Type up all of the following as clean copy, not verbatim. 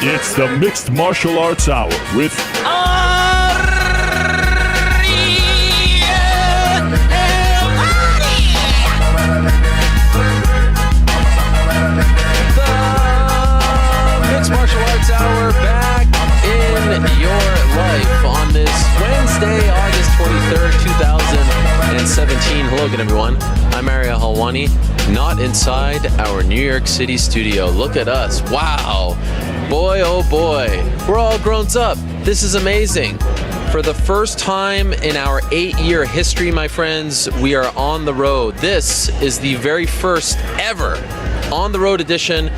It's the Mixed Martial Arts Hour with Mixed Martial Arts Hour back in your life on this Wednesday, August 23rd, 2017. Hello again, everyone. I'm Ariel, Helwani, not inside our New York City studio. Look at us. Wow. Boy, oh boy. We're all grown up. This is amazing. For the first time in our 8-year history, my friends, we are on the road. This is the very first ever on-the-road edition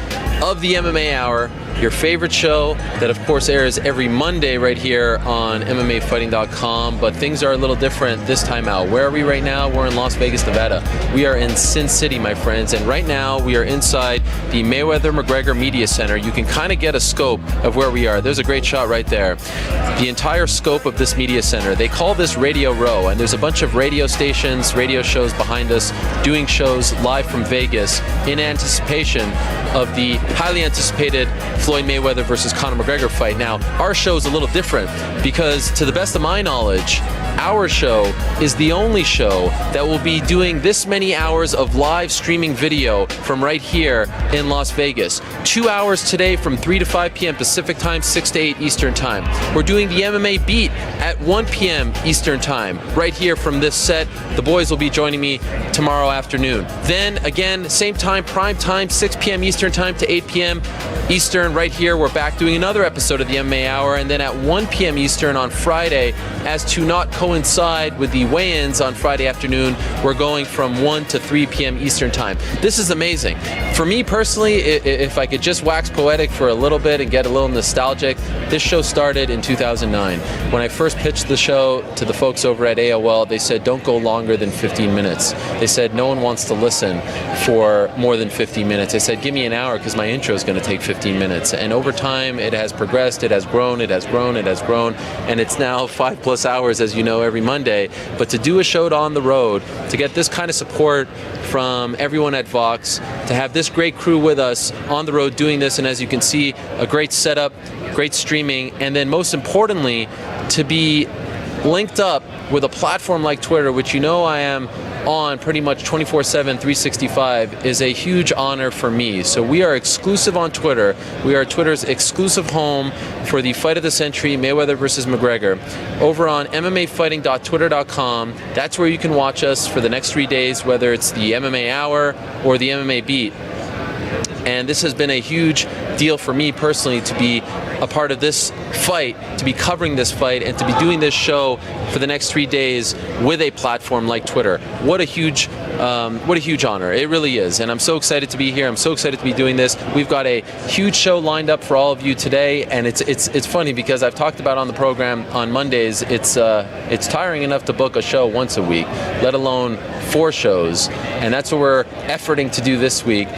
of the MMA Hour, your favorite show that, of course, airs every Monday right here on MMAfighting.com, but things are a little different this time out. Where are we right now? We're in Las Vegas, Nevada. We are in Sin City, my friends, and right now we are inside the Mayweather-McGregor Media Center. You can kind of get a scope of where we are. There's a great shot right there. The entire scope of this media center. They call this Radio Row, and there's a bunch of radio stations, radio shows behind us, doing shows live from Vegas in anticipation of the highly anticipated Floyd Mayweather versus Conor McGregor fight. Now, our show is a little different because, to the best of my knowledge, our show is the only show that will be doing this many hours of live streaming video from right here in Las Vegas. 2 hours today from 3 to 5 p.m. Pacific time, 6 to 8 Eastern time. We're doing the MMA Beat at 1 p.m. Eastern time, right here from this set. The boys will be joining me tomorrow afternoon. Then, again, same time, prime time, 6 p.m. Eastern time to 8 p.m. Eastern, right here. We're back doing another episode of the MMA Hour, and then at 1 p.m. Eastern on Friday, as to not coincide with the weigh-ins on Friday afternoon, we're going from 1 to 3 p.m. Eastern time. This is amazing. For me personally, if I could just wax poetic for a little bit and get a little nostalgic, this show started in 2009. When I first pitched the show to the folks over at AOL, they said, don't go longer than 15 minutes. They said, no one wants to listen for more than 15 minutes. I said, give me an hour because my intro is going to take 15 minutes. And over time, it has progressed, it has grown, it has grown, it has grown, and it's now 5+ hours, as you know, every Monday. But to do a show on the road, to get this kind of support from everyone at Vox, to have this great crew with us on the road doing this, and as you can see, a great setup, great streaming, and then most importantly, to be linked up with a platform like Twitter, which you know I am on pretty much 24/7, 365, is a huge honor for me. So we are exclusive on Twitter. We are Twitter's exclusive home for the fight of the century, Mayweather versus McGregor. Over on MMAfighting.twitter.com, that's where you can watch us for the next 3 days, whether it's the MMA Hour or the MMA Beat. And this has been a huge deal for me personally to be a part of this fight, to be covering this fight, and to be doing this show for the next 3 days with a platform like Twitter. What a huge honor. It really is. And I'm so excited to be here. I'm so excited to be doing this. We've got a huge show lined up for all of you today, and it's funny because I've talked about on the program on Mondays, it's tiring enough to book a show once a week, let alone 4 shows. And that's what we're efforting to do this week.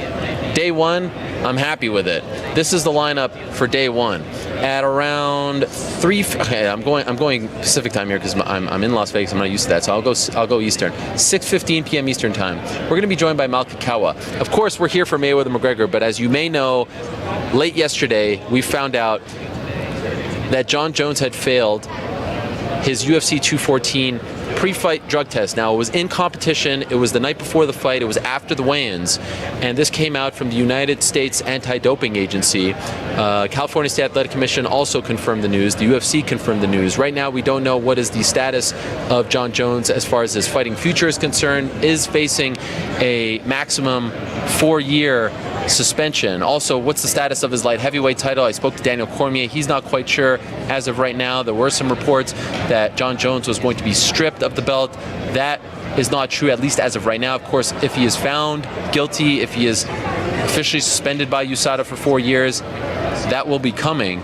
Day one, I'm happy with it. This is the lineup for day one. At around 3, okay, I'm going Pacific time here because I'm in Las Vegas. I'm not used to that, so I'll go Eastern. 6:15 p.m. Eastern time. We're going to be joined by Malki Kawa. Of course, we're here for Mayweather McGregor, but as you may know, late yesterday we found out that Jon Jones had failed his UFC 214 pre-fight drug test. Now, it was in competition. It was the night before the fight. It was after the weigh-ins. And this came out from the United States Anti-Doping Agency. California State Athletic Commission also confirmed the news. The UFC confirmed the news. Right now, we don't know what is the status of Jon Jones as far as his fighting future is concerned. Is facing a maximum 4-year suspension. Also, what's the status of his light heavyweight title? I spoke to Daniel Cormier. He's not quite sure as of right now. There were some reports that Jon Jones was going to be stripped of the belt. That is not true, at least as of right now. Of course, if he is found guilty, if he is officially suspended by USADA for 4 years, that will be coming.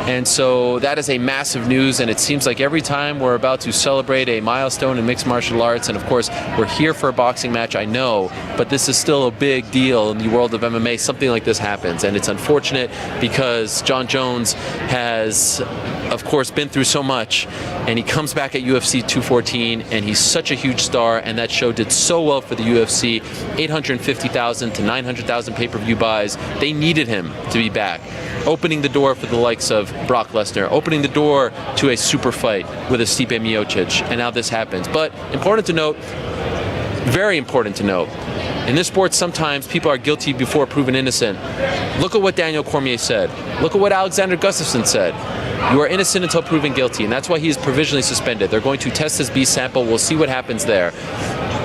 And so that is a massive news, and it seems like every time we're about to celebrate a milestone in mixed martial arts, and of course we're here for a boxing match, I know, but this is still a big deal in the world of MMA. Something like this happens, and it's unfortunate because Jon Jones has, of course, been through so much, and he comes back at UFC 214, and he's such a huge star, and that show did so well for the UFC, 850,000 to 900,000 pay-per-view buys. They needed him to be back. opening the door for the likes of Brock Lesnar, opening the door to a super fight with a Stipe Miocic, and now this happens. But important to note, very important to note, in this sport, sometimes people are guilty before proven innocent. Look at what Daniel Cormier said. Look at what Alexander Gustafsson said. You are innocent until proven guilty, and that's why he is provisionally suspended. They're going to test his B sample. We'll see what happens there.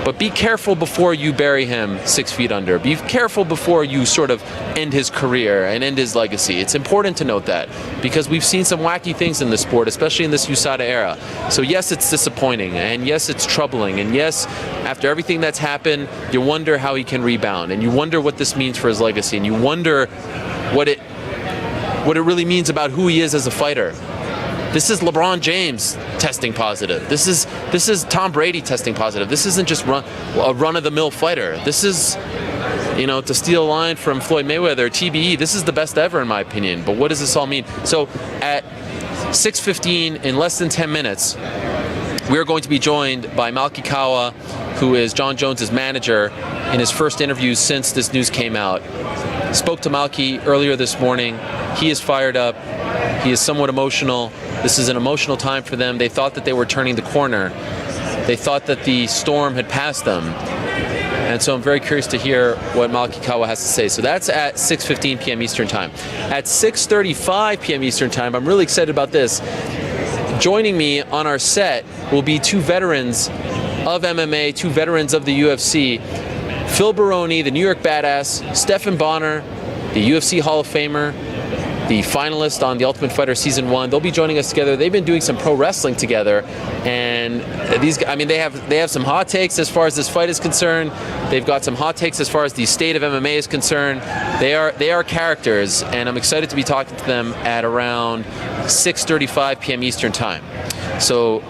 But be careful before you bury him 6 feet under. Be careful before you sort of end his career and end his legacy. It's important to note that because we've seen some wacky things in this sport, especially in this USADA era. So yes, it's disappointing, and yes, it's troubling, and yes, after everything that's happened, you wonder how he can rebound, and you wonder what this means for his legacy, and you wonder what it really means about who he is as a fighter. This is LeBron James testing positive. This is Tom Brady testing positive. This isn't just a run-of-the-mill fighter. This is, to steal a line from Floyd Mayweather, TBE, this is the best ever in my opinion. But what does this all mean? So at 6:15, in less than 10 minutes, we're going to be joined by Malki Kawa, who is Jon Jones' manager, in his first interview since this news came out. Spoke to Malki earlier this morning. He is fired up. He is somewhat emotional. This is an emotional time for them. They thought that they were turning the corner. They thought that the storm had passed them. And so I'm very curious to hear what Malki Kawa has to say. So that's at 6:15 p.m. Eastern Time. At 6:35 p.m. Eastern Time, I'm really excited about this. Joining me on our set will be two veterans of MMA, two veterans of the UFC. Phil Baroni, the New York Badass, Stephan Bonnar, the UFC Hall of Famer, the finalist on The Ultimate Fighter Season 1. They'll be joining us together. They've been doing some pro wrestling together, and they have some hot takes as far as this fight is concerned. They've got some hot takes as far as the state of MMA is concerned. They are characters, and I'm excited to be talking to them at around 6:35 p.m. Eastern Time. So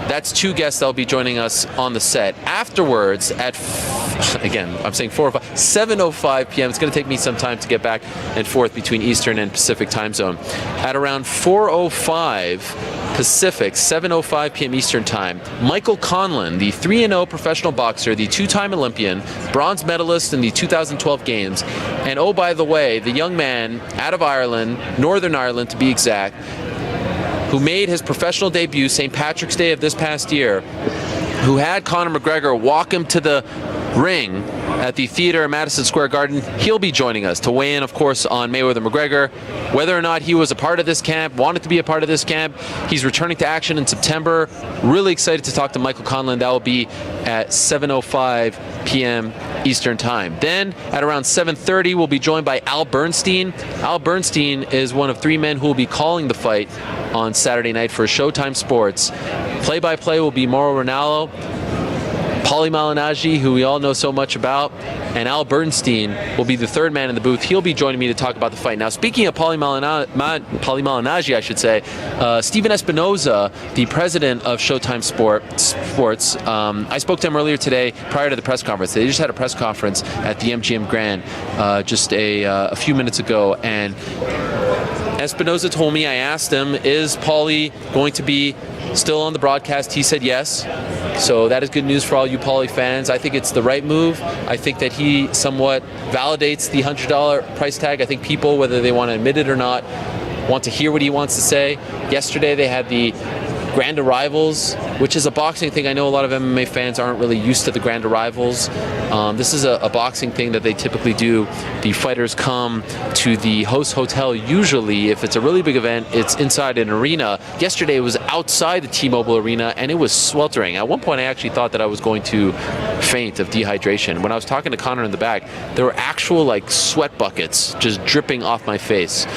that's two guests that'll be joining us on the set. Afterwards, again, I'm saying 7:05 p.m. It's going to take me some time to get back and forth between Eastern and Pacific time zone. At around 4:05 Pacific, 7:05 p.m. Eastern time, Michael Conlon, the 3-0 professional boxer, the two-time Olympian, bronze medalist in the 2012 Games, and oh, by the way, the young man out of Ireland, Northern Ireland to be exact, who made his professional debut St. Patrick's Day of this past year, who had Conor McGregor walk him to the ring at the theater in Madison Square Garden. He'll be joining us to weigh in, of course, on Mayweather-McGregor. Whether or not he was a part of this camp, wanted to be a part of this camp, he's returning to action in September. Really excited to talk to Michael Conlan. That will be at 7:05 p.m. Eastern Time. Then at around 7:30, we'll be joined by Al Bernstein. Al Bernstein is one of three men who will be calling the fight on Saturday night for Showtime Sports. Play-by-play will be Mauro Ranallo, Paulie Malignaggi, who we all know so much about, and Al Bernstein will be the third man in the booth. He'll be joining me to talk about the fight. Now, speaking of Paulie Malignaggi, I should say, Stephan Espinosa, the president of Showtime Sports, I spoke to him earlier today prior to the press conference. They just had a press conference at the MGM Grand just a few minutes ago, and Espinosa told me, I asked him, is Paulie going to be still on the broadcast? He said yes. So that is good news for all you Paulie fans. I think it's the right move. I think that he somewhat validates the $100 price tag. I think people, whether they want to admit it or not, want to hear what he wants to say. Yesterday they had the Grand Arrivals, which is a boxing thing. I know a lot of MMA fans aren't really used to the Grand Arrivals. This is a boxing thing that they typically do. The fighters come to the host hotel. Usually, if it's a really big event, it's inside an arena. Yesterday, it was outside the T-Mobile Arena, and it was sweltering. At one point, I actually thought that I was going to faint of dehydration. When I was talking to Conor in the back, there were actual sweat buckets just dripping off my face.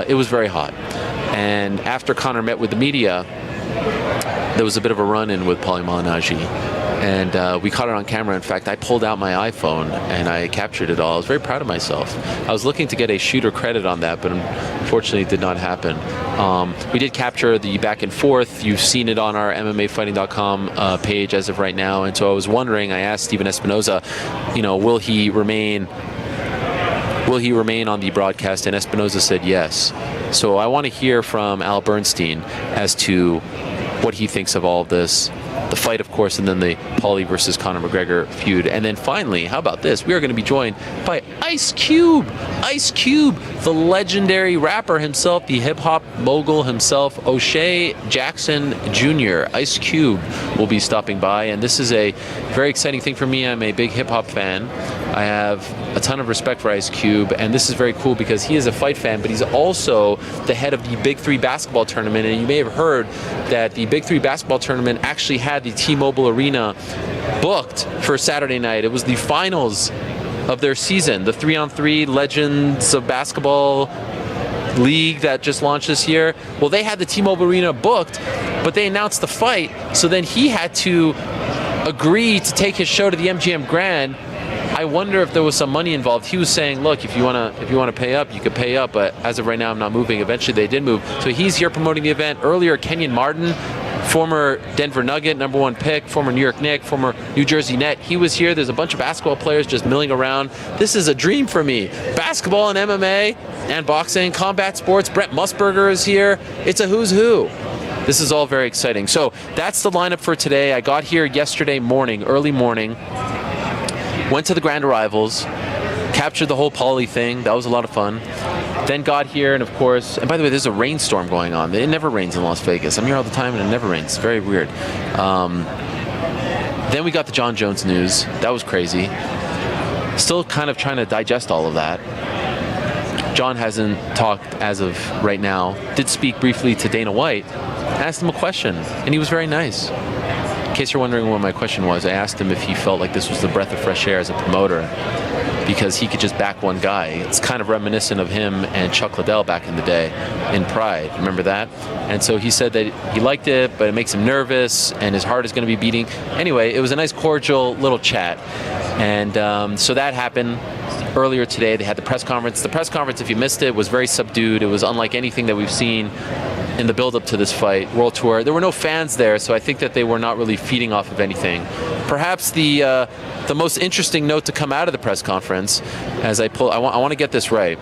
It was very hot. And after Conor met with the media, there was a bit of a run-in with Paulie Malignaggi, and we caught it on camera. In fact, I pulled out my iPhone and I captured it all. I was very proud of myself. I was looking to get a shooter credit on that, but unfortunately it did not happen. We did capture the back and forth. You've seen it on our MMAfighting.com page as of right now, and so I was wondering, I asked Stephan Espinosa, will he remain on the broadcast, and Espinosa said yes. So I want to hear from Al Bernstein as to what he thinks of all of this. The fight, of course, and then the Paulie versus Conor McGregor feud. And then finally, how about this? We are going to be joined by Ice Cube. Ice Cube, the legendary rapper himself, the hip-hop mogul himself, O'Shea Jackson Jr. Ice Cube will be stopping by, and this is a very exciting thing for me. I'm a big hip-hop fan. I have a ton of respect for Ice Cube, and this is very cool because he is a fight fan, but he's also the head of the Big 3 basketball tournament. And you may have heard that the Big 3 basketball tournament actually had the T-Mobile Arena booked for Saturday night. It was the finals of their season, the 3-on-3 Legends of Basketball League that just launched this year. Well, they had the T-Mobile Arena booked, but they announced the fight, so then he had to agree to take his show to the MGM Grand. I wonder if there was some money involved. He was saying, look, if you want to pay up, you could pay up, but as of right now, I'm not moving. Eventually, they did move. So he's here promoting the event. Earlier, Kenyon Martin, former Denver Nugget, #1 pick, former New York Knick, former New Jersey Net. He was here. There's a bunch of basketball players just milling around. This is a dream for me. Basketball and MMA and boxing, combat sports. Brett Musburger is here. It's a who's who. This is all very exciting. So that's the lineup for today. I got here yesterday morning, early morning. Went to the Grand Arrivals, captured the whole Paulie thing. That was a lot of fun. Then got here, and of course, and by the way, there's a rainstorm going on. It never rains in Las Vegas. I'm here all the time, and it never rains. It's very weird. Then we got the Jon Jones news. That was crazy. Still kind of trying to digest all of that. Jon hasn't talked as of right now. Did speak briefly to Dana White. Asked him a question, and he was very nice. In case you're wondering what my question was, I asked him if he felt like this was the breath of fresh air as a promoter because he could just back one guy. It's kind of reminiscent of him and Chuck Liddell back in the day in Pride. Remember that? And so he said that he liked it, but it makes him nervous and his heart is going to be beating. Anyway, it was a nice, cordial little chat. And so that happened earlier today. They had the press conference. The press conference, if you missed it, was very subdued. It was unlike anything that we've seen in the build-up to this fight, World Tour. There were no fans there, so I think that they were not really feeding off of anything. Perhaps the most interesting note to come out of the press conference, as I want to get this right.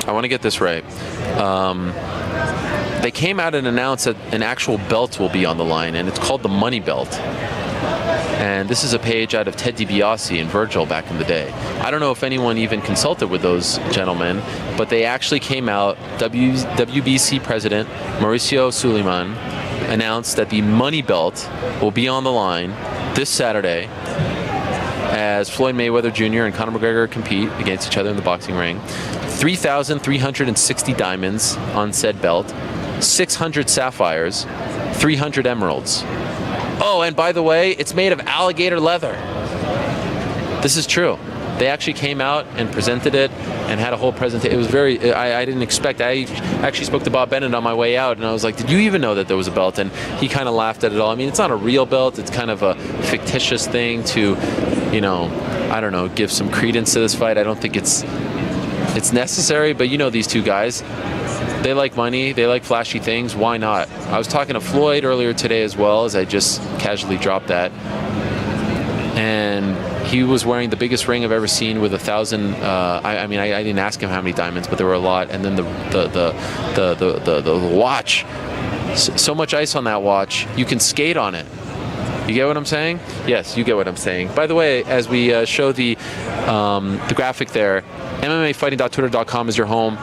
I want to get this right. They came out and announced that an actual belt will be on the line, and it's called the Money Belt. And this is a page out of Ted DiBiase and Virgil back in the day. I don't know if anyone even consulted with those gentlemen, but they actually came out. WBC President Mauricio Suleiman announced that the Money Belt will be on the line this Saturday as Floyd Mayweather Jr. and Conor McGregor compete against each other in the boxing ring. 3,360 diamonds on said belt, 600 sapphires, 300 emeralds. Oh, and by the way, it's made of alligator leather. This is true. They actually came out and presented it and had a whole presentation. It was very, I didn't expect. I actually spoke to Bob Bennett on my way out, and I was like, did you even know that there was a belt? And he kind of laughed at it all. I mean, it's not a real belt. It's kind of a fictitious thing to, I don't know, give some credence to this fight. I don't think it's necessary, but these two guys. They like money. They like flashy things. Why not? I was talking to Floyd earlier today as well, as I just casually dropped that. And he was wearing the biggest ring I've ever seen with 1,000. I didn't ask him how many diamonds, but there were a lot. And then the watch. So much ice on that watch. You can skate on it. You get what I'm saying? Yes, you get what I'm saying. By the way, as we show the graphic there, MMAfighting.twitter.com is your home.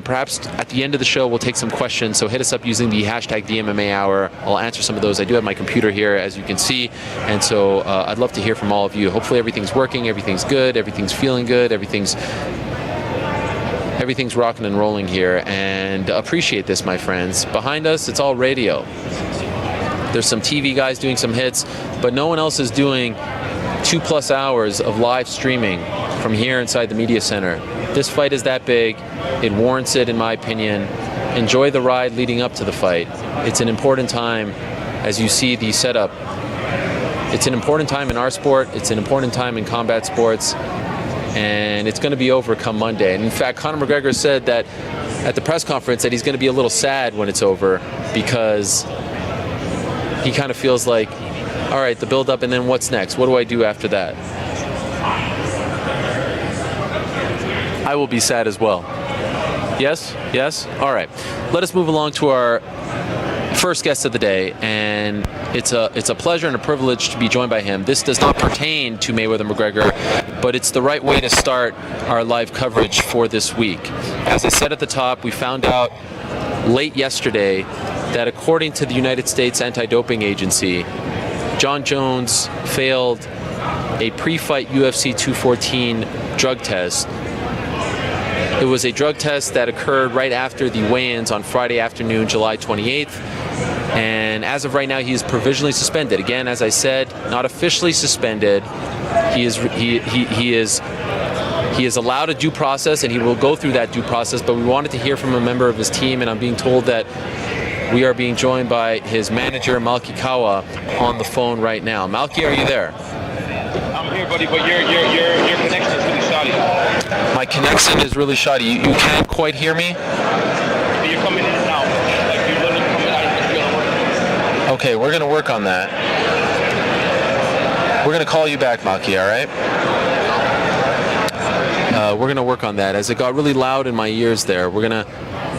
Perhaps at the end of the show, we'll take some questions. So hit us up using the hashtag #MMA Hour. I'll answer some of those. I do have my computer here, as you can see. And so I'd love to hear from all of you. Hopefully everything's working, everything's good, everything's feeling good, everything's rocking and rolling here. And appreciate this, my friends. Behind us, it's all radio. There's some TV guys doing some hits, but no one else is doing 2+ hours of live streaming from here inside the media center. This fight is that big. It warrants it, in my opinion. Enjoy the ride leading up to the fight. It's an important time as you see the setup. It's an important time in our sport. It's an important time in combat sports. And it's going to be over come Monday. And in fact, Conor McGregor said that at the press conference that he's going to be a little sad when it's over because he kind of feels like, all right, the build-up, and then what's next? What do I do after that? I will be sad as well. Yes? Yes? All right. Let us move along to our first guest of the day, and it's a pleasure and a privilege to be joined by him. This does not pertain to Mayweather McGregor, but it's the right way to start our live coverage for this week. As I said at the top, we found out late yesterday that according to the United States Anti-Doping Agency, Jon Jones failed a pre-fight UFC 214 drug test. It was a drug test that occurred right after the weigh-ins on Friday afternoon, July 28th. And as of right now, he is provisionally suspended. Again, as I said, not officially suspended. He is allowed a due process, and he will go through that due process. But we wanted to hear from a member of his team, and I'm being told that we are being joined by his manager, Malki Kawa, on the phone right now. Malki, are you there? I'm here, buddy, but your connection is really shoddy. My connection is really shoddy. You can't quite hear me? You're coming in and out. Like, you're literally coming out of the field. Okay, we're going to work on that. We're going to call you back, Malki, all right? We're going to work on that. As it got really loud in my ears there,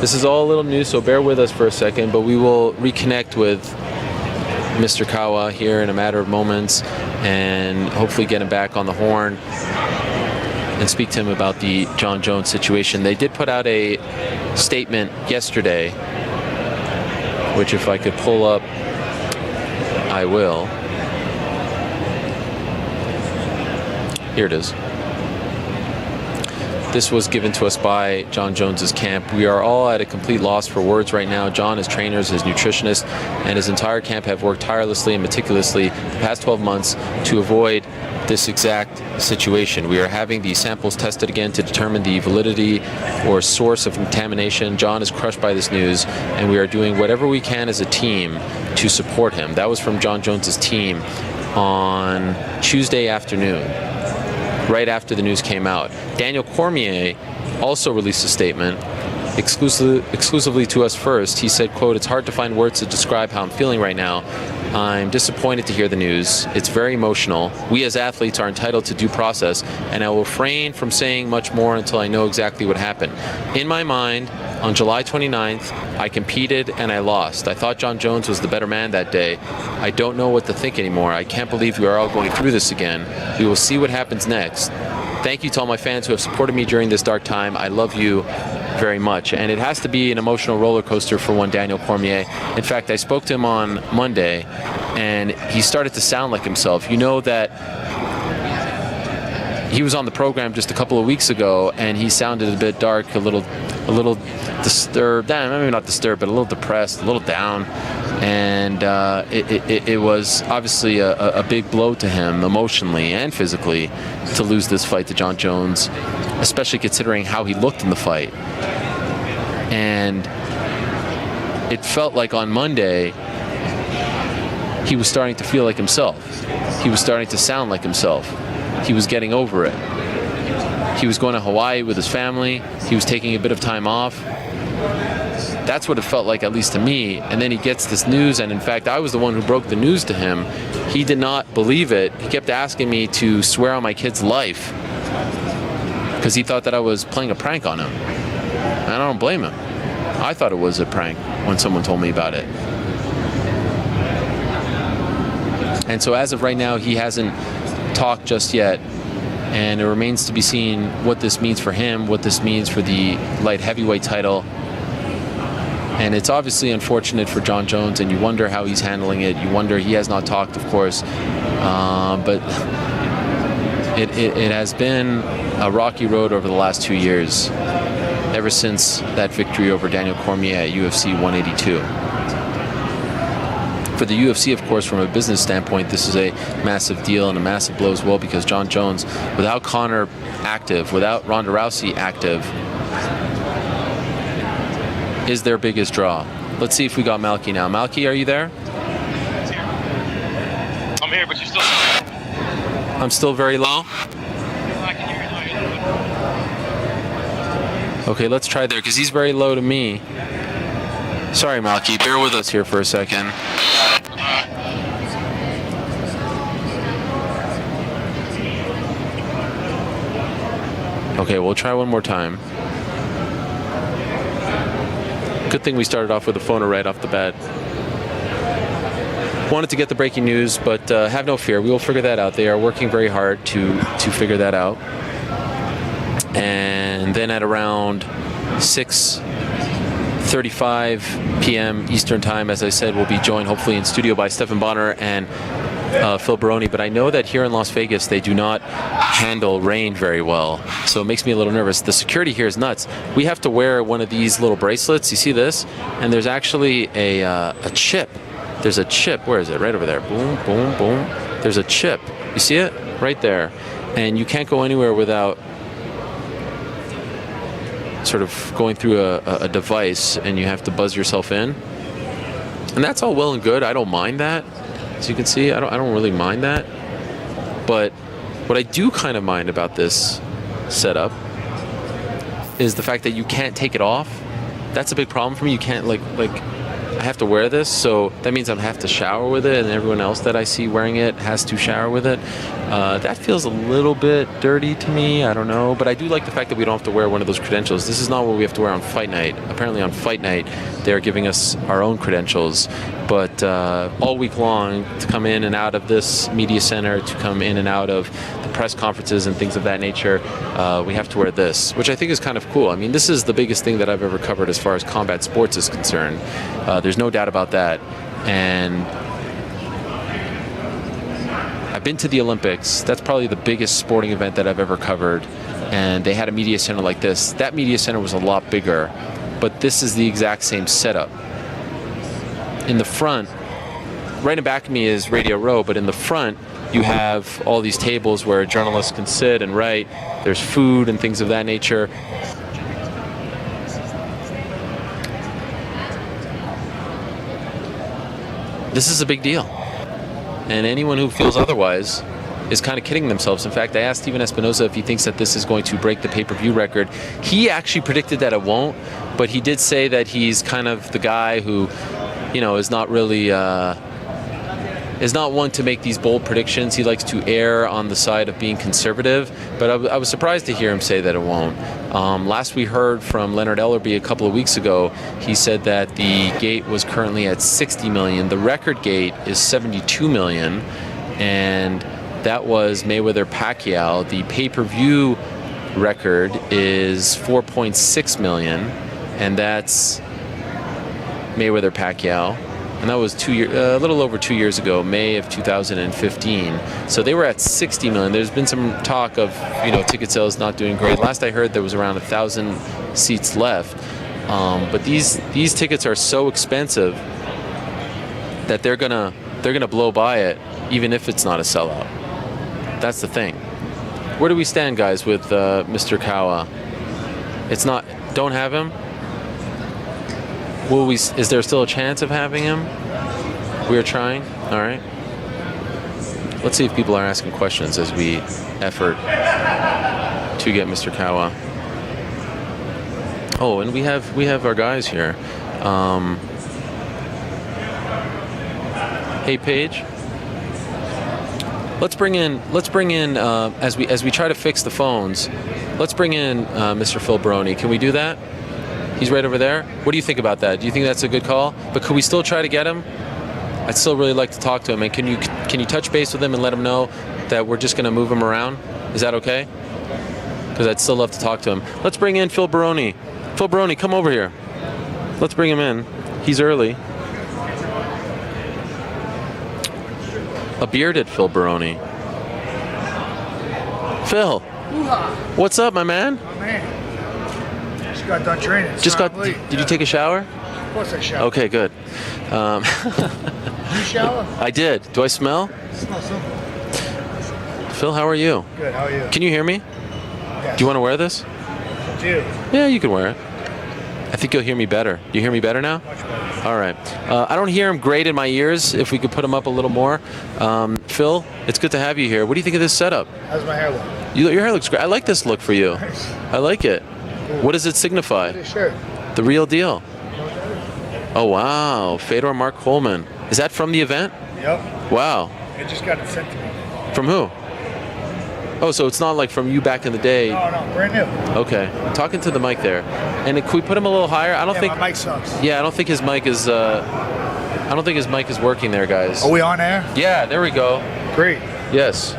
this is all a little new, so bear with us for a second, but we will reconnect with Mr. Kawa here in a matter of moments and hopefully get him back on the horn and speak to him about the Jon Jones situation. They did put out a statement yesterday, which if I could pull up, I will. Here it is. This was given to us by Jon Jones's camp. We are all at a complete loss for words right now. Jon, his trainers, his nutritionist, and his entire camp have worked tirelessly and meticulously the past 12 months to avoid this exact situation. We are having the samples tested again to determine the validity or source of contamination. Jon is crushed by this news, and we are doing whatever we can as a team to support him. That was from Jon Jones's team on Tuesday afternoon, right after the news came out. Daniel Cormier also released a statement exclusively to us first. He said, quote, "It's hard to find words to describe how I'm feeling right now. I'm disappointed to hear the news. It's very emotional. We as athletes are entitled to due process, and I will refrain from saying much more until I know exactly what happened. In my mind, on July 29th, I competed and I lost. I thought Jon Jones was the better man that day. I don't know what to think anymore. I can't believe we are all going through this again. We will see what happens next. Thank you to all my fans who have supported me during this dark time. I love you very much." And it has to be an emotional roller coaster for one Daniel Cormier. In fact, I spoke to him on Monday, and he started to sound like himself. You know that he was on the program just a couple of weeks ago, and he sounded a bit dark, a little disturbed. Maybe not disturbed, but a little depressed, a little down. And it was obviously a big blow to him emotionally and physically to lose this fight to Jon Jones, especially considering how he looked in the fight. And it felt like on Monday he was starting to feel like himself. He was starting to sound like himself. He was getting over it. He was going to Hawaii with his family. He was taking a bit of time off. That's what it felt like, at least to me. And then he gets this news, and in fact, I was the one who broke the news to him. He did not believe it. He kept asking me to swear on my kid's life because he thought that I was playing a prank on him. And I don't blame him. I thought it was a prank when someone told me about it. And so as of right now, he hasn't talked just yet. And it remains to be seen what this means for him, what this means for the light heavyweight title. And it's obviously unfortunate for Jon Jones, and you wonder how he's handling it. You wonder, he has not talked, of course, but it has been a rocky road over the last 2 years, ever since that victory over Daniel Cormier at UFC 182. For the UFC, of course, from a business standpoint, this is a massive deal and a massive blow as well, because Jon Jones, without Conor active, without Ronda Rousey active, is their biggest draw. Let's see if we got Malki now. Malki, are you there? I'm here, but you're still... I'm still very low? I can hear you now. Okay, let's try there, because he's very low to me. Sorry, Malki. Bear with us here for a second. Okay, we'll try one more time. Good thing we started off with a phoner right off the bat. Wanted to get the breaking news, but have no fear. We will figure that out. They are working very hard to figure that out. And then at around 6:35 p.m. Eastern Time, as I said, we'll be joined hopefully in studio by Stephan Bonnar and Phil Baroni. But I know that here in Las Vegas, they do not handle rain very well. So it makes me a little nervous. The security here is nuts. We have to wear one of these little bracelets. You see this? And there's actually a chip. There's a chip. Where is it? Right over there. Boom, boom, boom. There's a chip. You see it? Right there. And you can't go anywhere without sort of going through a device, and you have to buzz yourself in. And that's all well and good. I don't mind that. As you can see, I don't really mind that. But what I do kind of mind about this setup is the fact that you can't take it off. That's a big problem for me. You can't like I have to wear this, so that means I have to shower with it, and everyone else that I see wearing it has to shower with it. That feels a little bit dirty to me. I don't know, but I do like the fact that we don't have to wear one of those credentials. This is not what we have to wear on fight night. Apparently on fight night, they're giving us our own credentials, but all week long to come in and out of this media center, to come in and out of the press conferences and things of that nature, we have to wear this, which I think is kind of cool. I mean, this is the biggest thing that I've ever covered as far as combat sports is concerned. There's no doubt about that. And I've been to the Olympics. That's probably the biggest sporting event that I've ever covered. And they had a media center like this. That media center was a lot bigger, but this is the exact same setup. In the front, right in back of me is Radio Row, but in the front, you have all these tables where journalists can sit and write. There's food and things of that nature. This is a big deal. And anyone who feels otherwise is kind of kidding themselves. In fact, I asked Stephen Espinosa if he thinks that this is going to break the pay-per-view record. He actually predicted that it won't, but he did say that he's kind of the guy who, you know, is not really, is not one to make these bold predictions. He likes to err on the side of being conservative, but I was surprised to hear him say that it won't. Last we heard from Leonard Ellerby a couple of weeks ago, he said that the gate was currently at 60 million. The record gate is 72 million, and that was Mayweather-Pacquiao. The pay-per-view record is 4.6 million, and that's Mayweather-Pacquiao. And that was a little over 2 years ago, May of 2015. So they were at 60 million. There's been some talk of, you know, ticket sales not doing great. Last I heard, there was around 1,000 seats left. But these tickets are so expensive that they're gonna blow by it, even if it's not a sellout. That's the thing. Where do we stand, guys, with Mr. Kawa? It's not. Don't have him. Is there still a chance of having him? We are trying. All right. Let's see if people are asking questions as we effort to get Mr. Kawa. Oh, and we have our guys here. Hey, Paige. Let's bring in as we try to fix the phones. Let's bring in Mr. Phil Baroni. Can we do that? He's right over there. What do you think about that? Do you think that's a good call? But could we still try to get him? I'd still really like to talk to him. And can you touch base with him and let him know that we're just going to move him around? Is that okay? Because I'd still love to talk to him. Let's bring in Phil Baroni. Phil Baroni, come over here. Let's bring him in. He's early. A bearded Phil Baroni. Phil. What's up, my man? Oh, man. Just got done training. Did you take a shower? Of course I showered. Okay, good. You shower? I did. Do I smell? Smell something. Phil, how are you? Good, how are you? Can you hear me? Yes. Do you want to wear this? I do. Yeah, you can wear it. I think you'll hear me better. Do you hear me better now? Much better. All right. I don't hear him great in my ears. If we could put him up a little more. Phil, it's good to have you here. What do you think of this setup? How's my hair look? Your hair looks great. I like this look for you. Nice. I like it. Cool. What does it signify? This shirt. The real deal. You know what that is? Oh, wow. Fedor Mark Coleman. Is that from the event? Yep. Wow. I just got it sent to me. From who? Oh, so it's not like from you back in the day. No, brand new. Okay. Talking to the mic there. And can we put him a little higher? I don't think my mic sucks. Yeah, I don't think his mic is working there, guys. Are we on air? Yeah, there we go. Great. Yes.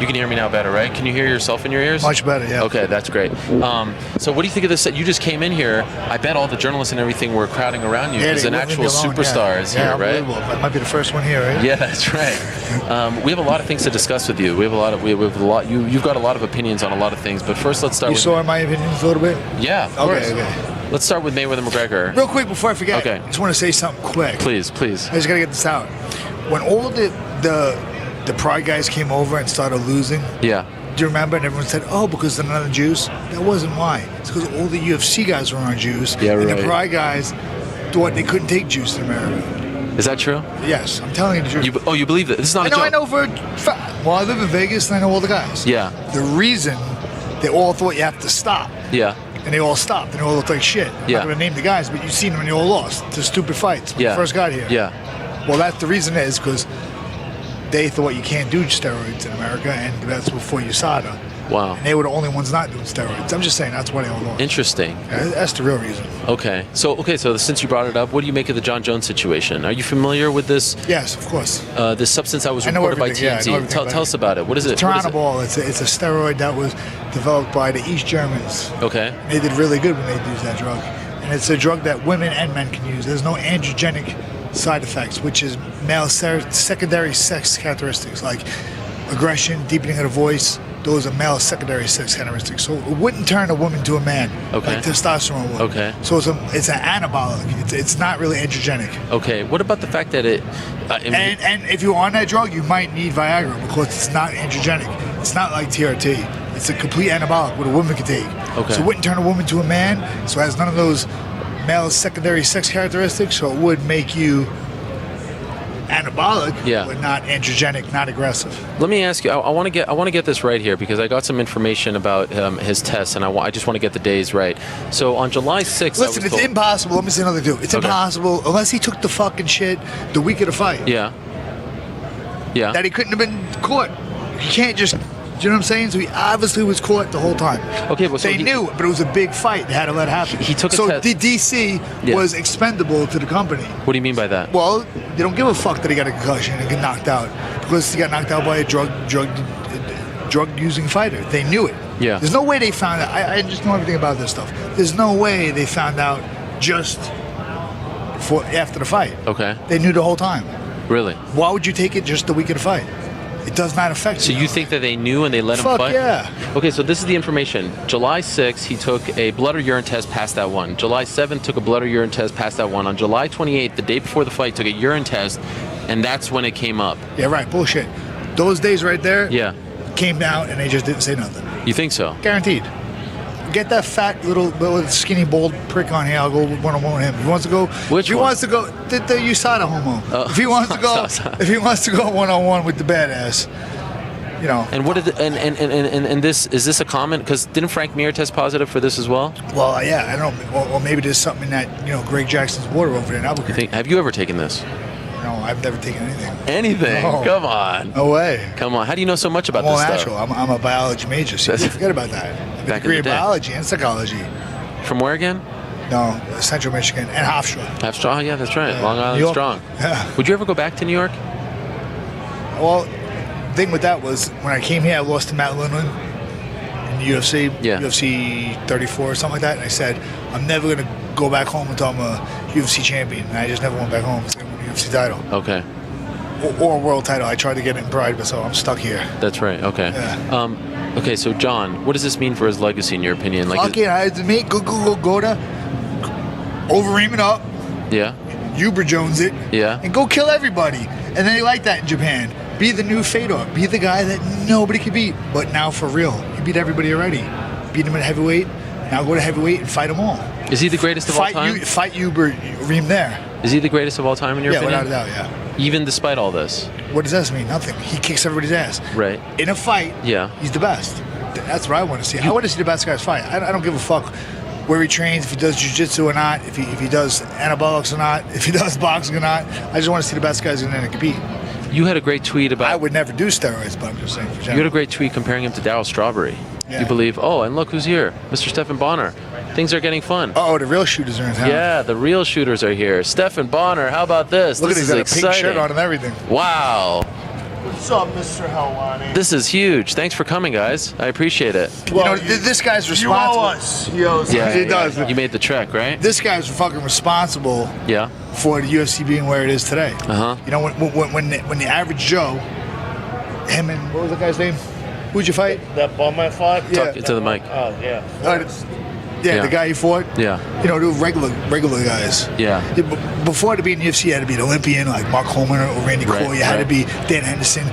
You can hear me now better, right? Can you hear yourself in your ears? Much better, yeah. Okay, that's great. So what do you think of this? You just came in here. I bet all the journalists and everything were crowding around you because an actual superstar is here, right? That might be the first one here, right? Yeah, that's right. We have a lot of things to discuss with you. We have a lot. You've got a lot of opinions on a lot of things. But first, let's start. You saw my opinions a little bit. Yeah, of course. Okay. Let's start with Mayweather McGregor. Real quick before I forget. Okay. I just want to say something quick. Please. I just gotta get this out. When all the Pride guys came over and started losing. Yeah. Do you remember? And everyone said, "Oh, because they're not Jews." That wasn't why. It's because all the UFC guys were on Jews. Yeah, and right. the Pride guys thought they couldn't take Jews to America. Is that true? Yes, I'm telling you the truth. You believe that? This is not a joke. I know for a fact. Well, I live in Vegas and I know all the guys. Yeah. The reason they all thought you have to stop. Yeah. And they all stopped and they all looked like shit. I'm Yeah. not going to name the guys, but you've seen them and they all lost to stupid fights when Yeah. you first got here. Yeah. Well, that's the reason is because they thought you can't do steroids in America, and that's before USADA. Wow. And they were the only ones not doing steroids. I'm just saying that's why they all lost. Interesting. That's the real reason. Okay. So since you brought it up, what do you make of the Jon Jones situation? Are you familiar with this? Yes, of course. This substance that was I know reported by everything, yeah, I TMZ. know everything Tell us about it. What is it? Toronto ball. It's a steroid that was developed by the East Germans. Okay. They did really good when they used that drug. And it's a drug that women and men can use. There's no androgenic side effects, which is male secondary sex characteristics like aggression, deepening of the voice. Those are male secondary sex characteristics. So it wouldn't turn a woman to a man like testosterone would. Okay. So it's an anabolic. It's not really androgenic. Okay. What about the fact that it... And if you're on that drug, you might need Viagra because it's not androgenic. It's not like TRT. It's a complete anabolic what a woman can take. Okay. So it wouldn't turn a woman to a man. So it has none of those male secondary sex characteristics. So it would make you anabolic, but not androgenic, not aggressive. Let me ask you. I want to get this right here because I got some information about his tests, and I just want to get the days right. So on July 6th, listen, it's impossible. Let me say another thing. It's impossible unless he took the fucking shit the week of the fight. Yeah. That he couldn't have been caught. You can't just. Do you know what I'm saying? So he obviously was caught the whole time. Okay, well, so they knew, but it was a big fight. They had to let it happen. He took so the DC was expendable to the company. What do you mean by that? Well, they don't give a fuck that he got a concussion and get knocked out because he got knocked out by a drug using fighter. They knew it. Yeah. There's no way they found out. I just know everything about this stuff. There's no way they found out just after the fight. Okay. They knew the whole time. Really? Why would you take it just the week of the fight? It does not affect you. So you think that they knew and they let him Fuck fight? Yeah. Okay, so this is the information. July 6th, he took a blood or urine test, passed that one. July 7th, took a blood or urine test, passed that one. On July 28th, the day before the fight, took a urine test, and that's when it came up. Yeah, right. Bullshit. Those days right there came out and they just didn't say nothing. You think so? Guaranteed. Get that fat little skinny bald prick on here. I'll go one-on-one with him. If he wants to go, wants to go, the USADA homo. If he wants to go, one-on-one with the badass, you know. And what did and this is this a comment? Because didn't Frank Mir test positive for this as well? Well, yeah, I don't know. Or maybe there's something in that Greg Jackson's water over there in Albuquerque. Have you ever taken this? No, I've never taken anything. Anything? No. Come on. No way. Come on. How do you know so much about I'm all this natural. stuff? I'm a biology major, so you forget about that. I have a degree in biology and psychology. From where again? No, Central Michigan and Hofstra. Hofstra, yeah, that's right. Long Island strong. Yeah. Would you ever go back to New York? Well, the thing with that was when I came here, I lost to Matt Lindland in the UFC, UFC 34 or something like that, and I said, I'm never going to go back home until I'm a UFC champion, and I just never went back home. So I won a UFC title. Okay. Or a world title. I tried to get it in Pride, but so I'm stuck here. That's right. Okay. Yeah. Okay, so John, what does this mean for his legacy in your opinion? Fuck it, I make go to Overeem it up. Yeah. Uber Jones it. Yeah. And go kill everybody. And then they like that in Japan. Be the new Fedor. Be the guy that nobody could beat. But now for real. He beat everybody already. Beat him at heavyweight. Now go to heavyweight and fight them all. Is he the greatest of all time? Fight Uber Reem there. Is he the greatest of all time in your opinion? Yeah, without a doubt, yeah. Even despite all this? What does that mean? Nothing. He kicks everybody's ass. Right. In a fight, yeah, he's the best. That's what I want to see. I want to see the best guys fight. I don't give a fuck where he trains, if he does jiu-jitsu or not, if he does anabolics or not, if he does boxing or not. I just want to see the best guys in there that compete. You had a great tweet about. I would never do steroids, but I'm just saying. You had a great tweet comparing him to Darryl Strawberry. Yeah. You believe? Oh, and look who's here, Mr. Stephan Bonnar. Things are getting fun. Oh, the real shooters are in town. Yeah, the real shooters are here. Stephan Bonnar, how about this? Look This at is he's got exciting. a pink shirt on and everything. Wow. What's up, Mr. Helwani? This is huge. Thanks for coming, guys. I appreciate it. Well, this guy's You responsible. owe us. He owes Yeah, us. He does. You made the trek, right? This guy's fucking responsible Yeah. for the UFC being where it is today. Uh-huh. You know, when the average Joe, him and what was the guy's name? Who'd you fight? That bum I fought? Yeah. Talk to the mic. Oh, yeah. Yeah, the guy he fought. Yeah. You know, the regular guys. Yeah. Before to be in the UFC, you had to be an Olympian like Mark Coleman or Randy Right, Couture. You had to right. be Dan Henderson,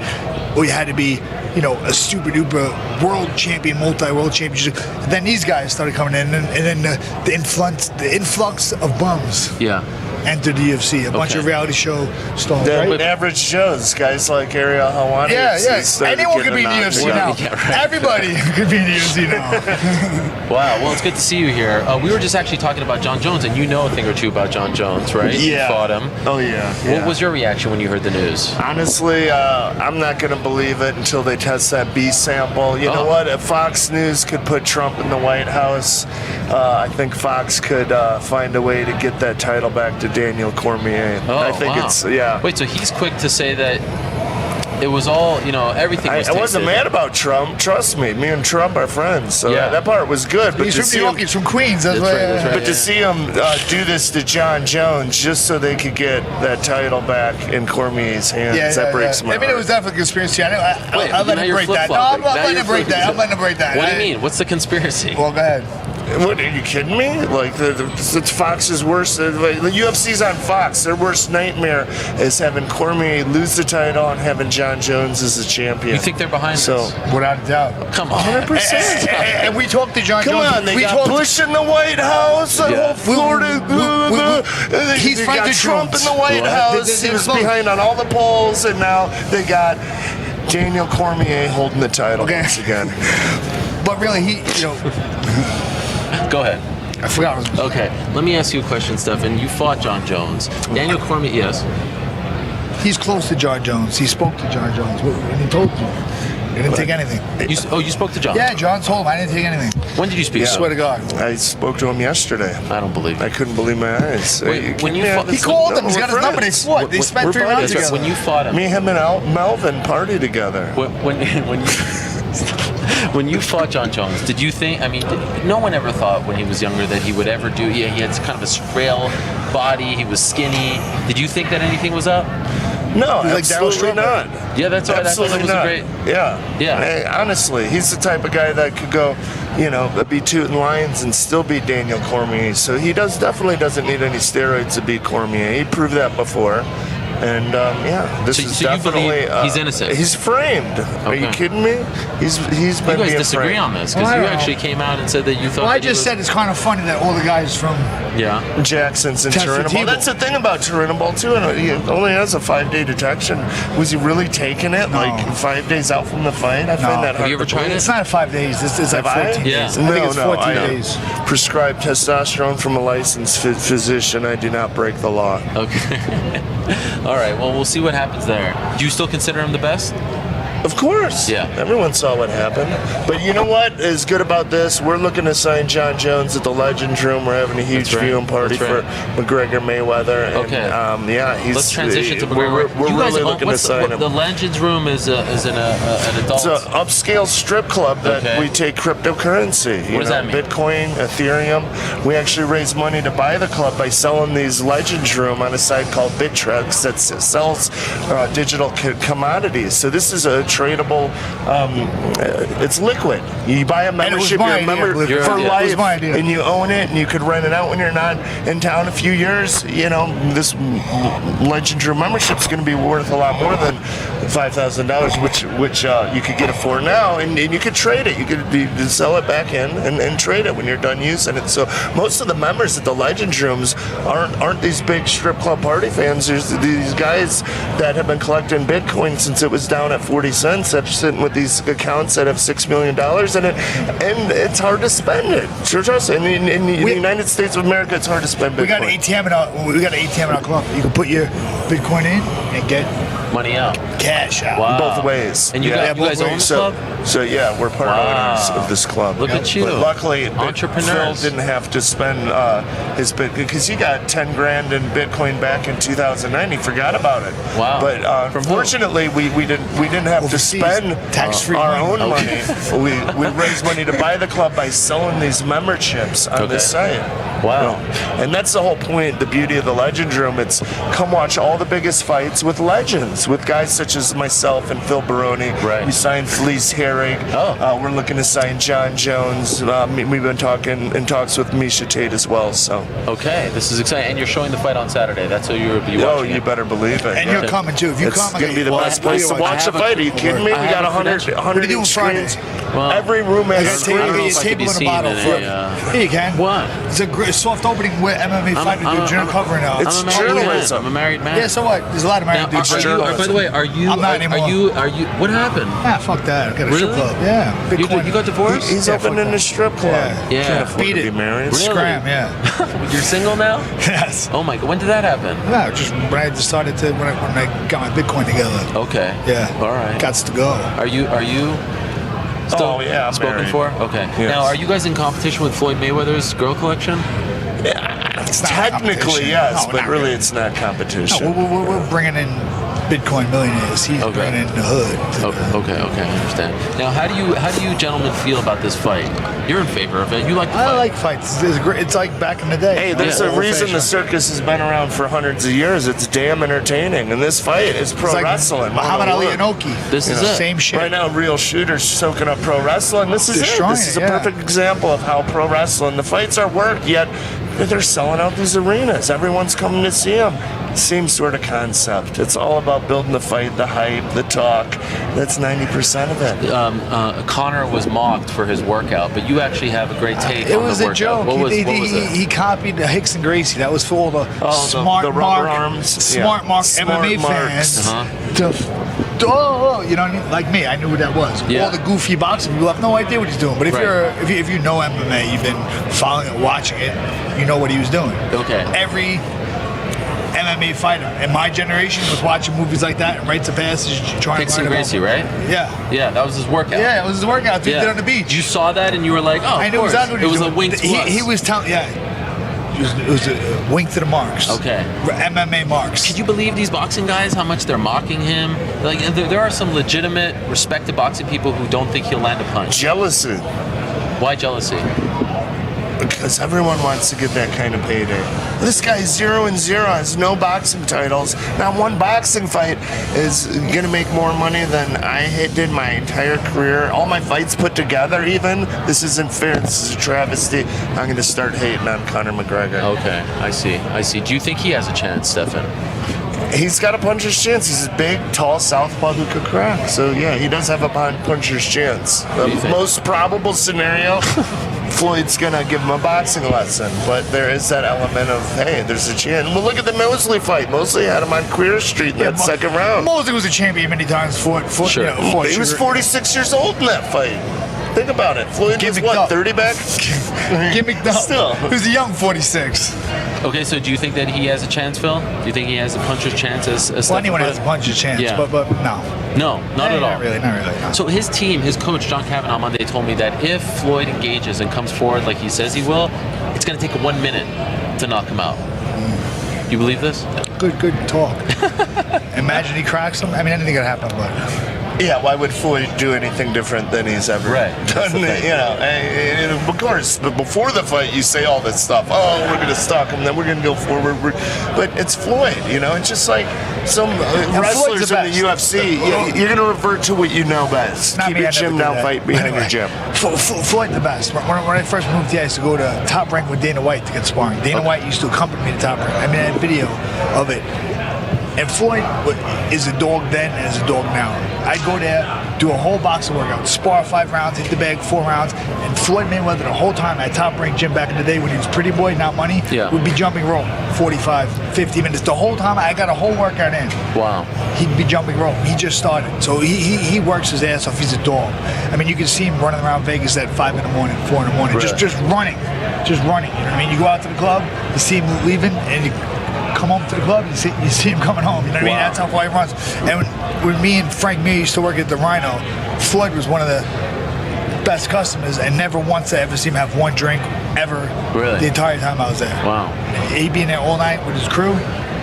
or you had to be, you know, a super duper world champion, multi-world championship. And then these guys started coming in, and then the influx of bums Yeah. entered the UFC. A bunch Okay. of reality show stars. The Right? average Joes, guys like Ariel Helwani. Yeah, started anyone could be getting in the knocked UFC out. now. Yeah, right. Everybody could be in the UFC now. Wow. Well, it's good to see you here. We were just actually talking about Jon Jones, and you know a thing or two about Jon Jones, right? Yeah. You fought him. Oh, yeah. What was your reaction when you heard the news? Honestly, I'm not going to believe it until they test that B sample. You know Oh. what? If Fox News could put Trump in the White House, I think Fox could find a way to get that title back to Daniel Cormier. Oh, I think wow. it's, yeah. Wait, so he's quick to say that it was all, you know, everything was I wasn't tasted. mad about Trump. Trust me, me and Trump are friends. So Yeah. that part was good. But He's to from see New York. him, He's from Queens. That's That's why. right, that's right. but to see him do this to Jon Jones just so they could get that title back in Cormier's hands, that breaks my I mean, it was heart. definitely a conspiracy. I Wait, let now him you're break that. No, flip-flopping. I'm Now letting you're him break that. I'm letting him break that. What do you mean? What's the conspiracy? Well, go ahead. What, are you kidding me? Like, it's Fox's worst. Like, the UFC's on Fox. Their worst nightmare is having Cormier lose the title and having Jon Jones as the champion. You think they're behind So, this? Without a doubt. Come on. 100%. And we talked to Jon Come Jones. on, they we got talked Bush in the White House, the Yeah. whole Florida. He's they friends got with Trump Jones. in the White What? House. He was Close. behind on all the polls, and now they got Daniel Cormier holding the title Okay. once again. But really, Go ahead. I forgot. What was Okay, let me ask you a question, Stephan. You fought Jon Jones. Daniel Cormier, yes. He's close to Jon Jones. He spoke to Jon Jones, and he told him. He didn't take anything. You spoke to Jon? Yeah, Jon told him I didn't take anything. When did you speak? I swear to God. I spoke to him yesterday. I don't believe I it. couldn't believe my eyes. Wait, when you fought- He called him. He's got his we're number. They friends. fought. They spent 3 rounds That's right. together. When you fought him, Me, him, and Melvin party together. when you fought Jon Jones, did you think? I mean, no one ever thought when he was younger that he would ever do. Yeah, he had kind of a frail body. He was skinny. Did you think that anything was up? No, He's like Darryl absolutely not. Yeah, that's right. Absolutely I thought not. that was a great. Yeah. Yeah. Honestly, he's the type of guy that could go, be tooting lions and still beat Daniel Cormier. So he definitely doesn't need any steroids to beat Cormier. He proved that before. And this So- is so you definitely believe he's innocent? He's framed. Are you Okay. kidding me? He's been You guys being disagree framed. on this because Well, I you don't know. actually came out and said that you thought. Well, I that he just was- said it's kind of funny that all the guys from Yeah. Jackson's and Tested Turinabol. Tebow. That's the thing about Turinabol too. And he only has a 5-day detection. Was he really taking it like 5 days out from the fight? I find that hard. Have you ever to tried believe. it? It's not 5 days. It's like Have I? 14 Yeah. days. I think it's 14 I days. prescribe testosterone from a licensed physician. I do not break the law. Okay. All right. Well, we'll see what happens there. Do you still consider him the best? Of course. Yeah. Everyone saw what happened. But you know what is good about this? We're looking to sign Jon Jones at the Legends Room. We're having a huge That's right. viewing party That's for right. McGregor Mayweather. And, Okay. he's. Let's transition to We're McGregor. You guys really own- looking to what's sign him. the Legends Room is an adult. It's an upscale strip club that Okay. we take cryptocurrency. What does that mean? Bitcoin, Ethereum. We actually raise money to buy the club by selling these Legends Room on a site called BitTrex that sells digital commodities. So this is a tradable. It's liquid. You buy a membership, my you're a idea, member believe it or for not. It life, was my idea. and you own it, and you could rent it out when you're not in town. A few years, this Legends Room membership is going to be worth a lot more than $5,000, which you could get it for now, and you could trade it. You could sell it back in and trade it when you're done using it. So most of the members at the Legends Rooms aren't these big strip club party fans. There's these guys that have been collecting Bitcoin since it was down at 40 cents. That's sitting with these accounts that have $6 million in it, and it's hard to spend it. Sure, trust me. In the United States of America, it's hard to spend Bitcoin. We got an ATM in our club. You can put your Bitcoin in and get Money out. Cash out. Wow. Both ways. And you guys own the club? So yeah, we're part owners of this club. Look at you. But luckily, Entrepreneurs. Phil didn't have to spend his bit because he got 10 grand in Bitcoin back in 2009. He forgot about it. Wow. But fortunately, we didn't have Overseas, to spend tax-free our money. own money. We raised money to buy the club by selling these memberships on this site. Wow. And that's the whole point, the beauty of the Legend Room. It's come watch all the biggest fights with legends, with guys such as myself and Phil Baroni. Right. We signed Felice Herrig. We're looking to sign Jon Jones. We've been talking in talks with Misha Tate as well. So. Okay, this is exciting. And you're showing the fight on Saturday. That's how you'll be watching. Oh, you better believe it. And you're coming too. If you come, it's going to be the best place to watch the fight. Are you kidding me? We got 100 screens. Well, every room has I got screens. a table and a bottle. Here you can. What? It's a soft opening with MMA fighter dudes. You're not covering it. It's I'm a married man. journalism. I'm a married man. Yeah, so what? There's a lot of married dudes. By the way, are you? I'm not anymore. Are you? What happened? Fuck that. I got a strip Really? club. Yeah. You got divorced? He's opening a strip club. Yeah. Can't afford Beat to it. be married. Really? Scram, yeah. You're single now? Yes. Oh my God! When did that happen? No, just when I decided to, when I got my Bitcoin together. Okay. Yeah. All right. Gots to go. Are you? Still I'm spoken married. for? Okay. Yes. Now, are you guys in competition with Floyd Mayweather's girl collection? It's not Technically, competition. yes, No, but not really it's not competition. No, we're bringing in Bitcoin millionaires. He's bringing in the hood. Okay, I understand. Now, how do you gentlemen feel about this fight? You're in favor of it. You like the fight. I like fights. It's like back in the day. Hey, there's a reason the circus has been around for hundreds of years. It's damn entertaining, and this fight is pro It's like wrestling. Muhammad Ali and 101. Oki. This is it. Same shit. Right now, real shooters soaking up pro wrestling. This is it. Destroying This is it, a yeah. perfect example of how pro wrestling. The fights are work, yet they're selling out these arenas. Everyone's coming to see them. Same sort of concept. It's all about building the fight, the hype, the talk. That's 90% of it. Connor was mocked for his workout, but you actually have a great take on the workout. It was a joke. What was it? He copied Hicks and Gracie. That was for all the smart the Mark, rubber arms. smart Mark Smart MMA marks. fans. You know what I mean? Like me, I knew what that was. Yeah. All the goofy boxing people have no idea what he's doing. But if if you know MMA, you've been following it, watching it, you know what he was doing. Okay. Every MMA fighter in my generation was watching movies like that and rites of passage, trying Hicks to and learn Gracie, about. right? Yeah. Yeah, that was his workout. Yeah, it was his workout. He did on the beach. You saw that and you were like, oh, I knew of course. exactly what he It was was doing. a wink to us. He was telling, it was a wink to the marks. Okay. MMA marks. Could you believe these boxing guys, how much they're mocking him? Like, there are some legitimate, respected boxing people who don't think he'll land a punch. Jealousy. Why jealousy? Because everyone wants to get that kind of payday. This guy's 0-0, has no boxing titles. Not one boxing fight is going to make more money than I did my entire career. All my fights put together, even. This isn't fair. This is a travesty. I'm going to start hating on Conor McGregor. Okay, I see. Do you think he has a chance, Stephan? He's got a puncher's chance. He's a big, tall southpaw who could crack. So, yeah, he does have a puncher's chance. The most probable scenario, Floyd's going to give him a boxing lesson. But there is that element of, hey, there's a chance. Well, look at the Mosley fight. Mosley had him on Queer Street in that second round. Mosley was a champion many times. Sure. He was 46 years old in that fight. Think about it. Floyd was, what, 30 back? Gimmicked up. Still. He was a young 46. Okay, so do you think that he has a chance, Phil? Do you think he has a puncher's chance as Well, anyone has a puncher's chance, but no. No, not at all. Not really. No. So his team, his coach, John Kavanagh, on Monday told me that if Floyd engages and comes forward like he says he will, it's going to take 1 minute to knock him out. You believe this? Good talk. Imagine he cracks him. I mean, anything could happen, but... Yeah, why would Floyd do anything different than he's ever done? You know, and of course, but before the fight, you say all this stuff. Oh, we're going to stalk him, then we're going to go forward. But it's Floyd, you know. It's just like some wrestlers in the UFC. You're going to revert to what you know best. Keep your gym down, fight behind your gym. Floyd the best. When I first moved here, I used to go to Top Rank with Dana White to get sparring. Dana White used to accompany me to Top Rank. I mean, I had video of it. And Floyd is a dog then and is a dog now. I'd go there, do a whole boxing workout, spar 5 rounds, hit the bag 4 rounds, and Floyd Mayweather the whole time at Top Rank Gym back in the day when he was pretty boy, not money, would be jumping rope 45, 50 minutes. The whole time I got a whole workout in. Wow. He'd be jumping rope. He just started. So he works his ass off. He's a dog. I mean, you can see him running around Vegas at 5 in the morning, 4 in the morning, just running. Just running. You know what I mean? You go out to the club, you see him leaving, and you come home to the club, you see him coming home. You know what I mean? That's how far he runs. And when me and Frank Mir used to work at the Rhino, Floyd was one of the best customers, and never once I ever seen him have one drink ever. Really? The entire time I was there. Wow. He'd be in there all night with his crew,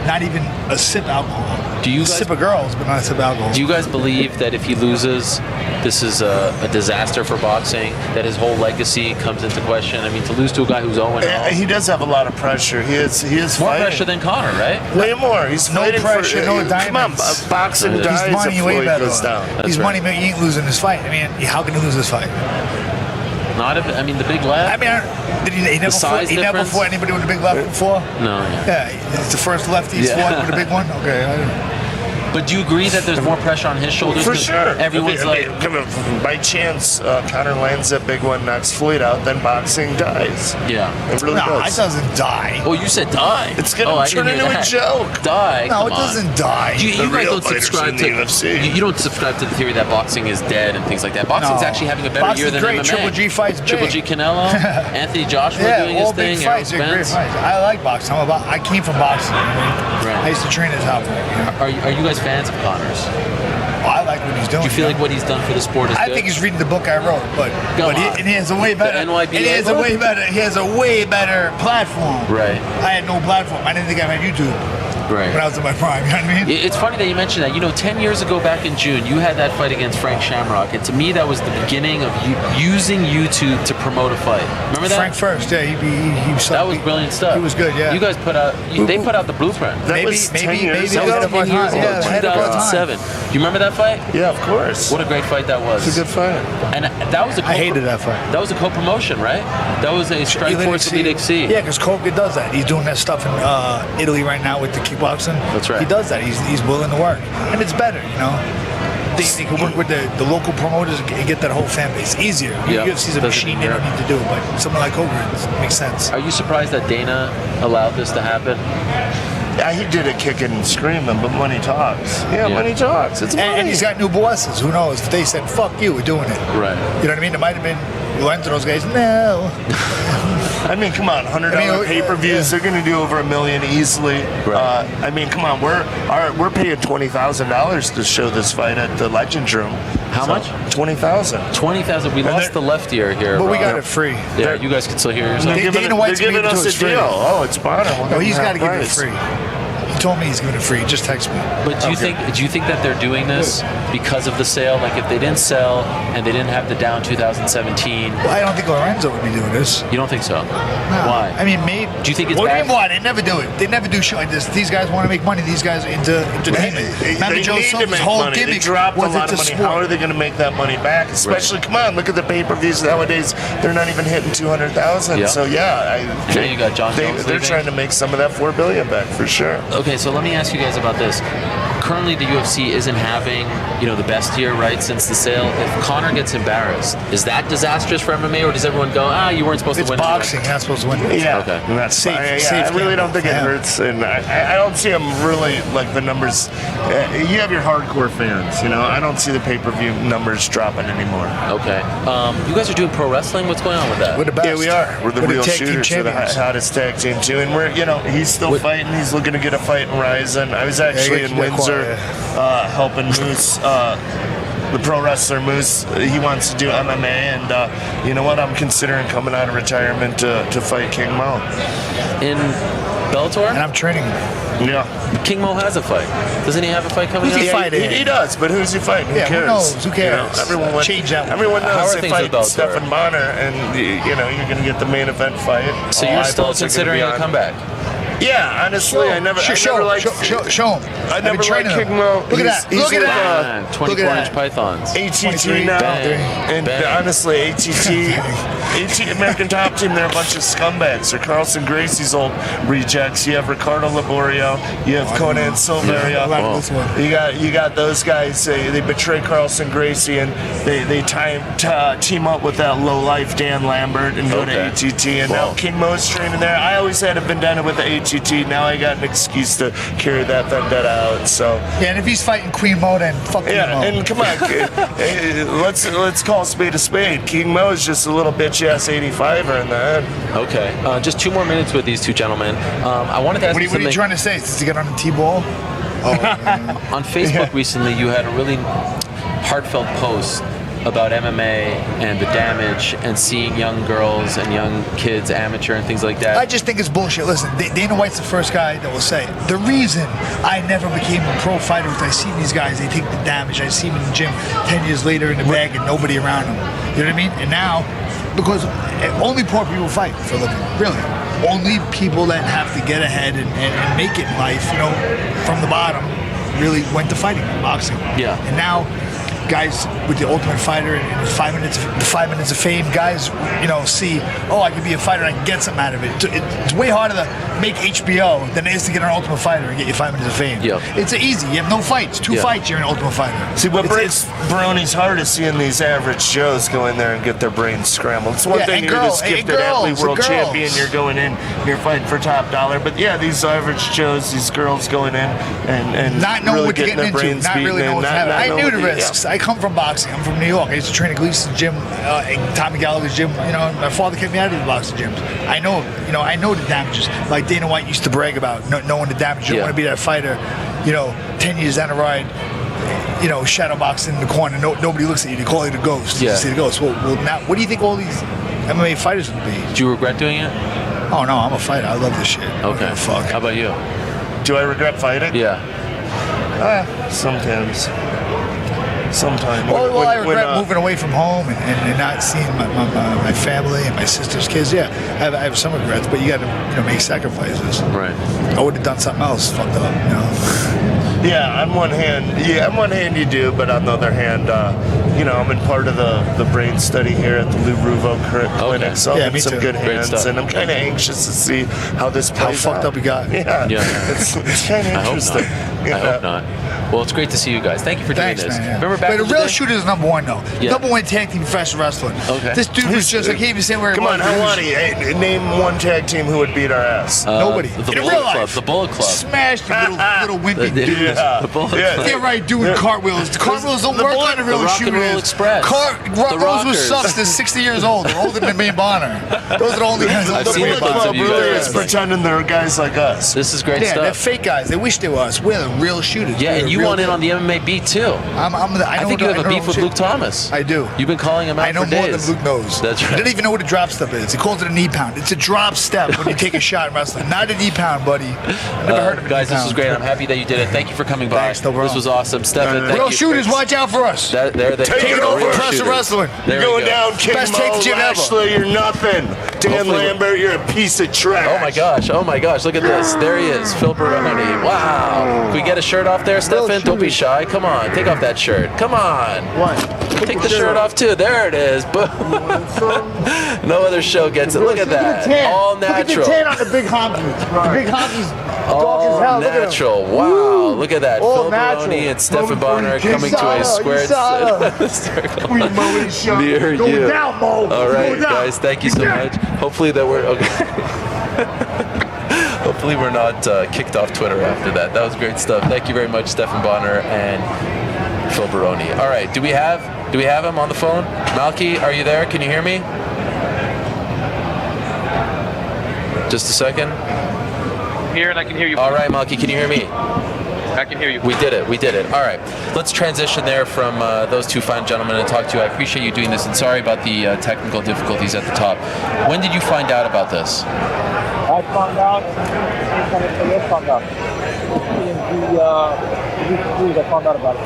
not even a sip of alcohol. Do you guys, sip of girls, but not a sip of alcohol. Do you guys believe that if he loses, this is a disaster for boxing, that his whole legacy comes into question? I mean, to lose to a guy who's 0-0. He does have a lot of pressure. He is More fighting. pressure than Conor, right? Way more. He's No fighting pressure, for, no Come on, diamonds. boxing He's dies money if way Floyd better. goes down. He's right. money. He ain't losing this fight. I mean, how can he lose this fight? Not if, I mean, the big left. I mean, did he never size never difference? fought anybody with a big left before? No. Yeah. Yeah, it's the first lefty he's fought with a big one. Okay. But do you agree that there's more pressure on his shoulders? For 'Cause sure. Everyone's by chance, Conor lands that big one, knocks Floyd out, then boxing dies. yeah. It really No, it does. doesn't die. Oh, you said die. It's going I to turn didn't hear into a that. joke. Die. No, Come it on. doesn't die. You The guys real don't fighters subscribe in to the UFC. You don't subscribe to the theory that boxing is dead and things like that. Boxing's No. actually having a better year Boxing's than great. MMA. Triple G fights Triple big. G Canelo, Anthony Joshua doing all his big thing, Errol fights. They're great Spence. fights. I like boxing. I came from boxing. Right. I used to train at top. Are you guys fans of Connor's? I like what he's doing. Do you feel like what he's done for the sport is I good? think he's reading the book I wrote, but Come he, on. and he has a way better. The NYBA and he has book? a way better. He has a way better platform. Right. I had no platform. I didn't think I had YouTube Right. when I was in my prime. You know what I mean? It's funny that you mentioned that. 10 years ago back in June, you had that fight against Frank Shamrock. And to me, that was the beginning of you using YouTube to promote a fight. Remember that? Frank first. Yeah, he was. That was brilliant stuff. He was good. Yeah. You guys they put out the blueprint. That maybe was 10 years maybe ago. ahead of our 10 years time. ago, Yeah, ahead of our time. 2007. Do you remember that fight? Yeah, of course. What a great fight that was. It's a good fight. And that was a I hated that fight. That was a co-promotion, right? That was a Strike Force Elite XC. Yeah, because Koga does that. He's doing that stuff in Italy right now with the kickboxing. That's right. He does that. He's willing to work, and it's better. They can work with the local promoters and get that whole fan base easier. Yeah. UFC's a machine; they don't need to do it. But someone like Koga, it makes sense. Are you surprised that Dana allowed this to happen? Yeah, he did it kicking and screaming, but money talks. Yeah, money talks. It's money. And he's got new bosses. Who knows? If they said, "Fuck you, we're doing it." Right. You know what I mean? It might have been. We went to those guys. No. I mean, come on, $100 I mean, pay-per-views. yeah. They're going to do over $1 million easily. Right. I mean, come on, we're paying $20,000 to show this fight at the Legend Room. How much? $20,000. 20,000. We lost the left ear here. But we got Rob. it free. Yeah, you guys can still hear yourself. They're giving, Dana White's they're giving giving it to us us a free. deal. Oh, it's Bonnar. Oh, he's got to give it free. He told me he's giving it free. Just text me. But do you think that they're doing this because of the sale? Like if they didn't sell and they didn't have the down 2017, Well, I don't think Lorenzo would be doing this. you don't think so? No. Why? I mean, maybe. Do you think it's what bad? do you mean why? They never do it. They never do shit like this. These guys want to make money. These guys are into entertainment. Remember Joe need to Silva's make whole money. They gimmick dropped a was lot of it's a money. How are sport. they going to make that money back? Especially, come on, look at the pay-per-views nowadays. They're not even hitting 200,000. Yeah. So yeah, Now you got Jon Jones they're leaving. trying to make some of that $4 billion back for sure. Okay, so let me ask you guys about this. Currently, the UFC isn't having, the best year, right, since the sale. If Conor gets embarrassed, is that disastrous for MMA, or does everyone go, you weren't supposed It's to win? boxing. You're not supposed to win. Yeah, Okay. and that's Safe- fine. safe I really don't gamble. think it Yeah. hurts, and I don't see them really like the numbers. You have your hardcore fans, I don't see the pay-per-view numbers dropping anymore. Okay. You guys are doing pro wrestling? What's going on with that? We're the best. Yeah, we are. We're the real tag team shooters. We're the champions. hottest tag team too, and we're he's still fighting. He's looking to get a fight in Rising. I was actually Yeah, in you get Windsor helping Moose. The pro wrestler Moose, he wants to do MMA, and you know what? I'm considering coming out of retirement to fight King Mo. In Bellator? And I'm training him. Yeah, King Mo has a fight. Doesn't he have a fight coming Who's up? he fighting? he does, but who's he fighting? Who Yeah, who cares? knows? Who cares? Everyone Change that one. Everyone How knows are they things with fight Bellator? Stephan Bonnar, and you're going to get the main event fight. So All you're still eyeballs are gonna considering be a on. comeback? Yeah, honestly, I never liked. Show him. I I've never been liked training him. King Mo. Look at that. He's Look at with, that. 24-inch pythons. ATT now, Bang. and Bang. honestly, ATT American Top Team, they're a bunch of scumbags. They're Carlson Gracie's old rejects. You have Ricardo Laborio, you have Conan Silveria. You got those guys. They betray Carlson Gracie, and they team up with that low life Dan Lambert and go to ATT. And now King Mo's training there. I always had a vendetta with the ATT. Now I got an excuse to carry that vendetta out. So Yeah, and if he's fighting Queen Mo, then fuck Queen Mo. and come on, let's call a spade a spade. King Mo is just a little bitch bitch-ass 85er in the head. Okay. Just 2 more minutes with these two gentlemen. I wanted to ask you What are you something. trying to say? Is to get on the T-ball? On Facebook recently, you had a really heartfelt post about MMA and the damage and seeing young girls and young kids, amateur and things like that. I just think it's bullshit. Listen, Dana White's the first guy that will say it. The reason I never became a pro fighter is I see these guys, they take the damage. I see them in the gym 10 years later in the bag and nobody around them. You know what I mean? And now, because only poor people fight for a living, really. Only people that have to get ahead and make it in life, you know, from the bottom, really went to fighting, boxing. Yeah. And now, guys with the Ultimate Fighter and the 5 minutes of fame, guys, you know, see, oh, I can be a fighter, I can get something out of it. It's way harder to make HBO than it is to get an Ultimate Fighter and get your 5 minutes of fame. Yeah. It's easy. You have no fights. 2 fights, you're an Ultimate Fighter. See, what breaks Baroni's heart is seeing these average Joes go in there and get their brains scrambled. It's one thing you're this gifted athlete, world champion, you're going in, you're fighting for top dollar. But yeah, these average Joes, these girls going in and not knowing really what you're getting into, not really knowing what's happening. I knew the risks. I come from boxing. I'm from New York. I used to train at Gleason's gym, Tommy Gallagher's gym. You know, my father kept me out of the boxing gyms. I know the damages. Like Dana White used to brag about knowing the damage. You don't want to be that fighter, 10 years down the ride, shadow boxing in the corner. Nobody looks at you. They call you the ghost. Yeah. You see the ghost. Well, now, what do you think all these MMA fighters would be? Do you regret doing it? Oh, no, I'm a fighter. I love this shit. Okay. Fuck. How about you? Do I regret fighting? Yeah. Sometimes. Well, I regret moving away from home and not seeing my family and my sister's kids. Yeah, I have some regrets, but you got to make sacrifices. Right. I would have done something else fucked up. Yeah, on one hand you do, but on the other hand, I'm in part of the brain study here at the Lou Ruvo Clinic, so I'm in some good hands, and I'm kind of anxious to see how this plays How fucked up you got. Yeah. It's kind of interesting. I hope not. Well, it's great to see you guys. Thank you for doing this. Man, yeah. Remember back Wait, in the real day? shooter is number one, though. Yeah. Number one tag team professional wrestling. Okay. This dude was just, I can't even say where he Come was. on, Helwani, name one tag team who would beat our ass. Nobody. The In Bullet real Club. life. The Bullet Club. Smashed little wimpy dudes. The Bullet Club. They're right doing cartwheels. The cartwheels don't work on the real Rock and Roll shooters. Express. Those were Rockers. subs. They're 60 years old. They're older than me and Bonnar. Those are the only guys. I've seen the box of you really guys. is pretending they're guys like us. This is great Yeah, they're stuff. fake guys. They wish they were us. We're the real shooters. Yeah, We're and the you real want in deal. on the MMA beat too. I think you have a beef with Luke Thomas. I do. You've been calling him out I know for more days. than Luke knows. That's right. He doesn't even know what a drop step is. He calls it a knee pound. It's a drop step when you take a shot in wrestling. Not a knee pound, buddy. I've never heard of a Guys, knee this was pound. great. I'm happy that you did it. Thank you for coming by. Thanks, no problem. This was awesome. Stephan, thank Real you. shooters, watch out for us. There they Take it go. over, Real Professional shooters. wrestling. There You're we going go. down, King Best take Mo the gym ever. Lashley, you're nothing. Dan Hopefully- Lambert, you're a piece of trash. Oh my gosh, look at this. There he is, Phil Baroni. Wow. Can we get a shirt off there, Stephan? Don't be shy. Come on, take off that shirt. Come on. What? Take the shirt off too. There it is. Boom. No other show gets it. Look at that. All natural. Look at the tan on the big honky. The big honky's dark as All hell. Look at him. natural. Wow. Look at that. All Phil natural. Baroni and Stephan Bonnar coming to a square circle near you. Go down, Mo. All right, Go down. guys. Thank you so much. Hopefully that we're okay. Hopefully we're not kicked off Twitter after that. That was great stuff. Thank you very much, Stephan Bonnar and Phil Baroni. All right, do we have him on the phone? Malki, are you there? Can you hear me? Just a second. Here, and I can hear you. All right, Malki, can you hear me? I can hear you. We did it. All right, let's transition there from those two fine gentlemen and talk to you. I appreciate you doing this, and sorry about the technical difficulties at the top. When did you find out about this? I found out, I found out. I found out about it.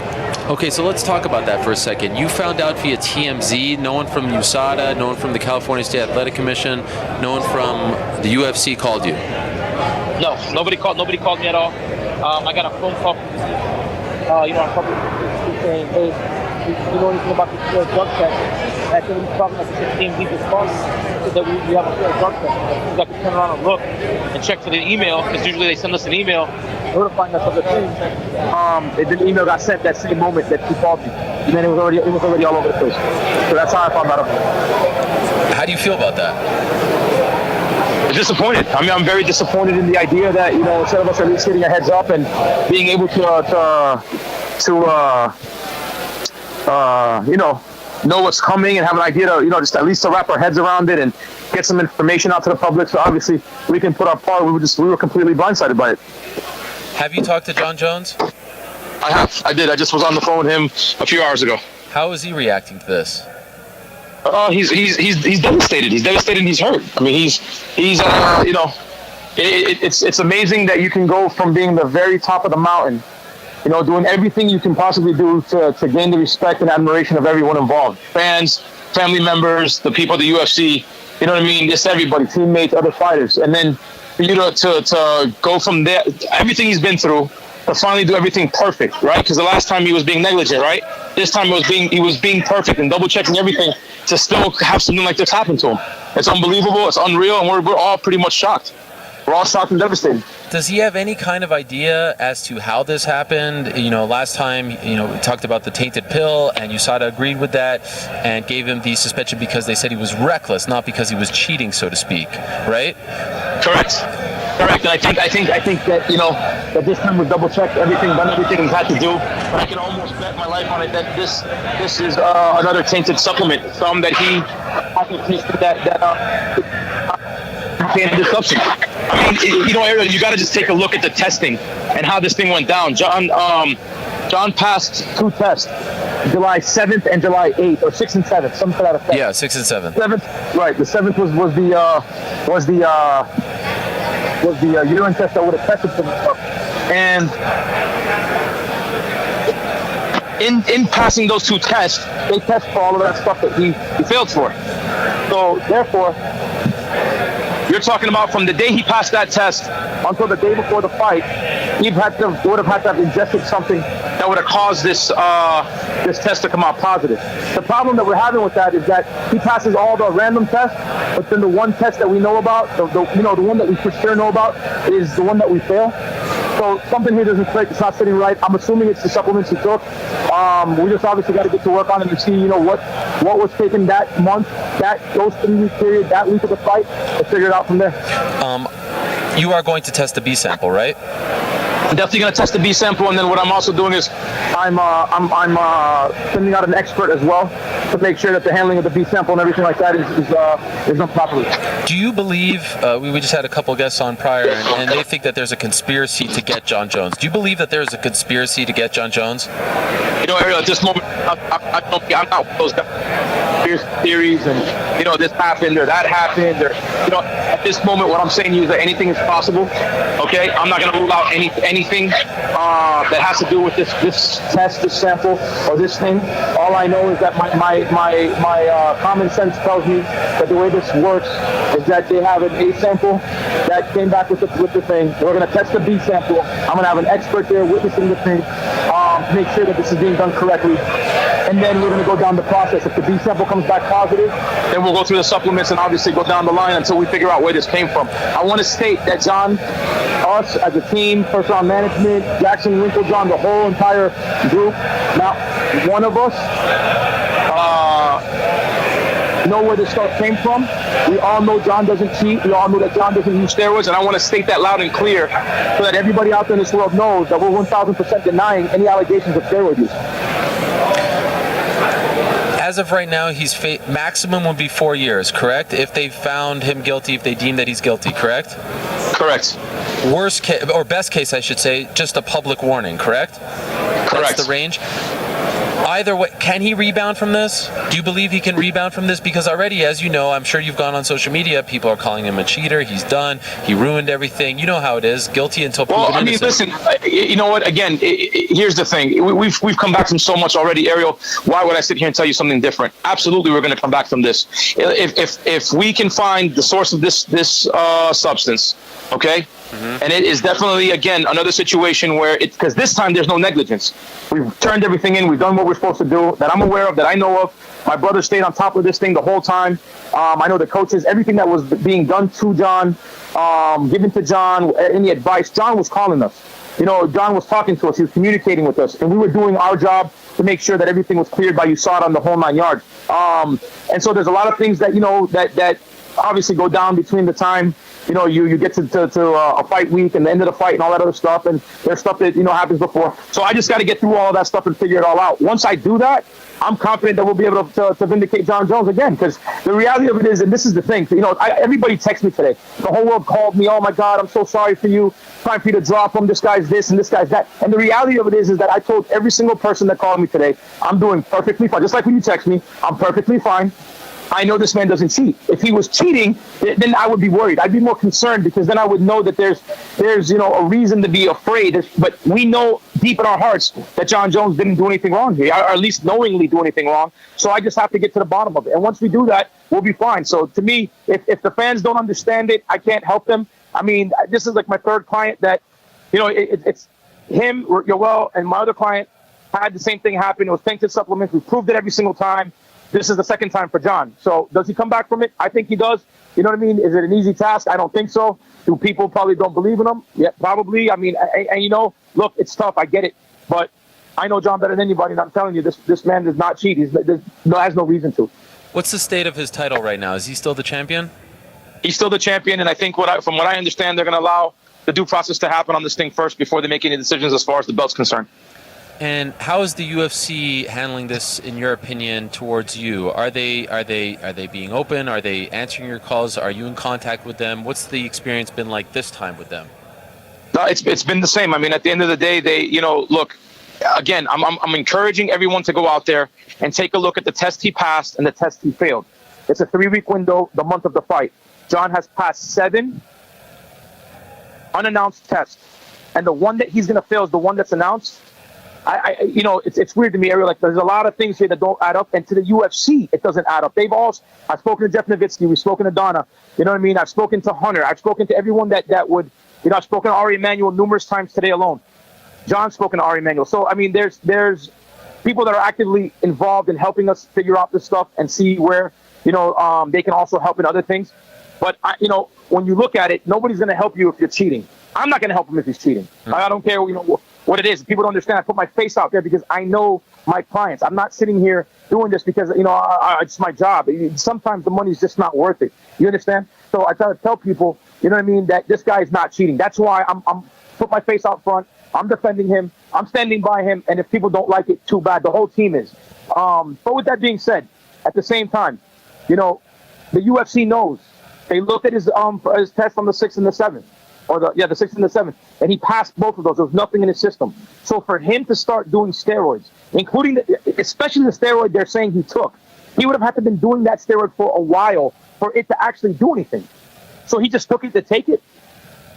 Okay, so let's talk about that for a second. You found out via TMZ, no one from USADA, no one from the California State Athletic Commission, no one from the UFC called you. No, nobody called me at all. I got a phone call, on public saying, hey, you know anything about this drug test? I said, we're talking about the TMZ response, so that we have a drug test. As soon as I could turn around and look and check for the email, because usually they send us an email notifying us of the thing. The email got sent that same moment that he called me, and then it was already all over the place. So that's how I found out about it. How do you feel about that? Disappointed. I mean, I'm very disappointed in the idea that, instead of us at least getting a heads up and being able to know what's coming and have an idea to, just at least to wrap our heads around it and get some information out to the public. So obviously we can put our part. We were completely blindsided by it. Have you talked to Jon Jones? I have. I did. I just was on the phone with him a few hours ago. How is he reacting to this? He's devastated. He's devastated and he's hurt. I mean, it's amazing that you can go from being the very top of the mountain, doing everything you can possibly do to gain the respect and admiration of everyone involved. Fans, family members, the people of the UFC, you know what I mean? Just everybody, teammates, other fighters. And then for you to go from there, everything he's been through, to finally do everything perfect, right? Because the last time he was being negligent, right? This time he was being perfect and double checking everything to still have something like this happen to him. It's unbelievable, it's unreal, and we're all pretty much shocked. We're all shocked and devastated. Does he have any kind of idea as to how this happened? Last time, we talked about the tainted pill, and USADA agreed with that and gave him the suspension because they said he was reckless, not because he was cheating, so to speak, right? Correct. And I think that that this time we've double checked everything, done everything we've had to do. But I can almost bet my life on it that this is another tainted supplement, some that he hasn't tasted that tainted substance. I mean, Ariel, you got to just take a look at the testing and how this thing went down. Jon passed 2 tests, July 7th and July 8th, or 6th and 7th, something to that effect. Yeah, 6th and 7th. 7th, right? The 7th was the urine test that would have tested for the stuff. And in passing those 2 tests, they test for all of that stuff that he failed for. So therefore, you're talking about from the day he passed that test until the day before the fight, he would have had to have ingested something that would have caused this test to come out positive. The problem that we're having with that is that he passes all the random tests, but then the one test that we know about, the one that we for sure know about, is the one that we fail. So something here doesn't click. It's not sitting right. I'm assuming it's the supplements he took. We just obviously got to get to work on it and see, what was taken that month, those 3-week period, that week of the fight, and figure it out from there. You are going to test the B sample, right? I'm definitely going to test the B sample, and then what I'm also doing is I'm sending out an expert as well to make sure that the handling of the B sample and everything like that is done properly. Do you believe, we just had a couple guests on prior, and they think that there's a conspiracy to get Jon Jones. Do you believe that there's a conspiracy to get Jon Jones? Ariel, at this moment, I'm not one of those theories and, this happened or that happened or, at this moment, what I'm saying to you is that anything is possible, okay? I'm not going to rule out anything that has to do with this test, this sample, or this thing. All I know is that my common sense tells me that the way this works is that they have an A sample that came back with the thing. We're going to test the B sample. I'm going to have an expert there witnessing the thing, make sure that this is being done correctly. And then we're going to go down the process. If the B sample comes back positive, then we'll go through the supplements and obviously go down the line until we figure out where this came from. I want to state that Jon, us as a team, first-round management, Jackson, Winklejohn, the whole entire group, not one of us know where this stuff came from. We all know Jon doesn't cheat. We all know that Jon doesn't use steroids, and I want to state that loud and clear so that everybody out there in this world knows that we're 1,000% denying any allegations of steroid use. As of right now, he's maximum would be 4 years, correct? If they found him guilty, if they deem that he's guilty, correct? Correct. Worst case, or best case, I should say, just a public warning, correct? Correct. That's the range. Either way, can he rebound from this? Do you believe he can rebound from this? Because already, as you know, I'm sure you've gone on social media, people are calling him a cheater. He's done. He ruined everything. You know how it is. Guilty until proven innocent. Listen, you know what? Again, here's the thing. We've come back from so much already, Ariel. Why would I sit here and tell you something different? Absolutely, we're going to come back from this. If we can find the source of this substance, okay? Mm-hmm. And it is definitely, again, another situation where because this time there's no negligence. We've turned everything in. We've done what we're supposed to do that I'm aware of, that I know of. My brother stayed on top of this thing the whole time. I know the coaches, everything that was being done to Jon, given to Jon, any advice. Jon was calling us. Jon was talking to us. He was communicating with us. And we were doing our job to make sure that everything was cleared by USADA on the whole 9 yards. And so there's a lot of things that, that obviously go down between the time you get to a fight week and the end of the fight and all that other stuff, and there's stuff that happens before. So I just got to get through all of that stuff and figure it all out. Once I do that, I'm confident that we'll be able to vindicate Jon Jones again. Because the reality of it is, and this is the thing, everybody texted me today. The whole world called me, oh my God, I'm so sorry for you. Time for you to drop him. This guy's this and this guy's that. And the reality of it is that I told every single person that called me today, I'm doing perfectly fine. Just like when you text me, I'm perfectly fine. I know this man doesn't cheat. If he was cheating, then I would be worried. I'd be more concerned because then I would know that there's a reason to be afraid. But we know deep in our hearts that Jon Jones didn't do anything wrong here, or at least knowingly do anything wrong. So I just have to get to the bottom of it. And once we do that, we'll be fine. So to me, if the fans don't understand it, I can't help them. I mean, this is like my third client that, it's him, Yoel, and my other client had the same thing happen. It was tainted supplements. We proved it every single time. This is the second time for Jon. So does he come back from it? I think he does. You know what I mean? Is it an easy task? I don't think so. Do people probably don't believe in him? Yeah, probably. I mean, and look, it's tough. I get it. But I know Jon better than anybody, and I'm telling you, this man does not cheat. He has no reason to. What's the state of his title right now? Is he still the champion? He's still the champion, and I think from what I understand, they're going to allow the due process to happen on this thing first before they make any decisions as far as the belt's concerned. And how is the UFC handling this, in your opinion, towards you? Are they being open? Are they answering your calls? Are you in contact with them? What's the experience been like this time with them? No, it's been the same. I mean, at the end of the day, they, look, again, I'm encouraging everyone to go out there and take a look at the test he passed and the test he failed. It's a 3-week window, the month of the fight. Jon has passed 7 unannounced tests, and the one that he's going to fail is the one that's announced. It's weird to me, Ariel. Like, there's a lot of things here that don't add up, and to the UFC, it doesn't add up. I've spoken to Jeff Nowitzki, we've spoken to Donna. You know what I mean? I've spoken to Hunter. I've spoken to everyone that would. I've spoken to Ari Emanuel numerous times today alone. John's spoken to Ari Emanuel. So I mean, there's people that are actively involved in helping us figure out this stuff and see where they can also help in other things. But when you look at it, nobody's going to help you if you're cheating. I'm not going to help him if he's cheating. I don't care, what it is. People don't understand. I put my face out there because I know my clients. I'm not sitting here doing this because, it's my job. Sometimes the money's just not worth it. You understand? So I try to tell people, that this guy is not cheating. That's why I'm put my face out front. I'm defending him. I'm standing by him. And if people don't like it, too bad. The whole team is. But with that being said, at the same time, the UFC knows. They looked at his test on the 6th and the 7th. The 6th and the 7th, and he passed both of those. There was nothing in his system. So for him to start doing steroids, including especially the steroid they're saying he took, he would have had to been doing that steroid for a while for it to actually do anything. So he just took it to take it.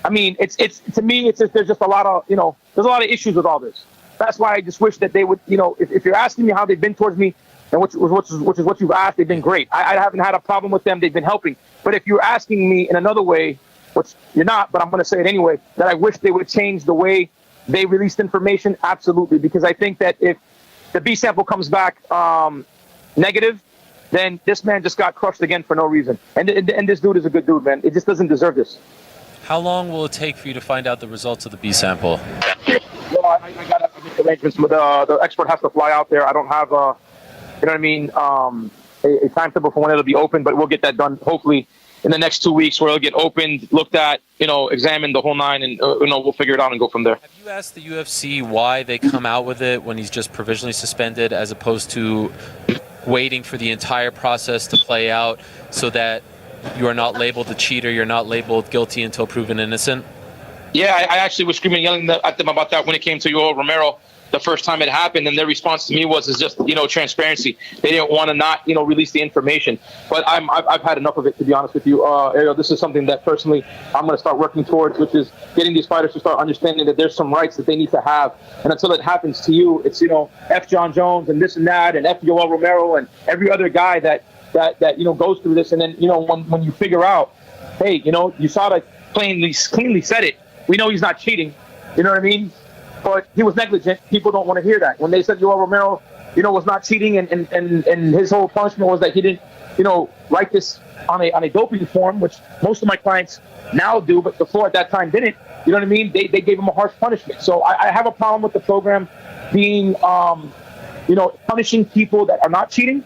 I mean, it's to me, there's just a lot of there's a lot of issues with all this. That's why I just wish that they would if you're asking me how they've been towards me, and which is what you've asked, they've been great. I haven't had a problem with them. They've been helping. But if you're asking me in another way, which you're not, but I'm going to say it anyway, that I wish they would change the way they released information. Absolutely. Because I think that if the B sample comes back negative, then this man just got crushed again for no reason. And this dude is a good dude, man. It just doesn't deserve this. How long will it take for you to find out the results of the B sample? Well, I got to make arrangements. The expert has to fly out there. I don't have a timetable for when it'll be open, but we'll get that done hopefully in the next 2 weeks, where it'll get opened, looked at, examined the whole 9, and we'll figure it out and go from there. Have you asked the UFC why they come out with it when he's just provisionally suspended, as opposed to waiting for the entire process to play out so that you are not labeled a cheater, you're not labeled guilty until proven innocent? Yeah, I actually was screaming and yelling at them about that when it came to Yoel Romero the first time it happened, and their response to me was just transparency. They didn't want to not release the information. But I've had enough of it, to be honest with you, Ariel. This is something that personally I'm going to start working towards, which is getting these fighters to start understanding that there's some rights that they need to have. And until it happens to you, it's F Jon Jones and this and that, and F Yoel Romero and every other guy that goes through this. And then when you figure out, hey, you saw that cleanly said it. We know he's not cheating. You know what I mean? But he was negligent. People don't want to hear that. When they said Yoel Romero, was not cheating, and his whole punishment was that he didn't, write this on a doping form, which most of my clients now do, but before at that time didn't. You know what I mean? They gave him a harsh punishment. So I have a problem with the program being, punishing people that are not cheating,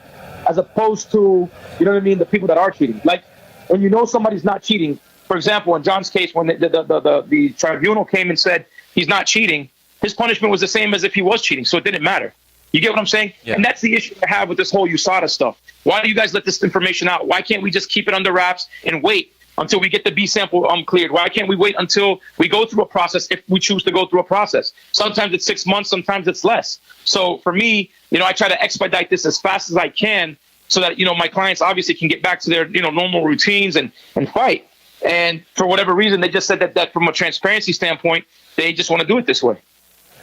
as opposed to, the people that are cheating. Like when somebody's not cheating. For example, in Jon's case, when the tribunal came and said he's not cheating, his punishment was the same as if he was cheating, so it didn't matter. You get what I'm saying? Yeah. And that's the issue I have with this whole USADA stuff. Why do you guys let this information out? Why can't we just keep it under wraps and wait until we get the B sample cleared? Why can't we wait until we go through a process if we choose to go through a process? Sometimes it's 6 months, sometimes it's less. So for me, I try to expedite this as fast as I can so that, my clients obviously can get back to their, normal routines and fight. And for whatever reason, they just said that from a transparency standpoint, they just want to do it this way.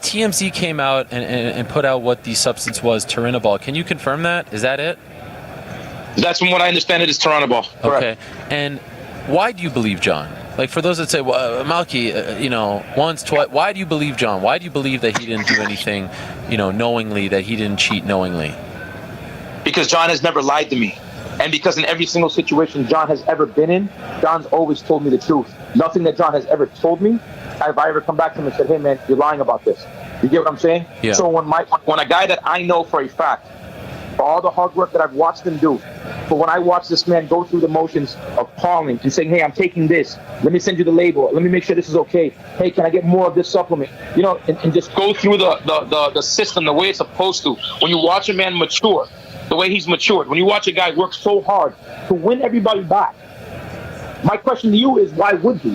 TMZ came out and put out what the substance was, turinabol. Can you confirm that? Is that it? That's from what I understand it is turinabol. Okay. And why do you believe Jon? Like, for those that say, well, Malki, once, twice, why do you believe Jon? Why do you believe that he didn't do anything, knowingly, that he didn't cheat knowingly? Because Jon has never lied to me. And because in every single situation Jon has ever been in, Jon's always told me the truth. Nothing that Jon has ever told me have I ever come back to him and said, hey, man, you're lying about this. You get what I'm saying? Yeah. So when a guy that I know for a fact, for all the hard work that I've watched him do, but when I watch this man go through the motions of calling and saying, hey, I'm taking this. Let me send you the label. Let me make sure this is okay. Hey, can I get more of this supplement? And just go through the system the way it's supposed to. When you watch a man mature, the way he's matured, when you watch a guy work so hard to win everybody back, my question to you is, why would he?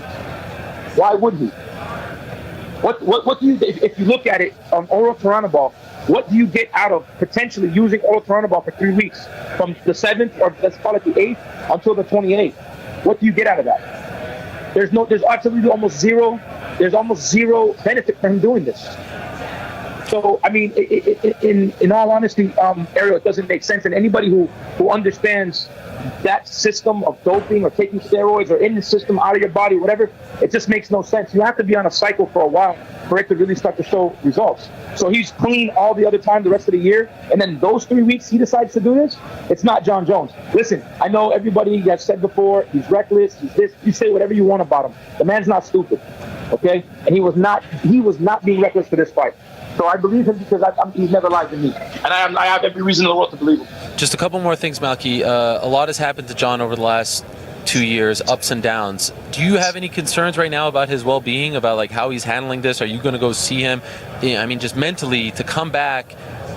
Why would he? What do you, if you look at it on oral turinabol, what do you get out of potentially using oral turinabol for 3 weeks, from the 7th, or let's call it the 8th, until the 28th? What do you get out of that? There's absolutely almost zero benefit for him doing this. So, I mean, in all honesty, Ariel, it doesn't make sense. And anybody who understands that system of doping or taking steroids or in the system, out of your body, whatever, it just makes no sense. You have to be on a cycle for a while for it to really start to show results. So he's clean all the other time the rest of the year, and then those 3 weeks he decides to do this. It's not Jon Jones. Listen, I know everybody has said before, he's reckless, he's this. You say whatever you want about him. The man's not stupid, okay? And he was not being reckless for this fight. So I believe him because he's never lied to me. And I have every reason in the world to believe him. Just a couple more things, Malki. A lot has happened to Jon over the last 2 years, ups and downs. Do you have any concerns right now about his well-being, about like how he's handling this? Are you going to go see him? I mean, just mentally to come back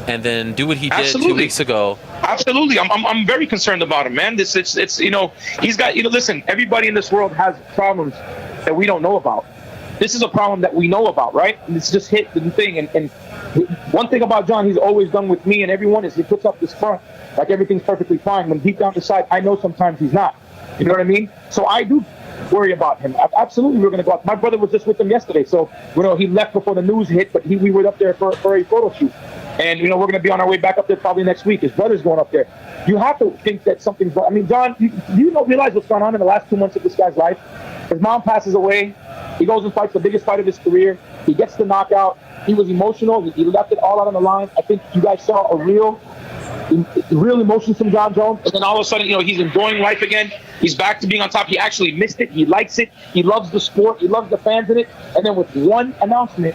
and then do what he did 2 weeks ago. Absolutely. I'm very concerned about him, man. It's he's got, listen, everybody in this world has problems that we don't know about. This is a problem that we know about, right? And it's just hit the thing. And one thing about Jon, he's always done with me and everyone, is he puts up this front like everything's perfectly fine. When deep down inside, I know sometimes he's not. You know what I mean? So I do worry about him. Absolutely, we're going to go out. My brother was just with him yesterday. So, he left before the news hit, but we were up there for a photo shoot. And, we're going to be on our way back up there probably next week. His brother's going up there. You have to think that something's wrong. I mean, Jon, do you realize what's gone on in the last 2 months of this guy's life? His mom passes away. He goes and fights the biggest fight of his career. He gets the knockout. He was emotional. He left it all out on the line. I think you guys saw a real emotions from Jon Jones. And then all of a sudden, he's enjoying life again. He's back to being on top. He actually missed it. He likes it. He loves the sport. He loves the fans in it. And then with one announcement,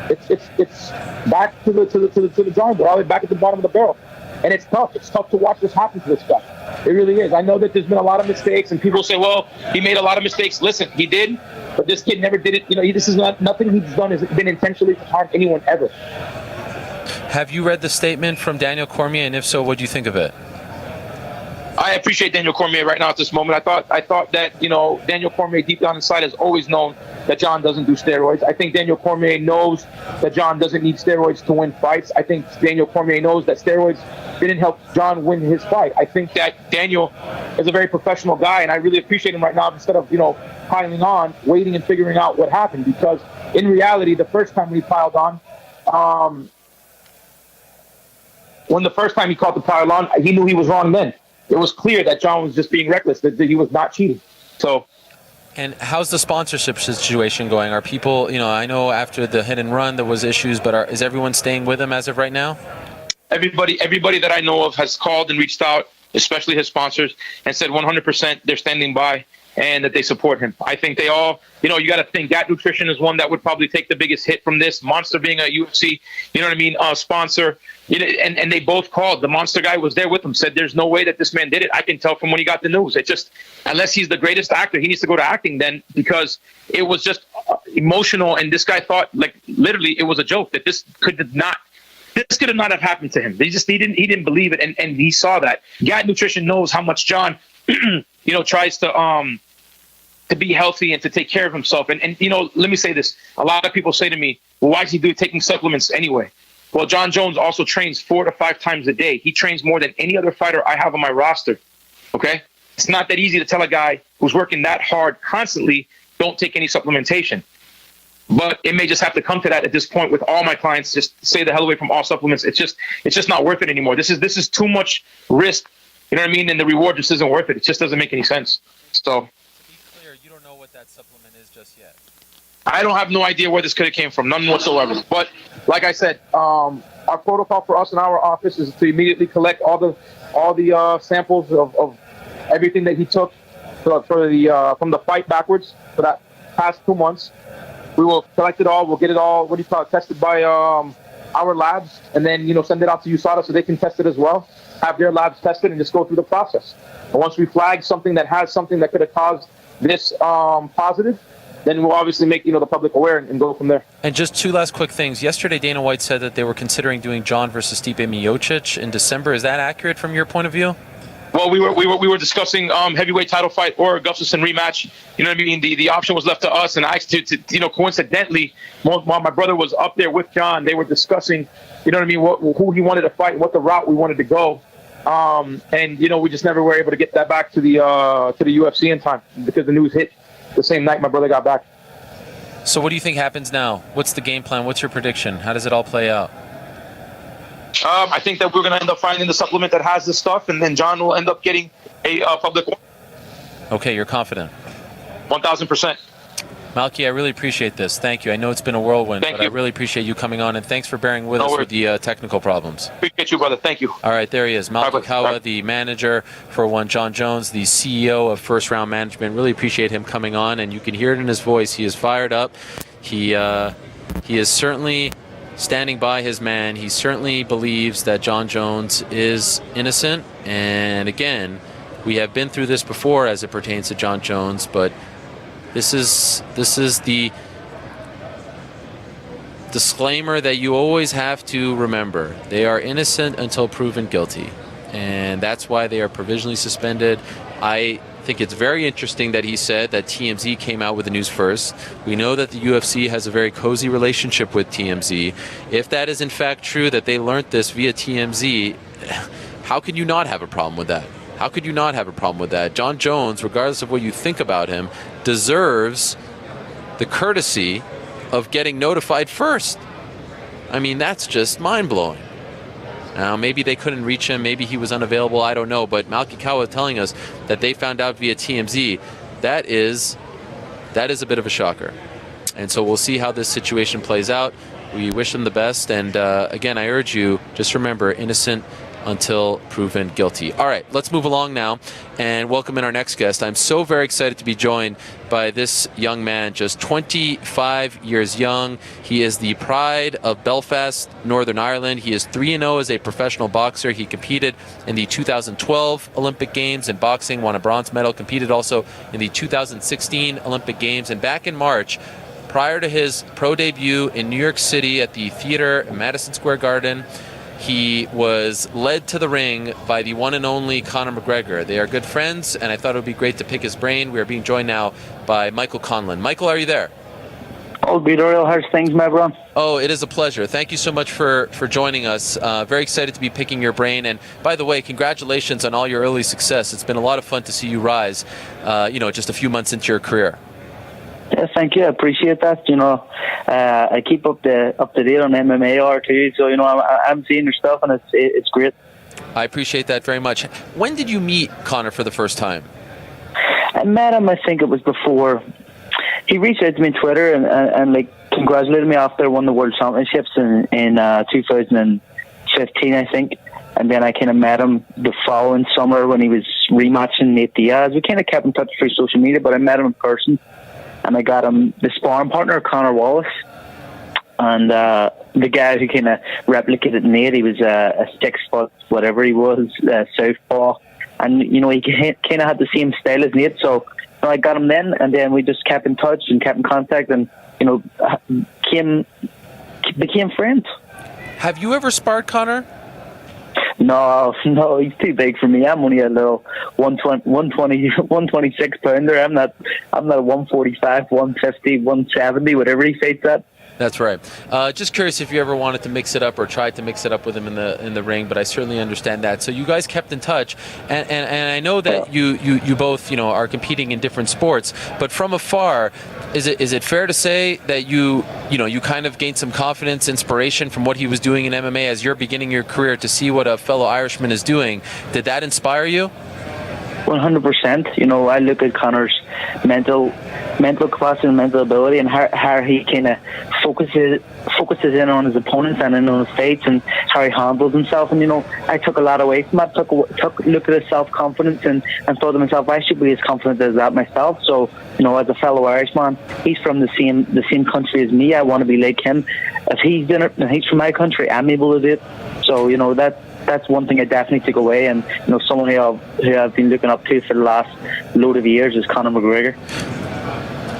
it's back to the drawing board, all the way back at the bottom of the barrel. And it's tough. It's tough to watch this happen to this guy. It really is. I know that there's been a lot of mistakes, and people say, well, he made a lot of mistakes. Listen, he did, but this kid never did it. This is nothing he's done has been intentionally to harm anyone ever. Have you read the statement from Daniel Cormier, and if so, what do you think of it? I appreciate Daniel Cormier right now at this moment. I thought that, Daniel Cormier deep down inside has always known that Jon doesn't do steroids. I think Daniel Cormier knows that Jon doesn't need steroids to win fights. I think Daniel Cormier knows that steroids didn't help Jon win his fight. I think that Daniel is a very professional guy, and I really appreciate him right now instead of, piling on, waiting and figuring out what happened. Because in reality, the first time we piled on, when the first time he called the pile on, he knew he was wrong then. It was clear that Jon was just being reckless, that he was not cheating. So, and how's the sponsorship situation going? Are people, I know after the hit and run there was issues, but is everyone staying with him as of right now? Everybody that I know of has called and reached out, especially his sponsors, and said 100% they're standing by and that they support him. I think they all, you got to think GAT Nutrition is one that would probably take the biggest hit from this. Monster being a UFC, sponsor, and they both called. The Monster guy was there with him, said there's no way that this man did it. I can tell from when he got the news. It just, unless he's the greatest actor, he needs to go to acting then, because it was just emotional. And this guy thought, like, literally it was a joke, that this could not this could have not have happened to him. He didn't believe it, and he saw that. GAT Nutrition knows how much Jon, tries to be healthy and to take care of himself. And let me say this: a lot of people say to me, "Well, why is he taking supplements anyway?" Well, Jon Jones also trains 4 to 5 times a day. He trains more than any other fighter I have on my roster. Okay, it's not that easy to tell a guy who's working that hard constantly, don't take any supplementation. But it may just have to come to that at this point with all my clients. Just stay the hell away from all supplements. It's just not worth it anymore. This is too much risk. You know what I mean? And the reward just isn't worth it. It just doesn't make any sense. So, to be clear, you don't know what that supplement is just yet. I don't have no idea where this could have came from, none whatsoever. But like I said, our protocol for us in our office is to immediately collect all the samples of everything that he took from the fight backwards for that past 2 months. We will collect it all. We'll get it all, tested by our labs, and then, send it out to USADA so they can test it as well, have their labs tested, and just go through the process. And once we flag something that has something that could have caused this positive, then we'll obviously make, the public aware and go from there. And just 2 last quick things. Yesterday, Dana White said that they were considering doing Jon versus Stipe Miocic in December. Is that accurate from your point of view? Well, we were discussing heavyweight title fight or a Gustafsson rematch. You know what I mean? The option was left to us, and I to coincidentally, while my brother was up there with Jon, they were discussing, you know what I mean, who he wanted to fight, what the route we wanted to go, and we just never were able to get that back to the UFC in time because the news hit the same night my brother got back. So what do you think happens now? What's the game plan? What's your prediction? How does it all play out? I think that we're going to end up finding the supplement that has this stuff, and then Jon will end up getting a public one. Okay, you're confident. 1,000%. Malki, I really appreciate this. Thank you. I know it's been a whirlwind, but I really appreciate you coming on, and thanks for bearing with us with the technical problems. Appreciate you, brother. Thank you. All right, there he is. Malki Kawa, the manager for one Jon Jones, the CEO of First Round Management. Really appreciate him coming on, and you can hear it in his voice. He is fired up. He is certainly standing by his man. He certainly believes that Jon Jones is innocent. And again, we have been through this before as it pertains to Jon Jones, but this is the disclaimer that you always have to remember. They are innocent until proven guilty, and that's why they are provisionally suspended. I think it's very interesting that he said that TMZ came out with the news first. We know that the UFC has a very cozy relationship with TMZ. If that is in fact true, that they learned this via TMZ, how could you not have a problem with that? How could you not have a problem with that? Jon Jones, regardless of what you think about him, deserves the courtesy of getting notified first. I mean, that's just mind-blowing. Now, maybe they couldn't reach him. Maybe he was unavailable. I don't know. But Malki Kawa telling us that they found out via TMZ, that is a bit of a shocker. And so we'll see how this situation plays out. We wish them the best. And again, I urge you, just remember, innocent until proven guilty. All right, let's move along now and welcome in our next guest. I'm so very excited to be joined by this young man, just 25 years young. He is the pride of Belfast, Northern Ireland. He is 3-0 as a professional boxer. He competed in the 2012 Olympic Games in boxing, won a bronze medal, competed also in the 2016 Olympic Games. And back in March, prior to his pro debut in New York City at the theater in Madison Square Garden, he was led to the ring by the one and only Conor McGregor. They are good friends, and I thought it would be great to pick his brain. We are being joined now by Michael Conlon. Michael, are you there? All good, Ariel. How's things, my bro? Oh, it is a pleasure. Thank you so much for joining us. Very excited to be picking your brain. And by the way, congratulations on all your early success. It's been a lot of fun to see you rise, just a few months into your career. Yeah, thank you. I appreciate that. I keep up to date on MMA Hour too. So I'm seeing your stuff, and it's great. I appreciate that very much. When did you meet Conor for the first time? I met him. I think it was before he reached out to me on Twitter and like congratulated me after I won the World Championships in 2015, I think. And then I kind of met him the following summer when he was rematching Nate Diaz. We kind of kept in touch through social media, but I met him in person. And I got him the sparring partner, Conor Wallace. And the guy who kind of replicated Nate, he was a 6-foot, whatever he was, southpaw. And, he kind of had the same style as Nate. So I got him then, and then we just kept in touch and kept in contact and, became friends. Have you ever sparred Conor? No, he's too big for me. I'm only a little 126 pounder. I'm not a 145, 150, 170, whatever he fights at. That's right. Just curious if you ever wanted to mix it up or tried to mix it up with him in the ring, but I certainly understand that. So you guys kept in touch, and I know that you both are competing in different sports, but from afar, is it fair to say that you kind of gained some confidence, inspiration from what he was doing in MMA as you're beginning your career to see what a fellow Irishman is doing? Did that inspire you? 100%. I look at Conor's mental capacity and mental ability, and how he kind of focuses in on his opponents and in on his fights, and how he handles himself. And I took a lot away from that. Took a look at his self-confidence and thought to myself, I should be as confident as that myself. So as a fellow Irishman, he's from the same country as me. I want to be like him. If he's done it and he's from my country, I'm able to do it. So that's one thing I definitely took away. And someone who I've been looking up to for the last load of years is Conor McGregor.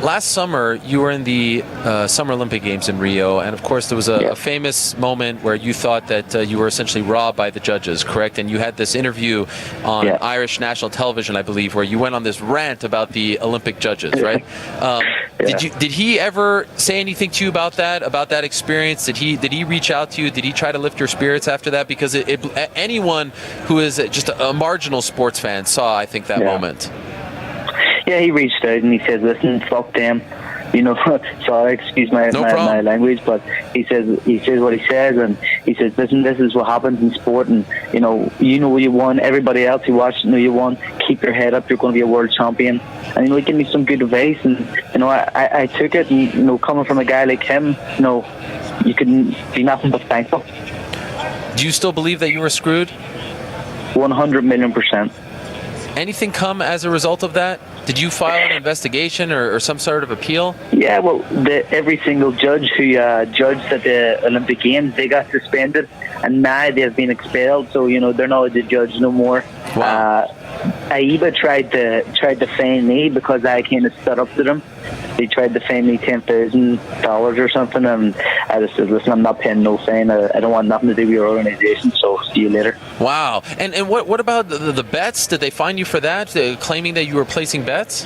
Last summer, you were in the Summer Olympic Games in Rio, and of course there was a famous moment where you thought that you were essentially robbed by the judges, correct? And you had this interview on Irish national television, I believe, where you went on this rant about the Olympic judges, right? Did he ever say anything to you about that experience? Did he reach out to you? Did he try to lift your spirits after that? Because anyone who is just a marginal sports fan saw, I think, that moment. Yeah, he reached out and he said, "Listen, fuck them." Sorry, excuse my language, but he says what he says, and he says, "Listen, this is what happens in sport, and you know you won. Everybody else who watched you won. Keep your head up. You're going to be a world champion." And he gave me some good advice, and I took it. And coming from a guy like him, you can be nothing but thankful. Do you still believe that you were screwed? 100 million%. Anything come as a result of that? Did you file an investigation or some sort of appeal? Yeah, well, every single judge who judged at the Olympic Games, they got suspended, and now they've been expelled. So they're not the judge no more. Wow. AIBA tried to fine me because I kind of stood up to them. They tried to fine me $10,000 or something, and I just said, "Listen, I'm not paying no fine. I don't want nothing to do with your organisation. So see you later." Wow. And what about the bets? Did they fine you for that, claiming that you were placing bets?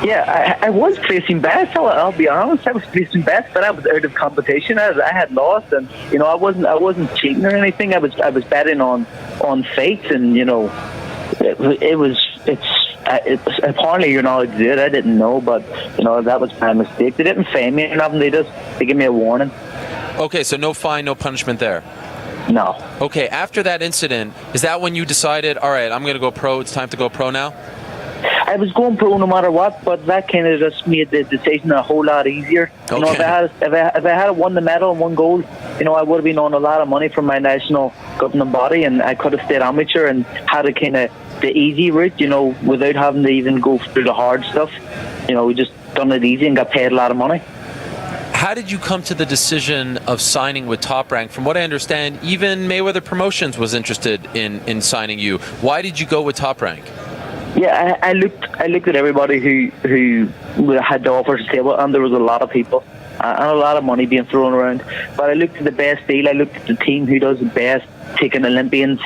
Yeah, I was placing bets. I'll be honest. I was placing bets, but I was out of competition. I had lost, and I wasn't cheating or anything. I was betting on fights, and it's apparently you're not good. I didn't know, but that was my mistake. They didn't fine me or nothing. They gave me a warning. Okay, so no fine, no punishment there. No. Okay, after that incident, is that when you decided, all right, I'm going to go pro, it's time to go pro now? I was going pro no matter what, but that kind of just made the decision a whole lot easier. Okay. If I had won the medal and won gold, I would have been on a lot of money from my national governing body, and I could have stayed amateur and had a kind of the easy route, without having to even go through the hard stuff. We just done it easy and got paid a lot of money. How did you come to the decision of signing with Top Rank? From what I understand, even Mayweather Promotions was interested in signing you. Why did you go with Top Rank? Yeah, I looked at everybody who had the offers to table, and there was a lot of people and a lot of money being thrown around. But I looked at the best deal. I looked at the team who does the best, taking Olympians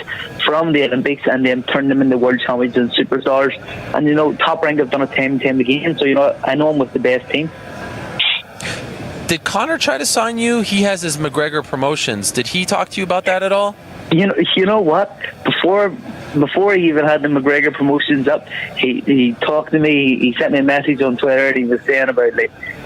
from the Olympics and then turn them into world champions and superstars. And Top Rank have done it time and time again. So I know I'm with the best team. Did Conor try to sign you? He has his McGregor Promotions. Did he talk to you about that at all? You know what? Before he even had the McGregor Promotions up, he talked to me. He sent me a message on Twitter, and he was saying about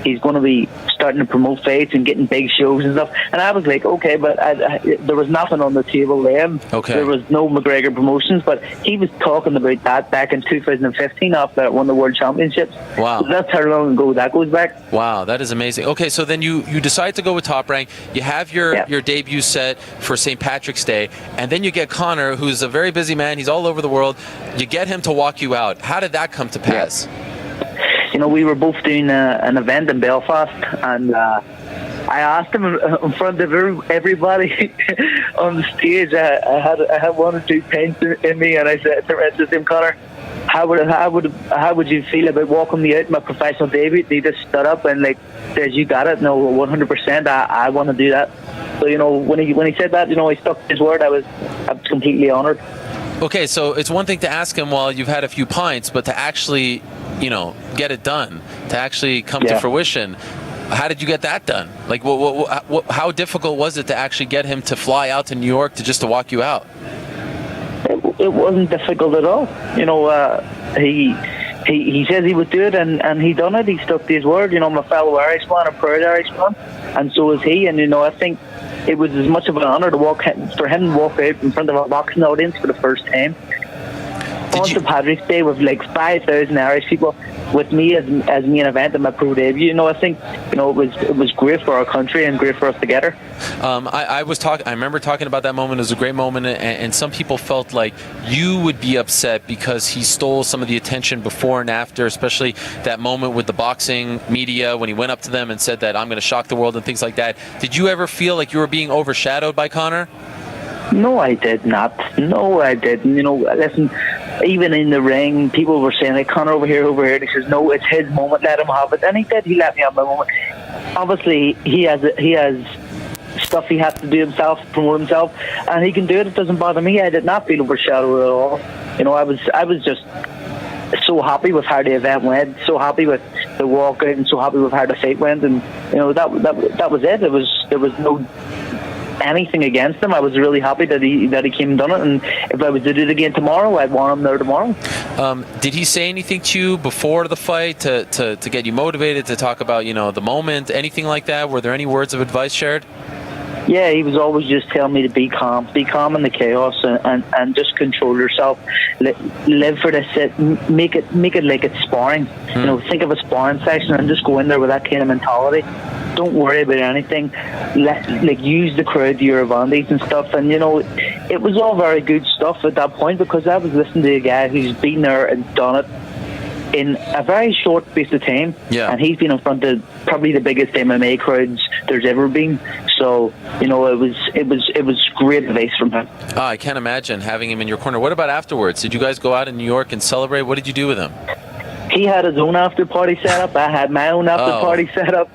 he's going to be starting to promote fights and getting big shows and stuff. And I was like, okay, but there was nothing on the table then. Okay. There was no McGregor Promotions, but he was talking about that back in 2015 after I won the World Championships. Wow. So that's how long ago that goes back. Wow, that is amazing. Okay, so then you decide to go with Top Rank. You have your debut set for St. Patrick's Day, and then you get Conor, who's a very busy man. He's all over the world. You get him to walk you out. How did that come to pass? We were both doing an event in Belfast, and I asked him in front of everybody on the stage. I had 1 or 2 pints in me, and I said to him, "Conor, how would you feel about walking me out in my professional debut? He just stood up and like says, "You got it." No, 100%. I want to do that. So when he said that, he stuck to his word. I was completely honoured. Okay, so it's one thing to ask him while you've had a few pints, but to actually, get it done, to actually come to fruition. How did you get that done? Like, how difficult was it to actually get him to fly out to New York to walk you out? It wasn't difficult at all. He says he would do it, and he done it. He stuck to his word. My fellow Irishman, a proud Irishman, and so is he. And I think it was as much of an honour for him to walk out in front of a boxing audience for the first time. On St. Patrick's Day with like 5,000 Irish people with me as main event in my pro debut. I think it was great for our country and great for us together. I remember talking about that moment. It was a great moment, and some people felt like you would be upset because he stole some of the attention before and after, especially that moment with the boxing media when he went up to them and said that I'm going to shock the world and things like that. Did you ever feel like you were being overshadowed by Conor? No, I did not. No, I didn't. Listen, even in the ring, people were saying, like, Conor over here. And he says, no, it's his moment, let him have it. And he did. He let me have my moment. Obviously, he has stuff he has to do himself, promote himself, and he can do it. It doesn't bother me. I did not feel overshadowed at all. I was just so happy with how the event went, so happy with the walkout, and so happy with how the fight went. And that was it. There was no anything against him. I was really happy that he came and done it, and if I was to do it again tomorrow, I'd want him there tomorrow. Did he say anything to you before the fight to get you motivated, to talk about the moment, anything like that? Were there any words of advice shared? Yeah, he was always just telling me to be calm in the chaos, and just control yourself. Live for this. Make it like it's sparring. Think of a sparring session and just go in there with that kind of mentality. Don't worry about anything. Use the crowd to your advantage and stuff. And it was all very good stuff at that point, because I was listening to a guy who's been there and done it in a very short space of time. Yeah. And he's been in front of probably the biggest MMA crowds there's ever been. So it was great advice from him. I can't imagine having him in your corner. What about afterwards? Did you guys go out in New York and celebrate? What did you do with him? He had his own after party set up. I had my own after party set up.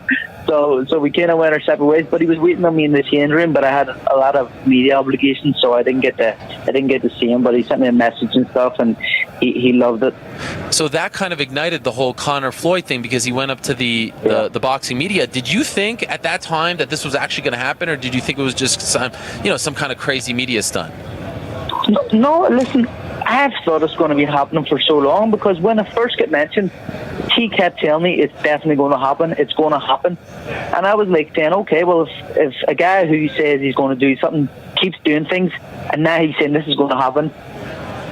So we kind of went our separate ways. But he was waiting on me in the change room. But I had a lot of media obligations, so I didn't get to see him. But he sent me a message and stuff, and he loved it. So that kind of ignited the whole Conor Floyd thing, because he went up to the boxing media. Did you think at that time that this was actually going to happen, or did you think it was just some kind of crazy media stunt? No, listen, I've thought it's going to be happening for so long, because when it first got mentioned, he kept telling me it's definitely going to happen. It's going to happen, and I was like saying, okay, well, if a guy who says he's going to do something keeps doing things, and now he's saying this is going to happen,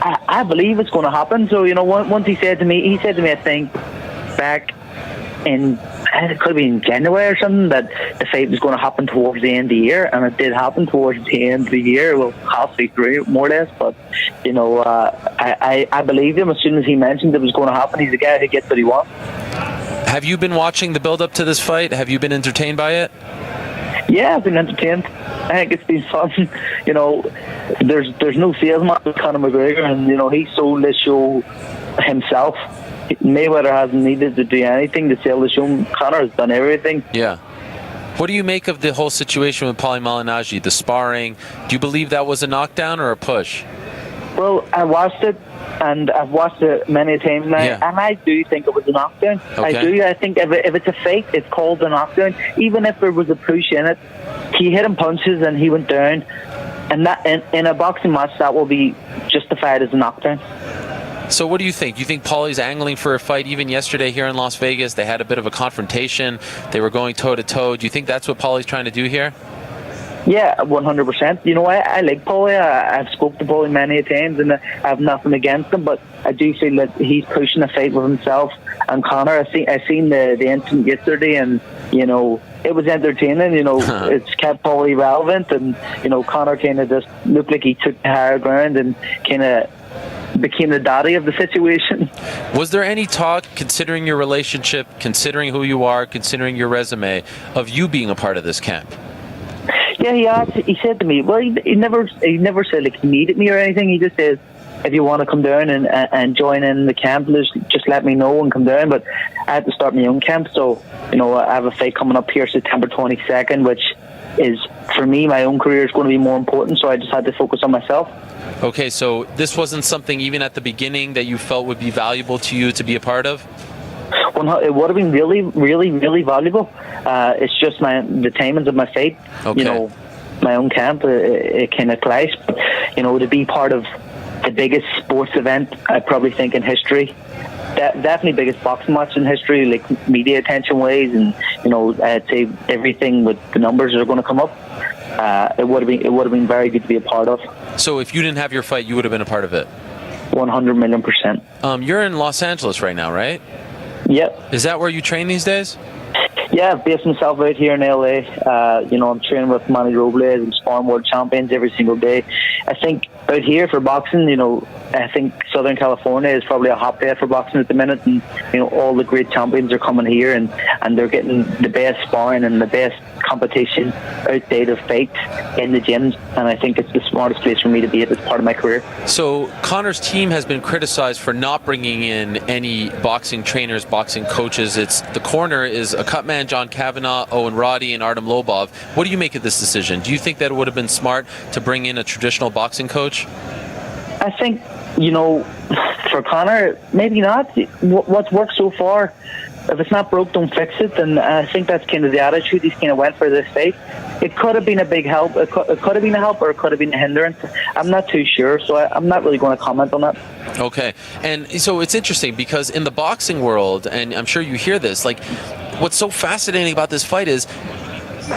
I believe it's going to happen. So once he said to me, I think back in, it could be in January or something, that the fight was going to happen towards the end of the year, and it did happen towards the end of the year. Well, halfway through, more or less. But I believed him as soon as he mentioned it was going to happen. He's a guy who gets what he wants. Have you been watching the build up to this fight? Have you been entertained by it? Yeah, I've been entertained. I think it's been fun. There's no salesman with Conor McGregor, and he sold this show himself. Mayweather hasn't needed to do anything to sell the show. Conor has done everything. Yeah. What do you make of the whole situation with Paulie Malignaggi, the sparring? Do you believe that was a knockdown or a push? Well, I watched it, and I've watched it many times now, and I do think it was a knockdown. Okay. I do. I think if it's a fight, it's called a knockdown. Even if there was a push in it, he hit him punches and he went down, and that in a boxing match, that will be justified as a knockdown. So what do you think? Do you think Paulie's angling for a fight? Even yesterday here in Las Vegas, they had a bit of a confrontation. They were going toe-to-toe. Do you think that's what Paulie's trying to do here? Yeah, 100%. I like Paulie. I've spoken to Paulie many times, and I have nothing against him, but I do feel that he's pushing a fight with himself and Conor. I seen the incident yesterday, and it was entertaining. It's kept Paulie relevant, and Conor kind of just looked like he took the higher ground and kind of became the daddy of the situation. Was there any talk, considering your relationship, considering who you are, considering your resume, of you being a part of this camp? Yeah, he said to me, well, he never said like he needed me or anything. He just says, if you want to come down and join in the camp, just let me know and come down. But I had to start my own camp, so I have a fight coming up here September 22nd, which is, for me, my own career is going to be more important, so I just had to focus on myself. Okay, so this wasn't something even at the beginning that you felt would be valuable to you to be a part of? Well, it would have been really, really, really valuable. It's just the timings of my fight. Okay. My own camp, it kind of clashed. But, to be part of the biggest sports event, I probably think, in history, definitely biggest boxing match in history, like media attention wise, and I'd say everything with the numbers that are going to come up. It would have been very good to be a part of. So if you didn't have your fight, you would have been a part of it? 100 million percent. You're in Los Angeles right now, right? Yep. Is that where you train these days? Yeah, I've based myself out here in LA. I'm training with Manny Robles and sparring world champions every single day. I think out here for boxing, I think Southern California is probably a hotbed for boxing at the minute, and all the great champions are coming here, and they're getting the best sparring and the best competition outside of fights in the gyms, and I think it's the smartest place for me to be at this part of my career. So Conor's team has been criticized for not bringing in any boxing trainers, boxing coaches. The corner is a cut man, John Kavanagh, Owen Roddy, and Artem Lobov. What do you make of this decision? Do you think that it would have been smart to bring in a traditional boxing coach? I think, for Conor, maybe not. What's worked so far, if it's not broke, don't fix it. And I think that's kind of the attitude he's kind of went for this fight. It could have been a big help. It could have been a help, or it could have been a hindrance. I'm not too sure, so I'm not really going to comment on that. Okay. And so it's interesting because in the boxing world, and I'm sure you hear this, like, what's so fascinating about this fight is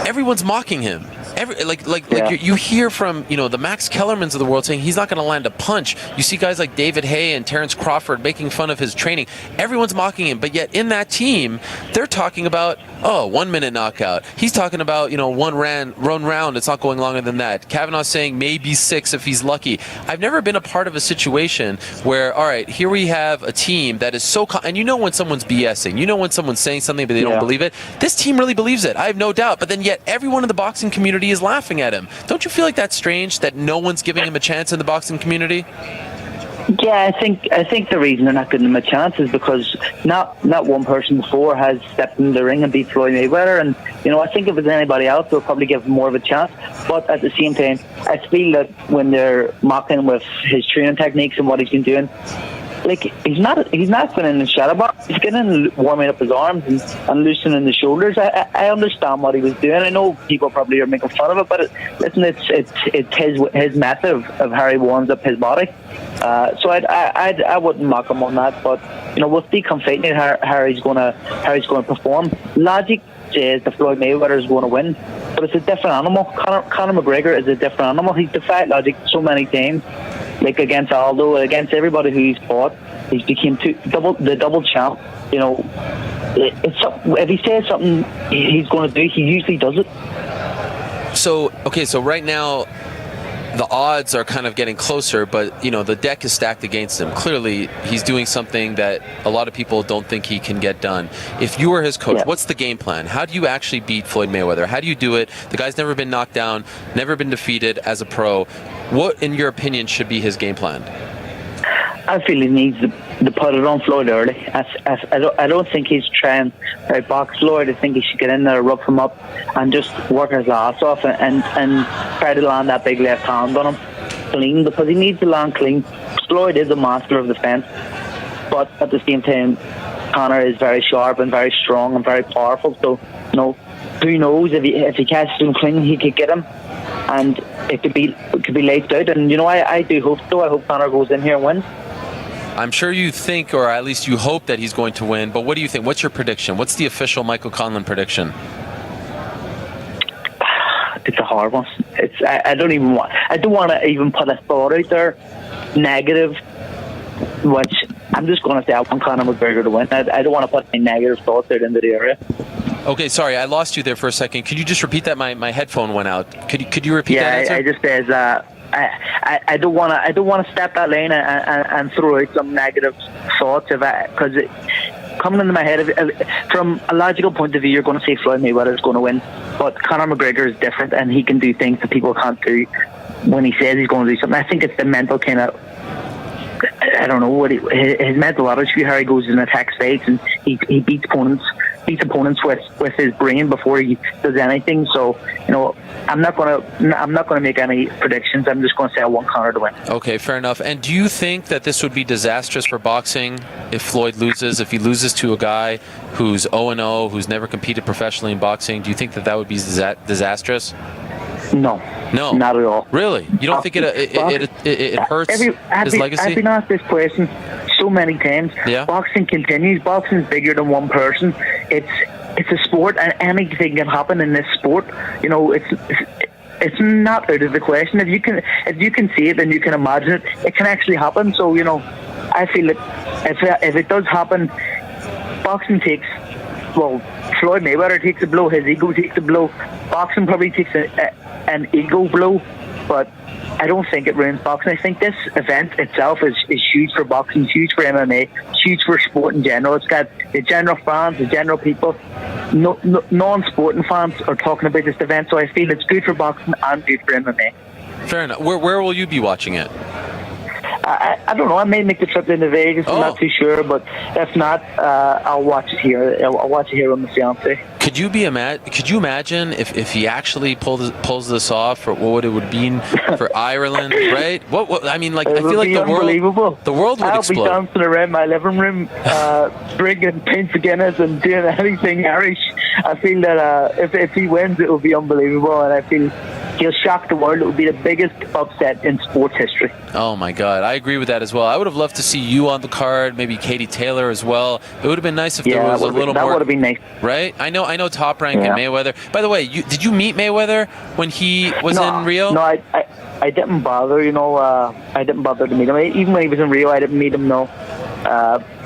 everyone's mocking him. You hear from the Max Kellermans of the world saying he's not going to land a punch. You see guys like David Haye and Terrence Crawford making fun of his training. Everyone's mocking him, but yet in that team they're talking about 1 minute knockout. He's talking about one round. It's not going longer than that. Kavanagh's saying maybe 6 if he's lucky. I've never been a part of a situation where, all right, here we have a team that is so and when someone's BSing, when someone's saying something but they don't believe it. This team really believes it. I have no doubt. But then yet everyone in the boxing community is laughing at him. Don't you feel like that's strange that no one's giving him a chance in the boxing community? Yeah, I think the reason they're not giving him a chance is because not one person before has stepped in the ring and beat Floyd Mayweather, and I think if it was anybody else, they'll probably give him more of a chance. But at the same time, I feel that when they're mocking with his training techniques and what he's been doing, like he's not going in the shadow box. He's getting in, warming up his arms and loosening the shoulders. I understand what he was doing. I know people probably are making fun of it, but it's his method of how he warms up his body. So I wouldn't mock him on that. But we'll see come fighting how he's going to perform. Logic says that Floyd Mayweather is going to win, but it's a different animal. Conor McGregor is a different animal. He's defied logic so many times. Like against Aldo, against everybody who he's fought, he's became the double champ. If he says something he's going to do, he usually does it. So right now, the odds are kind of getting closer, but the deck is stacked against him. Clearly, he's doing something that a lot of people don't think he can get done. If you were his coach, what's the game plan? How do you actually beat Floyd Mayweather? How do you do it? The guy's never been knocked down, never been defeated as a pro. What, in your opinion, should be his game plan? I feel he needs to put it on Floyd early. I don't think he's trying to box Floyd. I think he should get in there, rough him up, and just work his ass off and try to land that big left hand on him clean, because he needs to land clean. Floyd is a master of defence, but at the same time, Conor is very sharp and very strong and very powerful. So, who knows, if he catches him clean, he could get him. And it could be lights out. And I do hope so. I hope Conor goes in here and wins. I'm sure you think, or at least you hope, that he's going to win. But what do you think? What's your prediction? What's the official Michael Conlon prediction? It's a hard one. I don't want to even put a thought out there negative, which I'm just going to say I want Conor McGregor to win. I don't want to put any negative thoughts out into the area. Okay, sorry, I lost you there for a second. Could you just repeat that? My headphone went out. Could you repeat that answer? I just says I don't want to step that lane and throw out some negative thoughts because coming into my head, from a logical point of view, you're going to say Floyd Mayweather is going to win, but Conor McGregor is different, and he can do things that people can't do when he says he's going to do something. I think it's the mental kind of I don't know what his mental attitude, how he goes in attack fights, and he beats opponents with his brain before he does anything. So, I'm not gonna make any predictions. I'm just gonna say I want Conor to win. Okay, fair enough. And do you think that this would be disastrous for boxing if Floyd loses? If he loses to a guy who's 0-0, who's never competed professionally in boxing, do you think that would be disastrous? No, not at all. Really? You don't think it hurts his legacy? I've been asked this question so many times. Yeah. Boxing continues. Boxing's bigger than one person. It's a sport, and anything can happen in this sport. It's not out of the question. If you can see it and you can imagine it, it can actually happen. So I feel that if it does happen, boxing takes. Well, Floyd Mayweather takes a blow. His ego takes a blow. Boxing probably takes an ego blow, but I don't think it ruins boxing. I think this event itself is huge for boxing, huge for MMA, huge for sport in general. It's got the general fans, the general people. Non-sporting fans are talking about this event, so I feel it's good for boxing and good for MMA. Fair enough. Where will you be watching it? I don't know. I may make the trip into Vegas. I'm not too sure, but if not, I'll watch it here. I'll watch it here with my fiance. Could you imagine if he actually pulls this off, or what it would mean for Ireland, right? What I mean, I feel like the world would explode. I'll be dancing around my living room, drinking pints of Guinness and doing anything Irish. I feel that if he wins, it will be unbelievable, and I feel he'll shock the world. It will be the biggest upset in sports history. Oh my God, I agree with that as well. I would have loved to see you on the card, maybe Katie Taylor as well. It would have been nice if there was a little more. That would have been nice, right? I know Top Rank and Mayweather. By the way, did you meet Mayweather when he was in Rio? No, I didn't bother. I didn't bother to meet him. Even when he was in Rio, I didn't meet him. No,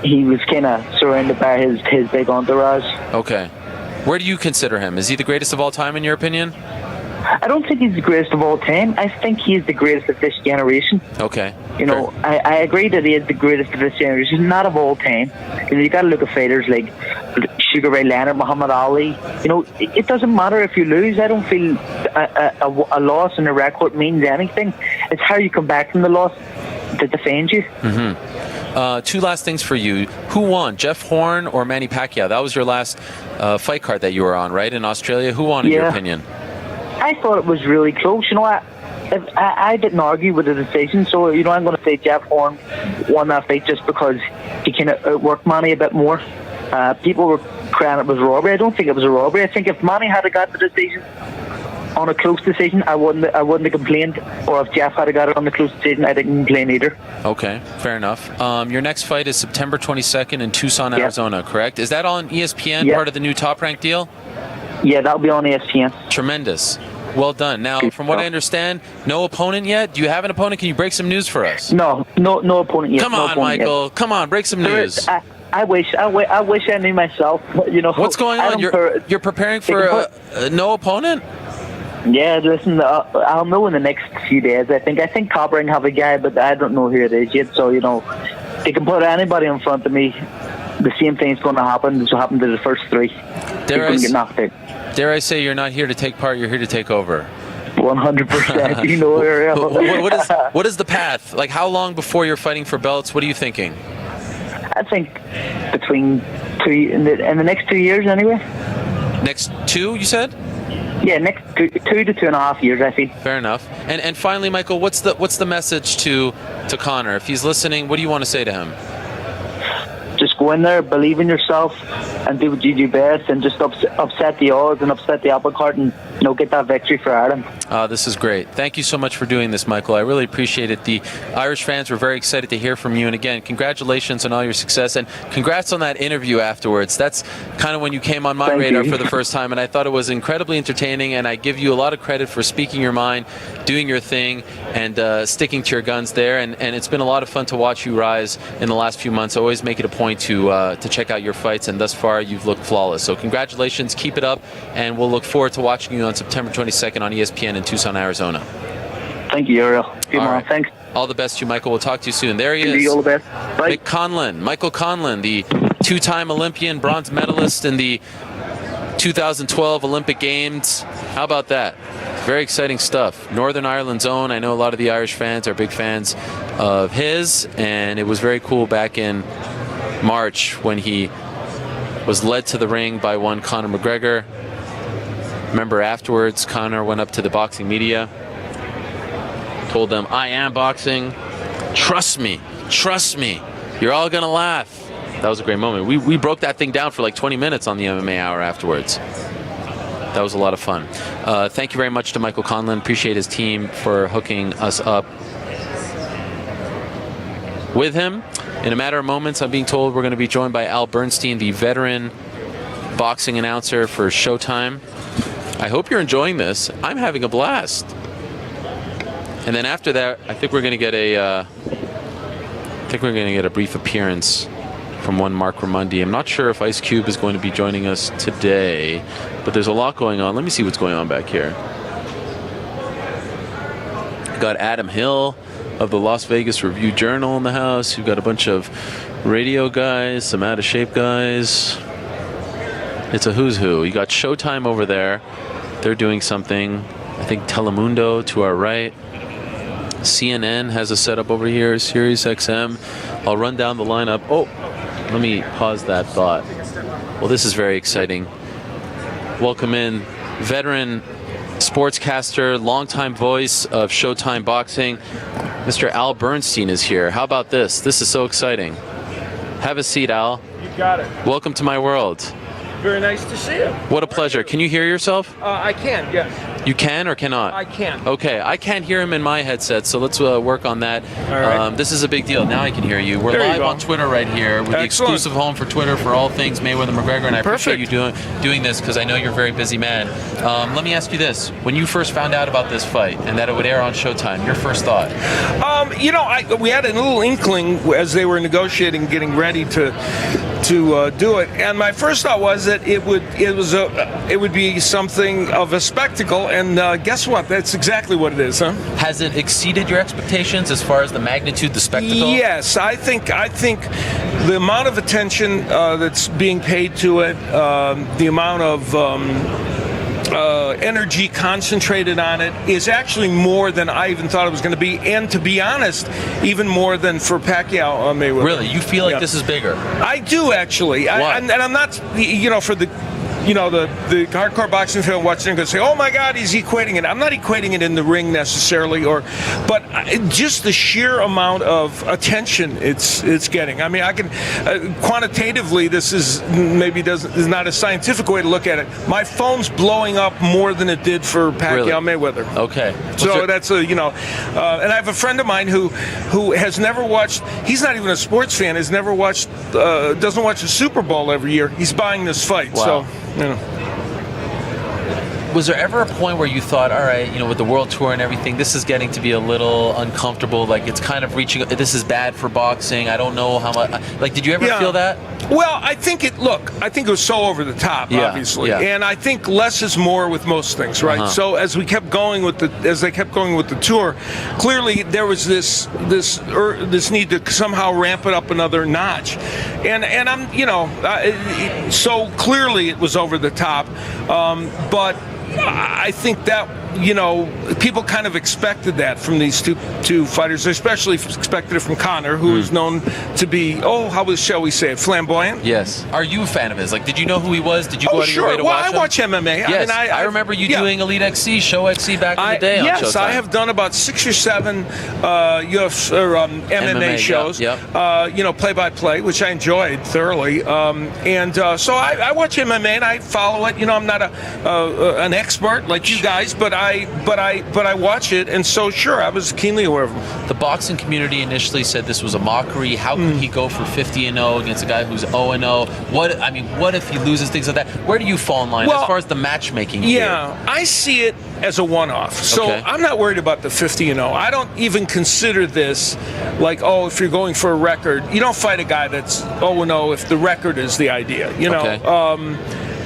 he was kind of surrounded by his big entourage. Okay, where do you consider him? Is he the greatest of all time in your opinion? I don't think he's the greatest of all time. I think he is the greatest of this generation. Okay. I agree that he is the greatest of this generation, not of all time. You got to look at fighters like Sugar Ray Leonard, Muhammad Ali. It doesn't matter if you lose. I don't feel a loss in a record means anything. It's how you come back from the loss that defends you. Mm-hmm. Two last things for you. Who won, Jeff Horn or Manny Pacquiao? That was your last fight card that you were on, right, in Australia? Who won, in your opinion? I thought it was really close. I didn't argue with the decision, so I'm going to say Jeff Horn won that fight just because he kind of outworked Manny a bit more. People were crying it was a robbery. I don't think it was a robbery. I think if Manny had got the decision on a close decision, I wouldn't have complained. Or if Jeff had got it on a close decision, I didn't complain either. Okay, fair enough. Your next fight is September 22nd in Tucson, Arizona, correct? Is that on ESPN, part of the new Top Rank deal? Yeah, that'll be on ESPN. Tremendous. Well done. Now, from what I understand, no opponent yet? Do you have an opponent? Can you break some news for us? No opponent yet. Come on, Michael. Come on, break some news. I wish I knew myself. What's going on? You're preparing for no opponent? Yeah, listen, I'll know in the next few days. I think Top Rank have a guy, but I don't know who it is yet. So, they can put anybody in front of me. The same thing's going to happen as what happened to the first three. Get knocked out. Dare I say you're not here to take part, you're here to take over? 100%. Ariel. What is the path? Like, how long before you're fighting for belts? What are you thinking? I think between in the next 2 years anyway. Next 2, you said? Yeah, next 2 to 2.5 years, I think. Fair enough. And finally, Michael, what's the message to Conor? If he's listening, what do you want to say to him? Just go in there, believe in yourself, and do what you do best, and just upset the odds and upset the apple cart, and get that victory for Ireland. This is great. Thank you so much for doing this, Michael. I really appreciate it. The Irish fans were very excited to hear from you, and again, congratulations on all your success, and congrats on that interview afterwards. That's kind of when you came on my radar for the first time, and I thought it was incredibly entertaining, and I give you a lot of credit for speaking your mind, doing your thing, and sticking to your guns there, and it's been a lot of fun to watch you rise in the last few months. I always make it a point to check out your fights, and thus far you've looked flawless. So congratulations, keep it up, and we'll look forward to watching you on September 22nd on ESPN in Tucson, Arizona. Thank you, Ariel. Good morning. Right. Thanks. All the best to you, Michael. We'll talk to you soon. There he is. All the best. Bye. Michael Conlan, the two-time Olympian, bronze medalist in the 2012 Olympic Games. How about that? Very exciting stuff. Northern Ireland's own. I know a lot of the Irish fans are big fans of his, and it was very cool back in March when he was led to the ring by one Conor McGregor. Remember afterwards, Conor went up to the boxing media, told them, "I am boxing. Trust me. Trust me. You're all going to laugh." That was a great moment. We broke that thing down for like 20 minutes on the MMA Hour afterwards. That was a lot of fun. Thank you very much to Michael Conlon. Appreciate his team for hooking us up with him. In a matter of moments, I'm being told we're going to be joined by Al Bernstein, the veteran boxing announcer for Showtime. I hope you're enjoying this. I'm having a blast. And then after that, I think we're going to get a brief appearance from one Marc Raimondi. I'm not sure if Ice Cube is going to be joining us today, but there's a lot going on. Let me see what's going on back here. Got Adam Hill of the Las Vegas Review-Journal in the house. You've got a bunch of radio guys, some out-of-shape guys. It's a who's who. You got Showtime over there. They're doing something. I think Telemundo to our right. CNN has a setup over here. Sirius XM. I'll run down the lineup. Oh, let me pause that thought. Well, this is very exciting. Welcome in veteran sportscaster, longtime voice of Showtime Boxing. Mr. Al Bernstein is here. How about this? This is so exciting. Have a seat, Al. You got it. Welcome to my world. Very nice to see you. What a pleasure. Can you hear yourself? I can, yes. You can or cannot? I can. Okay, I can't hear him in my headset, so let's work on that. All right. This is a big deal. Now I can hear you. We're There you live go. on Twitter right here with the Excellent. exclusive home for Twitter for all things Mayweather McGregor, and I appreciate Perfect. you doing this because I know you're a very busy man. Let me ask you this. When you first found out about this fight and that it would air on Showtime, your first thought? We had a little inkling as they were negotiating, getting ready to do it, and my first thought was that it would be something of a spectacle, and guess what? That's exactly what it is, huh? Has it exceeded your expectations as far as the magnitude, the spectacle? Yes, I think the amount of attention that's being paid to it, the amount of energy concentrated on it is actually more than I even thought it was going to be, and to be honest, even more than for Pacquiao Mayweather. Really? You feel like Yeah. this is bigger? I do, actually. Why? And I'm not, for the hardcore boxing fan watching going to say, "Oh my God, he's equating it." I'm not equating it in the ring necessarily, but just the sheer amount of attention it's getting. I mean, I can quantitatively, this is not a scientific way to look at it. My phone's blowing up more than it did for Pacquiao Mayweather. Okay. So that's and I have a friend of mine who has never watched. He's not even a sports fan. Has never watched. Doesn't watch the Super Bowl every year. He's buying this fight. Wow. So. Was there ever a point where you thought, all right, with the world tour and everything, this is getting to be a little uncomfortable, like it's kind of reaching, this is bad for boxing, I don't know how much, like, did you ever feel that? Well, I think it was so over the top, obviously. Yeah. And I think less is more with most things, right? Uh-huh. So as they kept going with the tour, clearly there was this need to somehow ramp it up another notch. And I'm, so clearly it was over the top. But I think that, people kind of expected that from these two fighters. They especially expected it from Conor, who is known to be, shall we say it, flamboyant. Yes. Are you a fan of his? Like, did you know who he was? Did you go out of your way to watch him? I watch MMA. Yes. I remember you doing Elite XC, Show XC back in the day on Showtime. Yes, I have done about 6 or 7 MMA shows. Yep. Play-by-play, which I enjoyed thoroughly. So I watch MMA and I follow it. I'm not an expert like you guys, but I watch it, and so sure, I was keenly aware of him. The boxing community initially said this was a mockery. How could he go for 50-0 against a guy who's 0-0? What if he loses, things like that? Where do you fall in line as far as the matchmaking? Yeah, I see it as a one-off. So I'm not worried about the 50-0. I don't even consider this like, if you're going for a record, you don't fight a guy that's 0-0 if the record is the idea.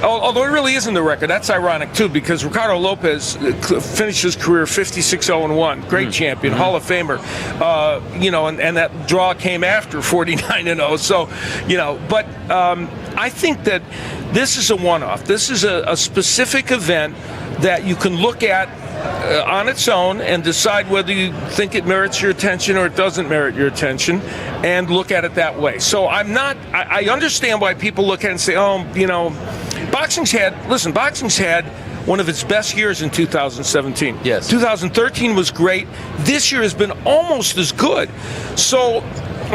Although it really isn't the record. That's ironic, too, because Ricardo Lopez finished his career 56-0-1. Great champion, Hall of Famer. And that draw came after 49-0. So, but I think that this is a one-off. This is a specific event that you can look at on its own and decide whether you think it merits your attention or it doesn't merit your attention, and look at it that way. So I understand why people look at it and say, oh, boxing's had one of its best years in 2017. Yes. 2013 was great. This year has been almost as good. So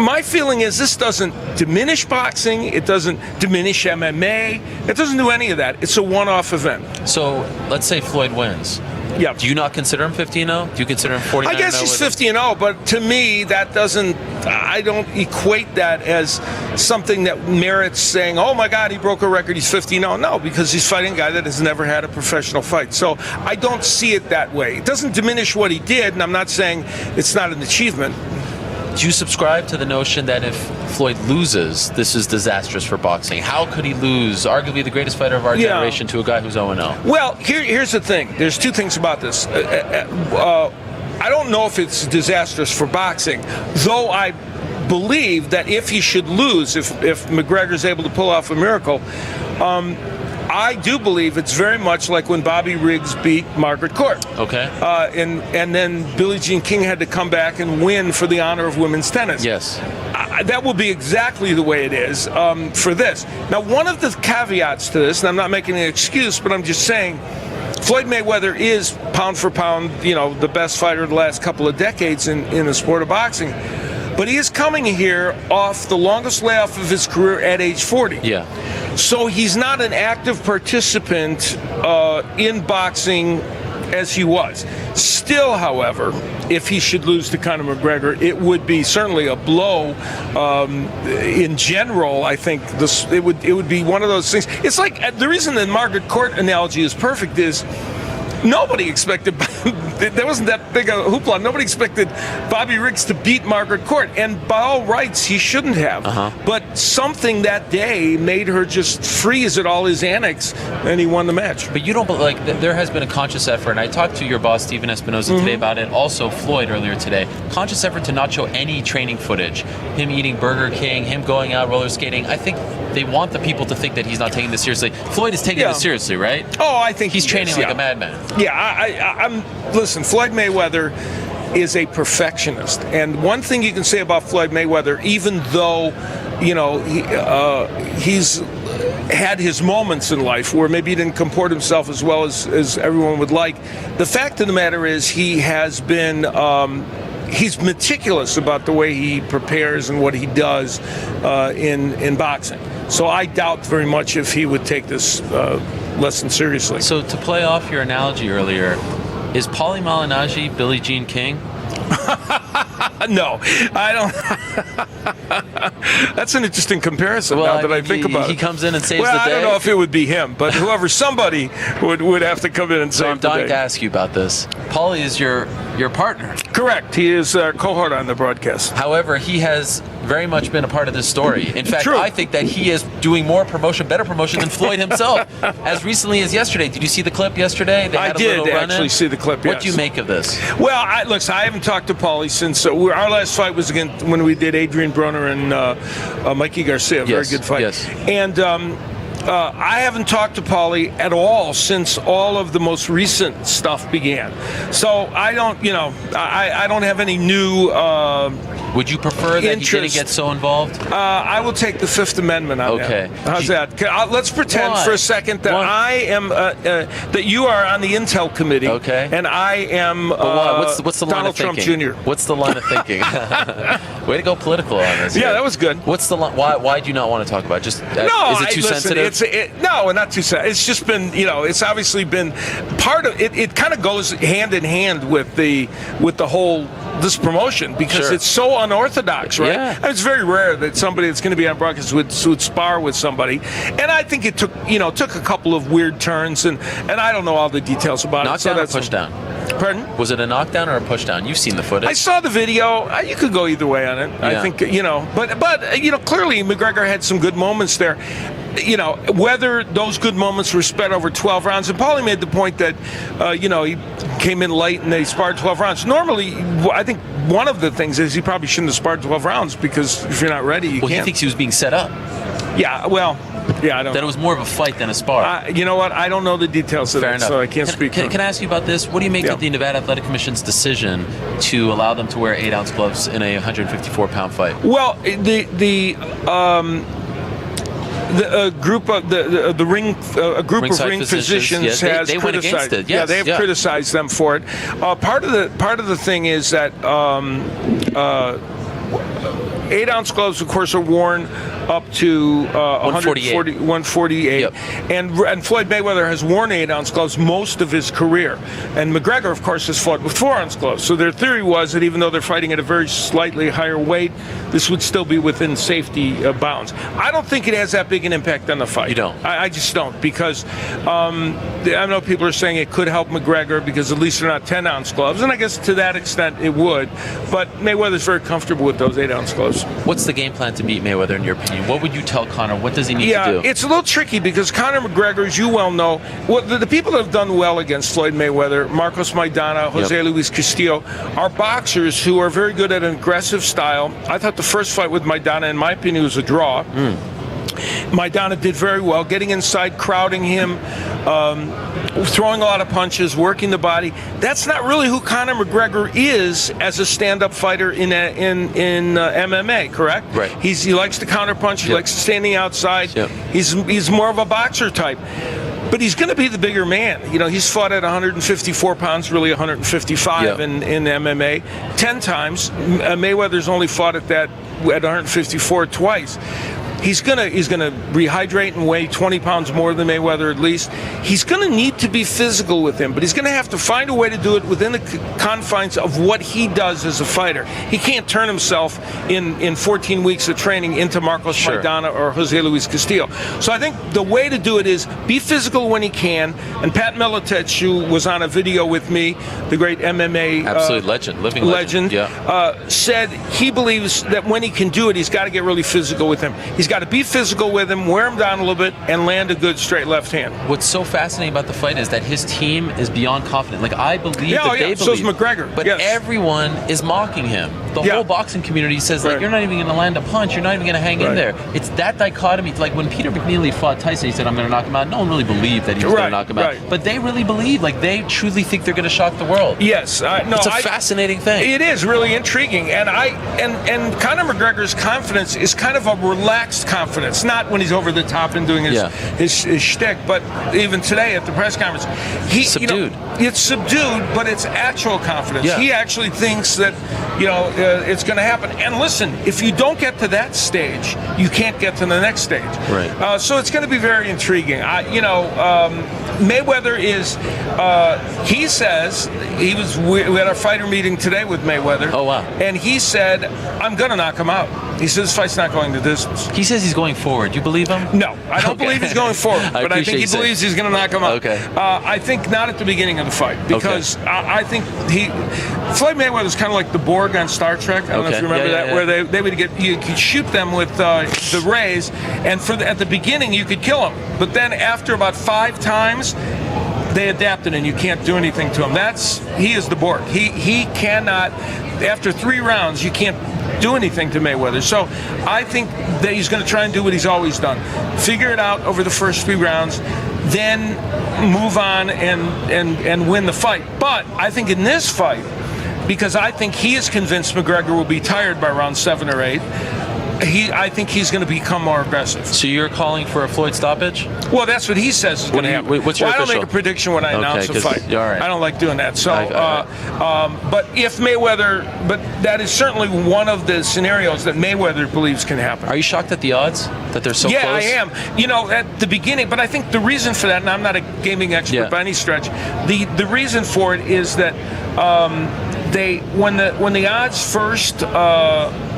my feeling is this doesn't diminish boxing. It doesn't diminish MMA. It doesn't do any of that. It's a one-off event. So let's say Floyd wins. Yeah. Do you not consider him 50-0? Do you consider him 49-0? I guess he's 50-0, but to me, I don't equate that as something that merits saying, oh my God, he broke a record, he's 50-0. No, because he's fighting a guy that has never had a professional fight. So I don't see it that way. It doesn't diminish what he did, and I'm not saying it's not an achievement. Do you subscribe to the notion that if Floyd loses, this is disastrous for boxing? How could he lose, arguably the greatest fighter of our generation, to a guy who's 0-0? Well, here's the thing. There's two things about this. I don't know if it's disastrous for boxing, though I believe that if he should lose, if McGregor's able to pull off a miracle, I do believe it's very much like when Bobby Riggs beat Margaret Court. Okay. And then Billie Jean King had to come back and win for the honor of women's tennis. Yes. That will be exactly the way it is for this. Now, one of the caveats to this, and I'm not making an excuse, but I'm just saying, Floyd Mayweather is pound for pound, the best fighter of the last couple of decades in the sport of boxing. But he is coming here off the longest layoff of his career at age 40. Yeah. So he's not an active participant in boxing as he was. Still, however, if he should lose to Conor McGregor, it would be certainly a blow. In general, I think it would be one of those things. It's like the reason the Margaret Court analogy is perfect is nobody expected, there wasn't that big a hoopla, nobody expected Bobby Riggs to beat Margaret Court, and by all rights he shouldn't have. But something that day made her just freeze at all his antics, and he won the match. But you don't, there has been a conscious effort, and I talked to your boss Stephan Espinosa today about it, also Floyd earlier today, conscious effort to not show any training footage, him eating Burger King, him going out roller skating. I think they want the people to think that he's not taking this seriously. Floyd is taking this seriously, right? Oh, I think he's training like a madman. Yeah, listen, Floyd Mayweather is a perfectionist. And one thing you can say about Floyd Mayweather, even though, he's had his moments in life where maybe he didn't comport himself as well as everyone would like, the fact of the matter is he has been... he's meticulous about the way he prepares and what he does in boxing. So I doubt very much if he would take this lesson seriously. So to play off your analogy earlier, is Paulie Malignaggi Billie Jean King? No, I don't. That's an interesting comparison now that I think about it. He comes in and saves the day. I don't know if it would be him, but somebody would have to come in and save the day. I'm dying to ask you about this. Paulie is your partner. Correct. He is our cohort on the broadcast. However, he has very much been a part of this story. In fact, I think that he is doing more promotion, better promotion than Floyd himself. As recently as yesterday. Did you see the clip yesterday? I did actually see the clip, What do you make of this? Well, I haven't talked to Paulie since our last fight was when we did Adrian Broner and Mikey Garcia. Very good fight. Yes. And I haven't talked to Paulie at all since all of the most recent stuff began. So I don't, I don't have any new Would you prefer that he didn't get so involved? I will take the Fifth Amendment on that. How's that? Let's pretend for a second that I am that you are on the Intel committee. Okay. And I am what's the line Donald of thinking? Trump Jr. What's the line of thinking? Way to go political on this. Yeah, that was good. What's the why do you not want to talk about it? Just is it too sensitive? No, not too sensitive. It's just been, it's obviously been part of it. It kind of goes hand in hand with the whole this promotion because it's so unorthodox, right? Yeah. And it's very rare that somebody that's going to be on broadcast would spar with somebody. And I think it took a couple of weird turns, and I don't know all the details about it. Knockdown or push down? Pardon? Was it a knockdown or a push down? You've seen the footage. I saw the video. You could go either way on it. Yeah. I think, but clearly McGregor had some good moments there. Whether those good moments were spread over 12 rounds, and Paulie made the point that, he came in late and they sparred 12 rounds. Normally, I think one of the things is he probably shouldn't have sparred 12 rounds because if you're not ready, you can't. He thinks he was being set up. Yeah, well, Yeah, I don't. That it was more of a fight than a spar. You know what? I don't know the details of Fair that, enough. so I can't speak. Can I ask you about this? What do you make of the Nevada Athletic Commission's decision to allow them to wear 8-ounce gloves in a 154-pound fight? Well, the group of the ring physicians has they went against it. Yes, they have criticized them for it. Part of the thing is that 8-ounce gloves, of course, are worn up to 148. Yep. And Floyd Mayweather has worn 8-ounce gloves most of his career. And McGregor, of course, has fought with 4-ounce gloves. So their theory was that even though they're fighting at a very slightly higher weight, this would still be within safety bounds. I don't think it has that big an impact on the fight. You don't? I just don't, because I know people are saying it could help McGregor because at least they're not 10-ounce gloves. And I guess to that extent it would. But Mayweather's very comfortable with those 8-ounce gloves. What's the game plan to beat Mayweather, in your opinion? What would you tell Conor? What does he need to do? Yeah, it's a little tricky because Conor McGregor, as you well know, the people that have done well against Floyd Mayweather, Marcos Maidana, Jose Luis Castillo, are boxers who are very good at an aggressive style. I thought the first fight with Maidana, in my opinion, was a draw. Maidana did very well, getting inside, crowding him, throwing a lot of punches, working the body. That's not really who Conor McGregor is as a stand-up fighter in MMA, correct? Right. He likes to counterpunch. He likes standing outside. Yep. He's more of a boxer type. But he's going to be the bigger man. You know, he's fought at 154 pounds, really 155 in MMA, 10 times. Mayweather's only fought at 154 twice. He's gonna rehydrate and weigh 20 pounds more than Mayweather at least. He's gonna need to be physical with him, but he's gonna have to find a way to do it within the confines of what he does as a fighter. He can't turn himself in 14 weeks of training into Marcos Maidana or Jose Luis Castillo. So I think the way to do it is be physical when he can. And Pat Miletich, who was on a video with me, the great MMA living legend, said he believes that when he can do it, he's got to get really physical with him. He's got to be physical with him, wear him down a little bit, and land a good straight left hand. What's so fascinating about the fight is that his team is beyond confident. Like, I believe that they believe. So is McGregor. But everyone is mocking him. The whole boxing community says, like, you're not even going to land a punch. You're not even going to hang in there. It's that dichotomy. Like, when Peter McNeely fought Tyson, he said, I'm going to knock him out. No one really believed that he was going to knock him out. But they really believe. Like, they truly think they're going to shock the world. Yes. It's a fascinating thing. It is really intriguing. And Conor McGregor's confidence is kind of a relaxed confidence, not when he's over the top and doing his shtick, but even today at the press conference, he's subdued. It's subdued, but it's actual confidence. Yeah. He actually thinks that it's going to happen. And listen, if you don't get to that stage, you can't get to the next stage. Right. So it's going to be very intriguing. Mayweather is. He says we had our fighter meeting today with Mayweather. Oh wow! And he said, "I'm going to knock him out." He says this fight's not going the distance. He says he's going forward. You believe him? No, I don't believe he's going forward. But I think he believes he's going to knock him out. Okay. I think not at the beginning of the fight, because I think Floyd Mayweather is kind of like the Borg on Star Trek. I don't know if you remember that, where they would you could shoot them with the rays, and at the beginning you could kill them, but then after about 5 times, they adapted and you can't do anything to him. He is the Borg. He cannot. After 3 rounds, you can't do anything to Mayweather. So I think that he's going to try and do what he's always done. Figure it out over the first 3 rounds, then move on and win the fight. But I think in this fight, because I think he is convinced McGregor will be tired by round 7 or 8, I think he's going to become more aggressive. So you're calling for a Floyd stoppage? Well, that's what he says is going to happen. What's your I don't make a prediction when I announce a fight. All right. I don't like doing that. So, but if Mayweather, but that is certainly one of the scenarios that Mayweather believes can happen. Are you shocked at the odds that they're so close? Yeah, I am. At the beginning, but I think the reason for that, and I'm not a gaming expert by any stretch, the reason for it is that when the odds first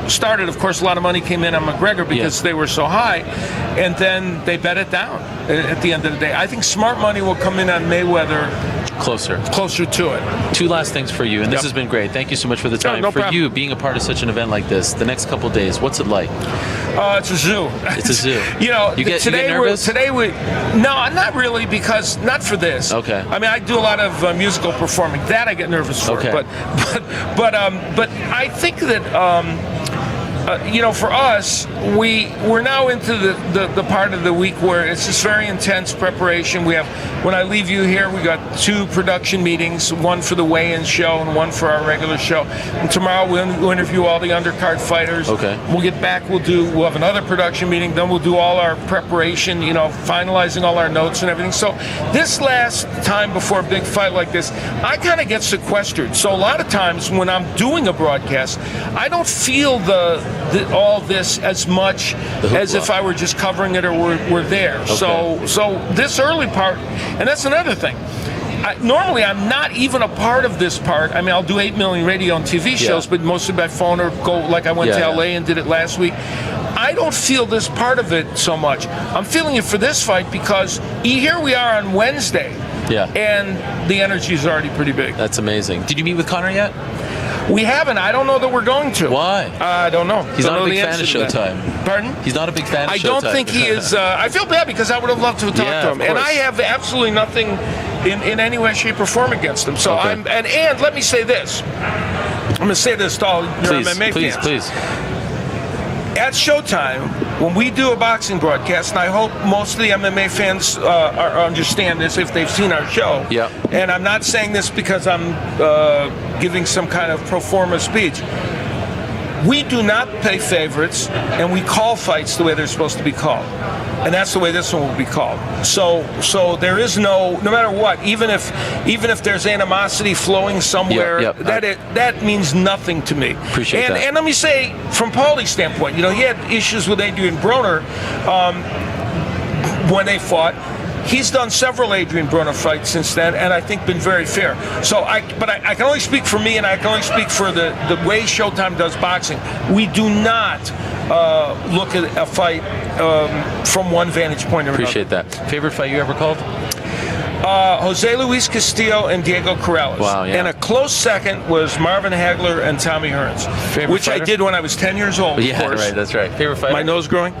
started, of course, a lot of money came in on McGregor because they were so high, and then they bet it down at the end of the day. I think smart money will come in on Mayweather closer to it. 2 last things for you, and this has been great. Thank you so much for the time. No for problem. you, being a part of such an event like this, the next couple days, what's it like? It's a zoo. It's a zoo. You get nervous? No, not really, because not for this. Okay. I mean, I do a lot of musical performing. That I get nervous for. Okay. But I think that for us, we're now into the part of the week where it's just very intense preparation. When I leave you here, we got 2 production meetings, one for the weigh-in show and one for our regular show. And tomorrow we'll interview all the undercard fighters. Okay. We'll get back. We'll have another production meeting. Then we'll do all our preparation. Finalizing all our notes and everything. So this last time before a big fight like this, I kind of get sequestered. So a lot of times when I'm doing a broadcast, I don't feel all this as much as if I were just covering it or we're there. Okay. So this early part, and that's another thing. Normally, I'm not even a part of this part. I mean, I'll do 8 million radio and TV shows, but mostly by phone or go like I went to LA and did it last week. I don't feel this part of it so much. I'm feeling it for this fight because here we are on Wednesday. Yeah. And the energy is already pretty big. That's amazing. Did you meet with Conor yet? We haven't. I don't know that we're going to. Why? I don't know. He's not a big fan of Showtime. Pardon? He's not a big fan of Showtime. I don't think he is. I feel bad because I would have loved to have talked to him. And I have absolutely nothing in any way, shape, or form against him. So and let me say this. I'm going to say this to all your MMA fans. Please. At Showtime, when we do a boxing broadcast, and I hope most of the MMA fans understand this if they've seen our show. Yeah. And I'm not saying this because I'm giving some kind of pro forma speech. We do not pay favorites, and we call fights the way they're supposed to be called. And that's the way this one will be called. So there is no matter what, even if there's animosity flowing somewhere, that means nothing to me. Appreciate that. And let me say, from Paulie's standpoint, he had issues with Adrian Broner when they fought. He's done several Adrian Broner fights since then, and I think been very fair. So, I can only speak for me, and I can only speak for the way Showtime does boxing. We do not look at a fight from one vantage point or Appreciate another. that. Favorite fight you ever called? Jose Luis Castillo and Diego Corrales. Wow, yeah. And a close second was Marvin Hagler and Tommy Hearns, which fighter? I did when I was 10 years old. Yeah, of course. right. That's right. Favorite fighter? My nose growing.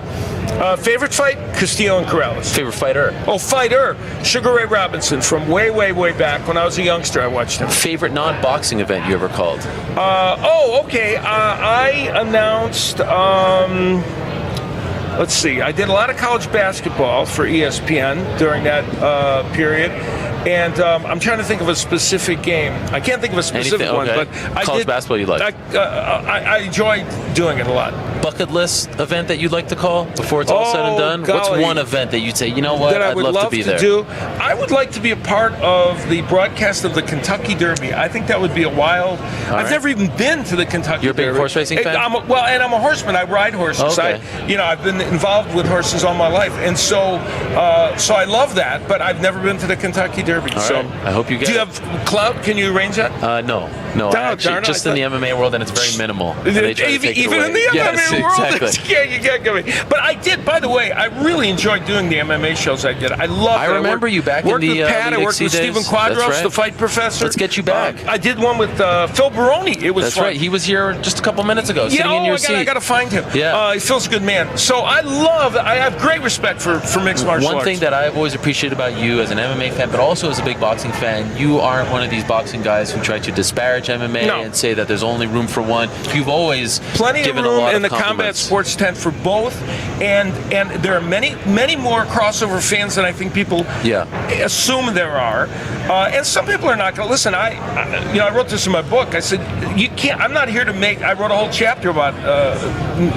Favorite fight? Castillo and Corrales. Favorite fighter? Oh, fighter. Sugar Ray Robinson from way, way, way back when I was a youngster. I watched him. Favorite non-boxing event you ever called? Okay. I announced. Let's see. I did a lot of college basketball for ESPN during that period. And I'm trying to think of a specific game. I can't think of a specific one, but college basketball you like? I enjoyed doing it a lot. Bucket list event that you'd like to call before it's all said and done? Golly. What's one event that you'd say, you know what, that I would love to be there? I would like to be a part of the broadcast of the Kentucky Derby. I think that would be a wild. I've never even been to the Kentucky Derby. You're a big horse racing fan? I'm a horseman. I ride horses. Okay. I've been involved with horses all my life, and so I love that. But I've never been to the Kentucky Derby. All right. I hope you get it. Do you have clout? Can you arrange that? No. Actually, just in the MMA world, and it's very minimal. And they try to take it even away. in the MMA world, Exactly. you can't get me. But I did. By the way, I really enjoyed doing the MMA shows I did. I loved it. I remember you back in the worked with Pat. I worked with Stephen Quadros, the fight professor. Let's get you back. I did one with Phil Baroni. It was fun. Right. He was here just a couple minutes ago, sitting in your seat. I got to find him. Yeah. Phil's a good man. So I have great respect for mixed martial arts. One thing that I've always appreciated about you as an MMA fan, but also as a big boxing fan, you aren't one of these boxing guys who try to disparage MMA and say that there's only room for one. You've always plenty given of room a lot in of the combat sports tent for both, and there are many more crossover fans than I think people assume there are, and some people are not going to listen. I wrote this in my book. I said you can't. I'm not here to make. I wrote a whole chapter about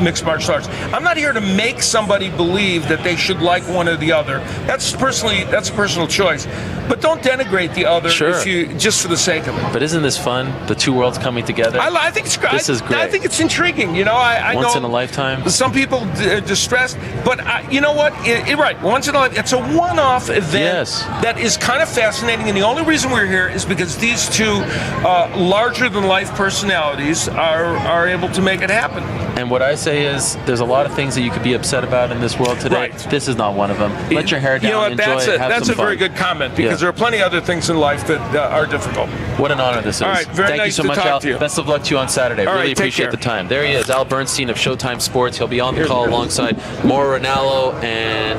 mixed martial arts. I'm not here to make somebody believe that they should like one or the other. That's a personal choice. But don't denigrate the other if you just for the sake of it. But isn't this fun? The two worlds coming together. I think it's great. This is great. I think it's intriguing. I once know in a lifetime. Some people are distressed, but you know what? Right. Once in a lifetime. It's a one-off event that is kind of fascinating, and the only reason we're here is because these two larger-than-life personalities are able to make it happen. And what I say is, there's a lot of things that you could be upset about in this world today. Right. This is not one of them. Let your hair down, enjoy it, have that's some a fun. very good comment, because there are plenty of other things in life that are difficult. What an honor this is. All right, very Thank nice you so to much, talk Al. to you. Best of luck to you on Saturday. All really right, take appreciate care. the time. There he is, Al Bernstein of Showtime Sports. He'll be on the call alongside Mauro Ranallo and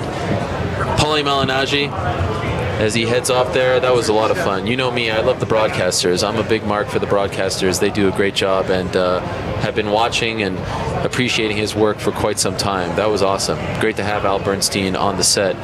Paulie Malignaggi. as he heads off there. That was a lot of fun. You know me, I love the broadcasters. I'm a big mark for the broadcasters. They do a great job, and have been watching and appreciating his work for quite some time. That was awesome. Great to have Al Bernstein on the set,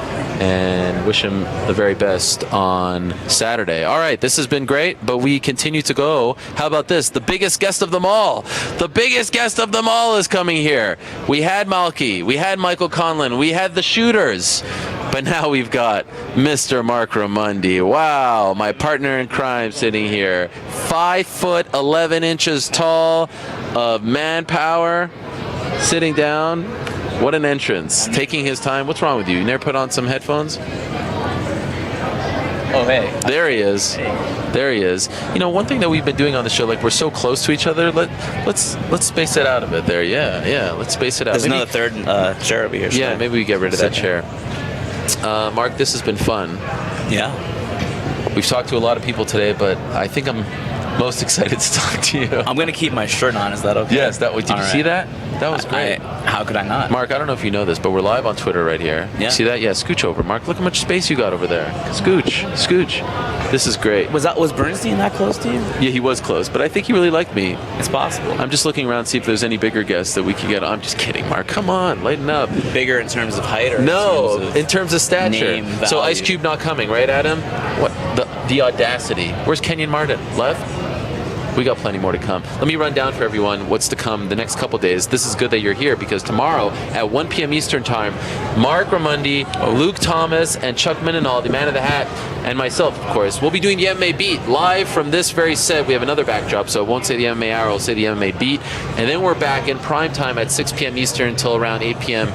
and wish him the very best on Saturday. All right, this has been great, but we continue to go. How about this? The biggest guest of them all. The biggest guest of them all is coming here. We had Malki, we had Michael Conlan, we had the shooters, but now we've got Mr. Marc Raimondi. Wow, my partner in crime sitting here. 5'11" tall, of manpower, sitting down. What an entrance. Taking his time. What's wrong with you? You never put on some headphones? Oh, hey. There he is. There he is. You know, one thing that we've been doing on the show, like, we're so close to each other. Let's space it out a bit there. Yeah. Let's space it out. There's another third chair over here. Yeah, maybe we get rid of that chair. Mark, this has been fun. Yeah. We've talked to a lot of people today, but I think I'm most excited to talk to you. I'm going to keep my shirt on. Is that okay? Yes. Did you see that? That was great. How could I not? Mark, I don't know if you know this, but we're live on Twitter right here. Yeah. See that? Yeah, scooch over. Mark, look how much space you got over there. Scooch. This is great. Was Bernstein that close to you? Yeah, he was close, but I think he really liked me. It's possible. I'm just looking around to see if there's any bigger guests that we could get. I'm just kidding, Mark. Come on, lighten up. Bigger in terms of height, or no, in terms of stature. Name, value. So Ice Cube not coming, right, Adam? What the audacity? Where's Kenyon Martin? Left? We got plenty more to come. Let me run down for everyone what's to come the next couple days. This is good that you're here, because tomorrow at 1 p.m. Eastern Time, Marc Raimondi, Luke Thomas, and Chuck Minanal, the man of the hat, and myself, of course, we'll be doing the MMA Beat live from this very set. We have another backdrop, so I won't say the MMA Hour, I'll say the MMA Beat. And then we're back in prime time at 6 p.m. Eastern until around 8 p.m.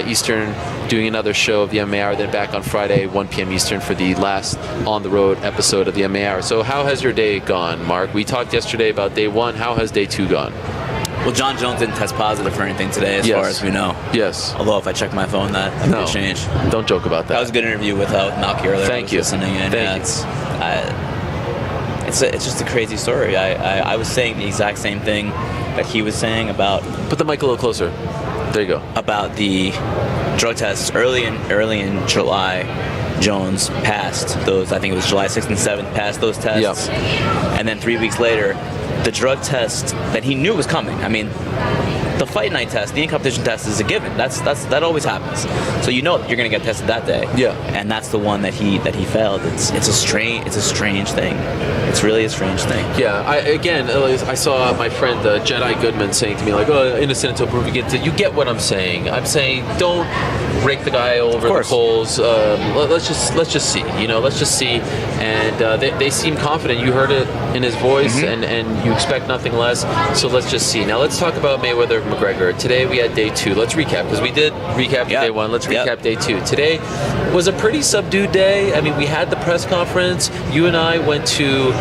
Eastern, doing another show of the MMA Hour, then back on Friday, 1 p.m. Eastern for the last on-the-road episode of the MMA Hour. So how has your day gone, Mark? We talked yesterday about day one. How has day two gone? Well, Jon Jones didn't test positive for anything today, as far as we know. Yes. Although if I check my phone, that could change. Don't joke about that. That was a good interview with Malki earlier. Thank you. Listening in. Thank you. It's just a crazy story. I was saying the exact same thing that he was saying about. Put the mic a little closer. There you go. About the drug tests early in July. Jones passed those. I think it was July 6th and 7th. Passed those tests, and then 3 weeks later, the drug test that he knew was coming. I mean, the fight night test, the in-competition test, is a given. That always happens. So you know that you're going to get tested that day. Yeah. And that's the one that he failed. It's a strange thing. It's really a strange thing. Yeah. I saw my friend Jedi Goodman saying to me, like, "Oh, innocent until proven guilty." You get what I'm saying. I'm saying don't rake the guy over the coals. Let's just see. Let's just see. And they seem confident. You heard it in his voice, and you expect nothing less. So let's just see. Now let's talk about Mayweather McGregor. Today we had day two. Let's recap, because we did recap day one. Let's recap day two. Today was a pretty subdued day. I mean, we had the press conference. You and I went to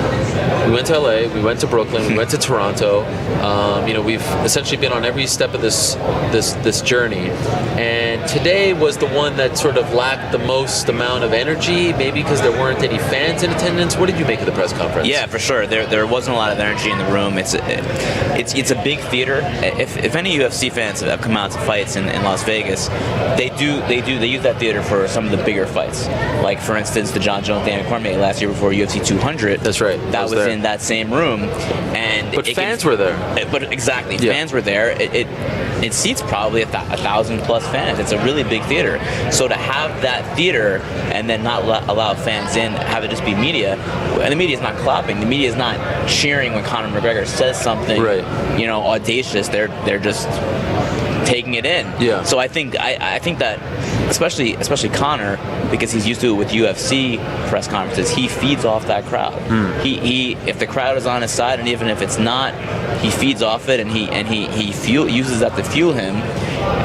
LA, we went to Brooklyn, we went to Toronto. We've essentially been on every step of this journey. And today was the one that sort of lacked the most amount of energy, maybe because there weren't any fans in attendance. What did you make of the press conference? Yeah, for sure. There wasn't a lot of energy in the room. It's a big theater. If any UFC fans have come out to fights in Las Vegas, they use that theater for some of the bigger fights. Like, for instance, the Jon Jones Daniel Cormier last year before UFC 200. That's right. That was in that same room, but fans were there. Fans were there. It seats probably 1,000 plus fans. It's a really big theater. So to have that theater and then not allow fans in, have it just be media, and the media is not clapping. The media is not cheering when Conor McGregor says something, audacious. They're just taking it in. Yeah. So I think that especially Conor, because he's used to it with UFC press conferences, he feeds off that crowd. He if the crowd is on his side, and even if it's not, he feeds off it, and he uses that to fuel him.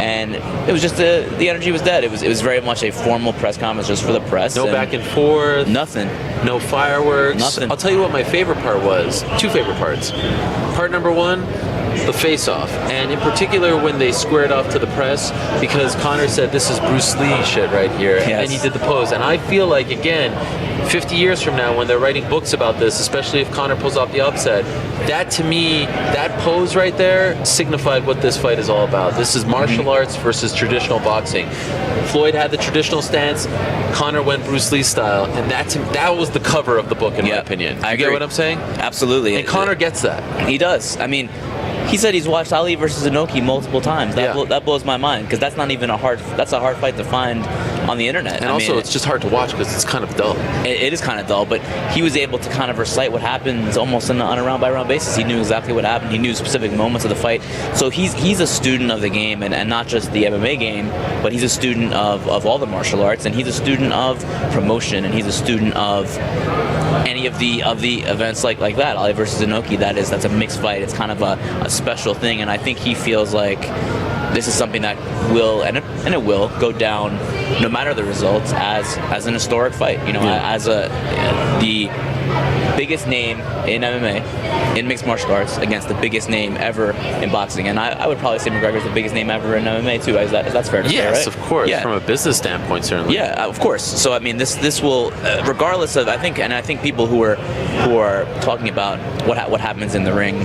And it was just the energy was dead. It was very much a formal press conference just for the press. No back and forth. Nothing. No fireworks. Nothing. I'll tell you what my favorite part was. Two favorite parts. Part number one, the face-off, and in particular when they squared off to the press, because Conor said this is Bruce Lee shit right here, and then he did the pose. And I feel like, again, 50 years from now, when they're writing books about this, especially if Conor pulls off the upset, that to me, that pose right there signified what this fight is all about. This is martial arts versus traditional boxing. Floyd had the traditional stance, Conor went Bruce Lee style, and that was the cover of the book, in my opinion. I get agree. What I'm saying? Absolutely. And Conor gets that. He does. I mean, he said he's watched Ali versus Inoki multiple times. That blows my mind, because that's not even a hard fight to find on the internet. And also, it's just hard to watch because it's kind of dull. It is kind of dull, but he was able to kind of recite what happens almost on a round-by-round basis. He knew exactly what happened. He knew specific moments of the fight. So he's a student of the game, and not just the MMA game, but he's a student of all the martial arts, and he's a student of promotion, and he's a student of any of the events like that. Ali versus Inoki, that's a mixed fight. It's kind of a special thing, and I think he feels like this is something that will, and it will go down, no matter the results, as an historic fight. You know, as the biggest name in MMA, in mixed martial arts, against the biggest name ever in boxing. And I would probably say McGregor's the biggest name ever in MMA too. That's fair to say, right? Yes, of course. Yeah. From a business standpoint, certainly. Yeah, of course. So I mean, this will, regardless of, I think people who are talking about what happens in the ring,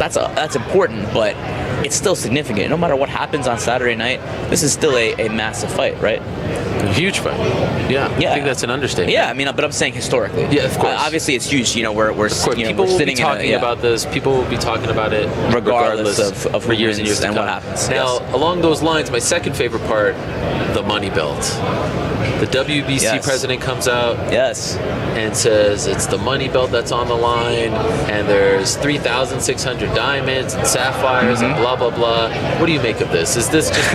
that's important, but it's still significant. No matter what happens on Saturday night, this is still a massive fight, right? A huge fight. Yeah. I think that's an understatement. Yeah, I mean, but I'm saying historically. Yeah, of course. Obviously, it's huge. You know, we're people will be talking about this. People will be talking about it regardless of for years and years and what happens. Now, along those lines, my second favorite part, the money belt. The WBC president comes out and says it's the money belt that's on the line, and there's 3,600 diamonds and sapphires and blah, blah, blah. What do you make of this? Is this just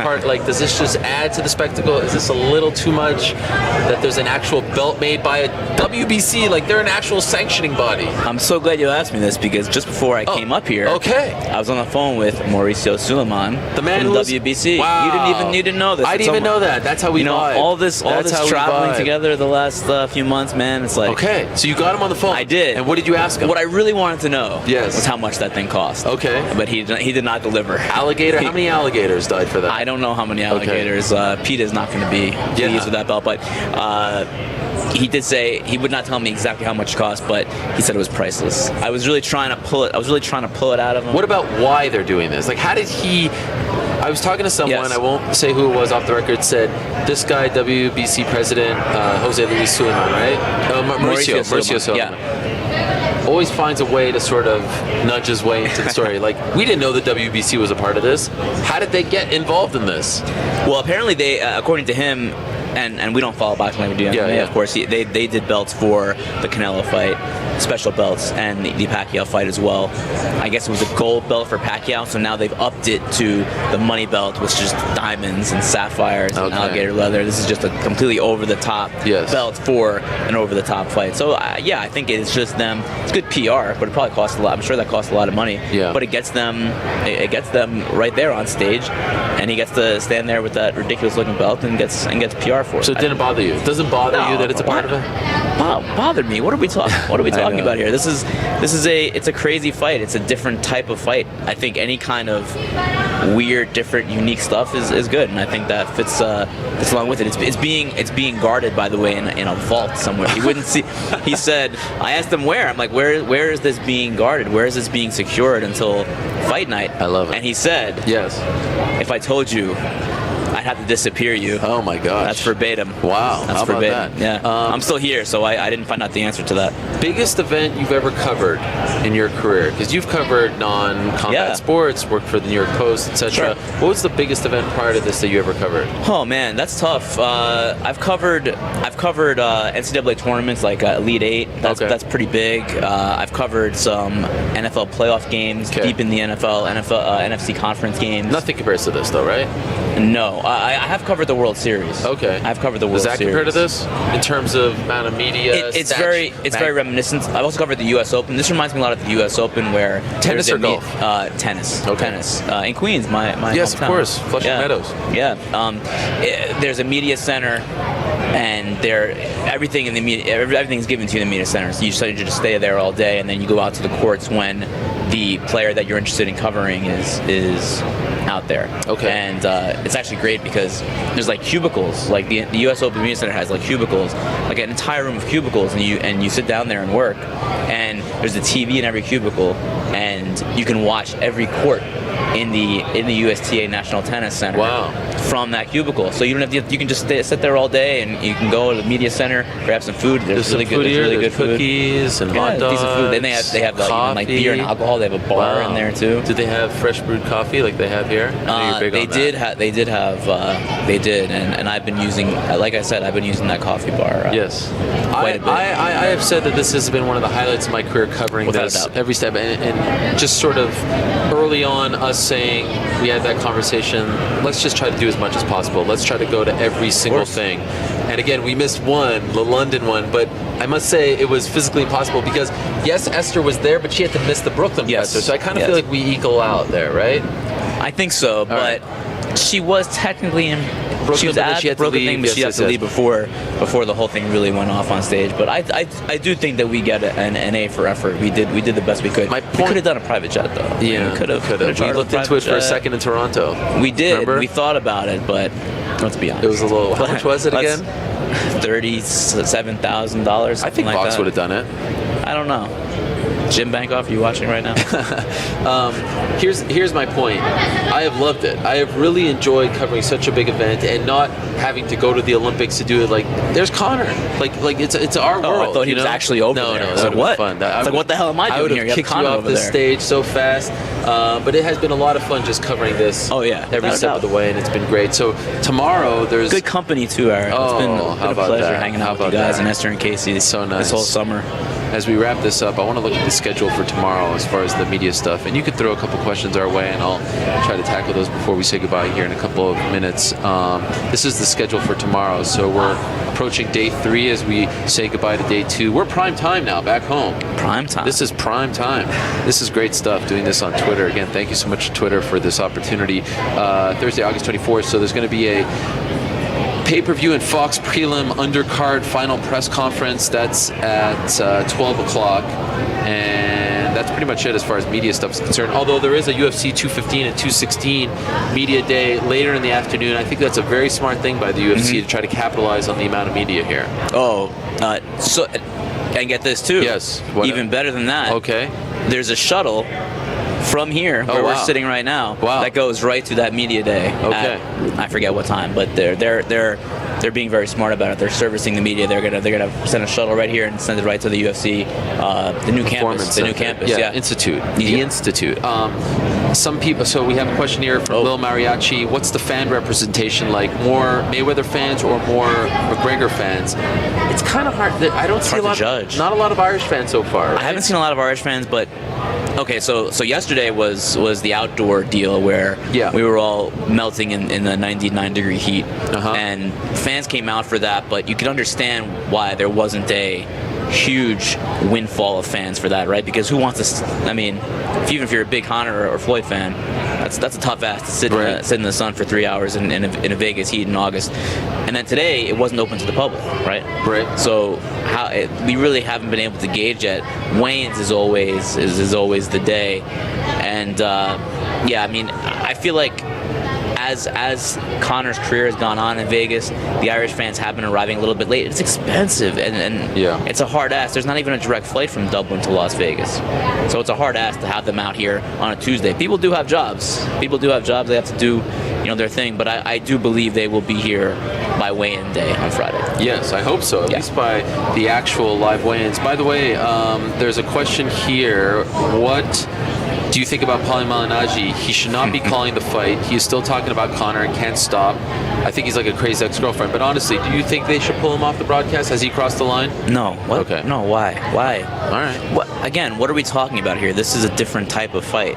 does this just add to the spectacle? Is this a little too much that there's an actual belt made by a WBC? Like, they're an actual sanctioning body. I'm so glad you asked me this, because just before I came up here, I was on the phone with Mauricio Suleiman, the man from WBC. Wow. You didn't know this. I didn't even know that. That's how we vibe. All this traveling together the last few months, man. It's like, okay, so you got him on the phone. I did. And what did you ask him? What I really wanted to know was how much that thing cost. Okay, but he did not deliver. Alligator? How many alligators died for that? I don't know how many alligators. Pete is not going to be pleased with that belt, but he did say he would not tell me exactly how much it cost, but he said it was priceless. I was really trying to pull it out of him. What about why they're doing this? Like, how did he? I was talking to someone, I won't say who it was off the record, said this guy, WBC president, Jose Luis Suleiman, right? Mauricio Suleiman. Always finds a way to sort of nudge his way into the story. Like, we didn't know the WBC was a part of this. How did they get involved in this? Well, apparently they, according to him, and we don't follow boxing like we do MMA, of course, they did belts for the Canelo fight, special belts, and the Pacquiao fight as well. I guess it was a gold belt for Pacquiao, so now they've upped it to the money belt, which is just diamonds and sapphires and alligator leather. This is just a completely over-the-top belt for an over-the-top fight. So, I think it's just them. It's good PR, but it probably costs a lot. I'm sure that costs a lot of money. Yeah. But it gets them right there on stage, and he gets to stand there with that ridiculous-looking belt and gets PR for it. So it didn't bother you? It doesn't bother you that it's a part of it? Bothered me. What are we talking about here? It's a crazy fight. It's a different type of fight. I think any kind of weird, different, unique stuff is good, and I think that fits along with it. It's being guarded, by the way, in a vault somewhere. He wouldn't see. He said, I asked him where. I'm like, where is this being guarded? Where is this being secured until fight night? I love it. And he said, yes. If I told you, I'd have to disappear you. Oh my gosh. That's verbatim. Wow. That's how verbatim. About that? Yeah. I'm still here, so I didn't find out the answer to that. Biggest event you've ever covered in your career? Because you've covered non-combat sports, worked for the New York Post, etc. Sure. What was the biggest event prior to this that you ever covered? Oh man, that's tough. I've covered NCAA tournaments like Elite Eight. That's pretty big. I've covered some NFL playoff games deep in the NFC conference games. Nothing compares to this, though, right? No, I have covered the World Series. Okay, I've covered the World Series. Does that compare to this in terms of amount of media? It's very reminiscent. I've also covered the U.S. Open. This reminds me a lot of the U.S. Open, where tennis or golf? Tennis. Okay. Tennis in Queens, my yes, hometown. Of course, Flushing Meadows. Yeah. There's a media center and everything in the media, everything's given to you in the media center. So you just stay there all day, and then you go out to the courts when the player that you're interested in covering is out there. Okay. And it's actually great because there's like cubicles. Like the U.S. Open Media Center has like cubicles, like an entire room of cubicles, and you sit down there and work. And there's a TV in every cubicle, and you can watch every court in the USTA National Tennis Center. Wow. From that cubicle, so you don't have to. You can just sit there all day, and you can go to the media center, grab some food. There's really good food. Cookies and hot dogs. Decent food. Then they have even like beer and alcohol. They have a bar in there too. Do they have fresh brewed coffee like they have here? They did, and I've been using, like I said, I've been using that coffee bar. Yes, quite a bit. I have said that this has been one of the highlights of my career covering Without this a doubt. every step, and just sort of early on us saying we had that conversation. Let's just try to do as much as possible. Let's try to go to every single thing. And again, we missed one, the London one, but I must say it was physically impossible because yes, Esther was there, but she had to miss the Brooklyn presser. So I kind of feel like we equal out there, right? I think so, but she was technically in Brooklyn, she was at the Brooklyn thing, but she had to leave before the whole thing really went off on stage. But I do think that we get an A for effort. We did the best we could. We could have done a private jet though. Yeah, we could have. We looked into it for a second in Toronto. We did. Remember? We thought about it, but let's be honest. It was a little. How much was it again? $37,000. I think Fox would have done it. I don't know. Jim Bankoff, are you watching right now? Here's my point. I have loved it. I have really enjoyed covering such a big event and not having to go to the Olympics to do it. Like, there's Connor. Like it's our world. I thought he was actually over there. No, that would what? Fun. It's like, what the hell am I doing here? I would have kicked you off the stage so fast. But it has been a lot of fun just covering this. Oh yeah, every step of the way, and it's been great. So tomorrow there's good company too, Ariel. It's been a pleasure hanging out with you guys and Esther and Casey. It's so nice this whole summer. As we wrap this up, I want to look at the schedule for tomorrow as far as the media stuff, and you could throw a couple questions our way, and I'll try to tackle those before we say goodbye here in a couple of minutes. This is the schedule for tomorrow, so we're approaching day 3 as we say goodbye to day 2. We're prime time now, back home. Prime time. This is prime time. This is great stuff, doing this on Twitter. Again, thank you so much to Twitter for this opportunity. Thursday, August 24th, so there's going to be a pay-per-view and Fox prelim undercard final press conference. That's at 12 o'clock. And that's pretty much it as far as media stuff is concerned. Although there is a UFC 215 and 216 media day later in the afternoon. I think that's a very smart thing by the UFC to try to capitalize on the amount of media here. So and get this too. Yes. Even better than that. Okay. There's a shuttle from here where we're sitting right now that goes right to that media day. Okay. I forget what time, but they're being very smart about it. They're servicing the media. They're gonna send a shuttle right here and send it right to the UFC, the new campus. Institute. The Institute. Some people. So we have a question here from Lil Mariachi. What's the fan representation like? More Mayweather fans or more McGregor fans? It's kind of hard. I don't see a lot. Not a lot of Irish fans so far. Right? I haven't seen a lot of Irish fans, but. Okay, so yesterday was the outdoor deal where we were all melting in the 99-degree heat, and fans came out for that. But you can understand why there wasn't a huge windfall of fans for that, right? Because who wants to? I mean, even if you're a big Conor or Floyd fan, that's a tough ass to sit in the sun for 3 hours in a Vegas heat in August. And then today it wasn't open to the public, right? Right. So we really haven't been able to gauge yet. Weigh-ins is always the day, and I mean, I feel like as Conor's career has gone on in Vegas, the Irish fans have been arriving a little bit late. It's expensive, and it's a hard ass. There's not even a direct flight from Dublin to Las Vegas, so it's a hard ass to have them out here on a Tuesday. People do have jobs. They have to do their thing, but I do believe they will be here by weigh-in day on Friday. Yes, I hope so, at least by the actual live weigh-ins. By the way, there's a question here. What do you think about Paulie Malignaggi? He should not be calling the fight. He is still talking about Conor and can't stop. I think he's like a crazy ex-girlfriend. But honestly, do you think they should pull him off the broadcast? Has he crossed the line? No. What? Okay. No, why? All right. Again, what are we talking about here? This is a different type of fight.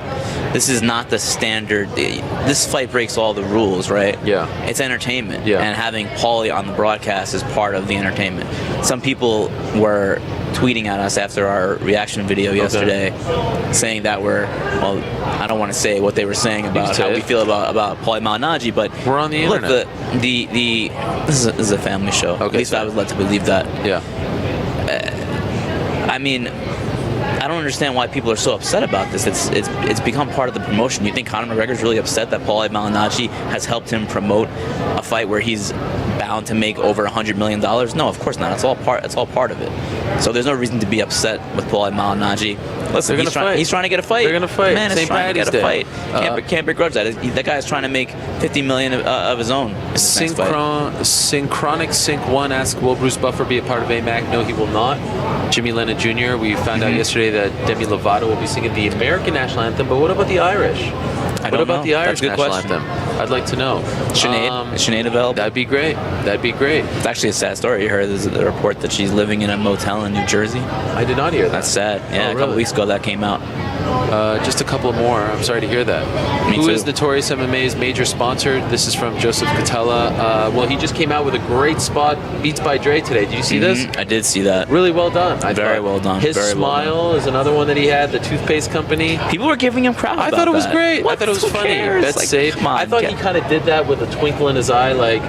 This is not the standard. This fight breaks all the rules, right? Yeah. It's entertainment. Yeah. And having Paulie on the broadcast is part of the entertainment. Some people were tweeting at us after our reaction video yesterday, saying that I don't want to say what they were saying about how we feel about Paulie Malignaggi, but we're on the internet. Look, this is a family show. Okay, at least I was led to believe that. Yeah. I mean, I don't understand why people are so upset about this. It's become part of the promotion. You think Conor McGregor's really upset that Paulie Malignaggi has helped him promote a fight where he's bound to make over $100 million? No, of course not. It's all part of it. So there's no reason to be upset with Paulie Malignaggi. Listen, he's trying to get a fight. They're gonna fight. Man, St. trying to get a Patty's fight. Can't begrudge that. That guy's trying to make $50 million of his own. Synchronic Sync 1 asks, will Bruce Buffer be a part of AMAC? No, he will not. Jimmy Lennon Jr., we found out yesterday that Demi Lovato will be singing the American national anthem, but what about the Irish? What about the Irish national anthem? I'd like to know. Sinead? Is Sinead available? That'd be great. It's actually a sad story. You heard there's a report that she's living in a motel in New Jersey. I did not hear that. That's sad. Yeah, a couple weeks ago that came out. Just a couple more. I'm sorry to hear that. Who is Notorious MMA's major sponsor? This is from Joseph Catella. Well, he just came out with a great spot, Beats by Dre, today. Did you see this? I did see that. Really well done. Very well done. His Smile is another one that he had, the toothpaste company. People were giving him crap about I thought it was that. great. I thought it was funny. That's safe. I thought he kind of did that with a twinkle in his eye, like,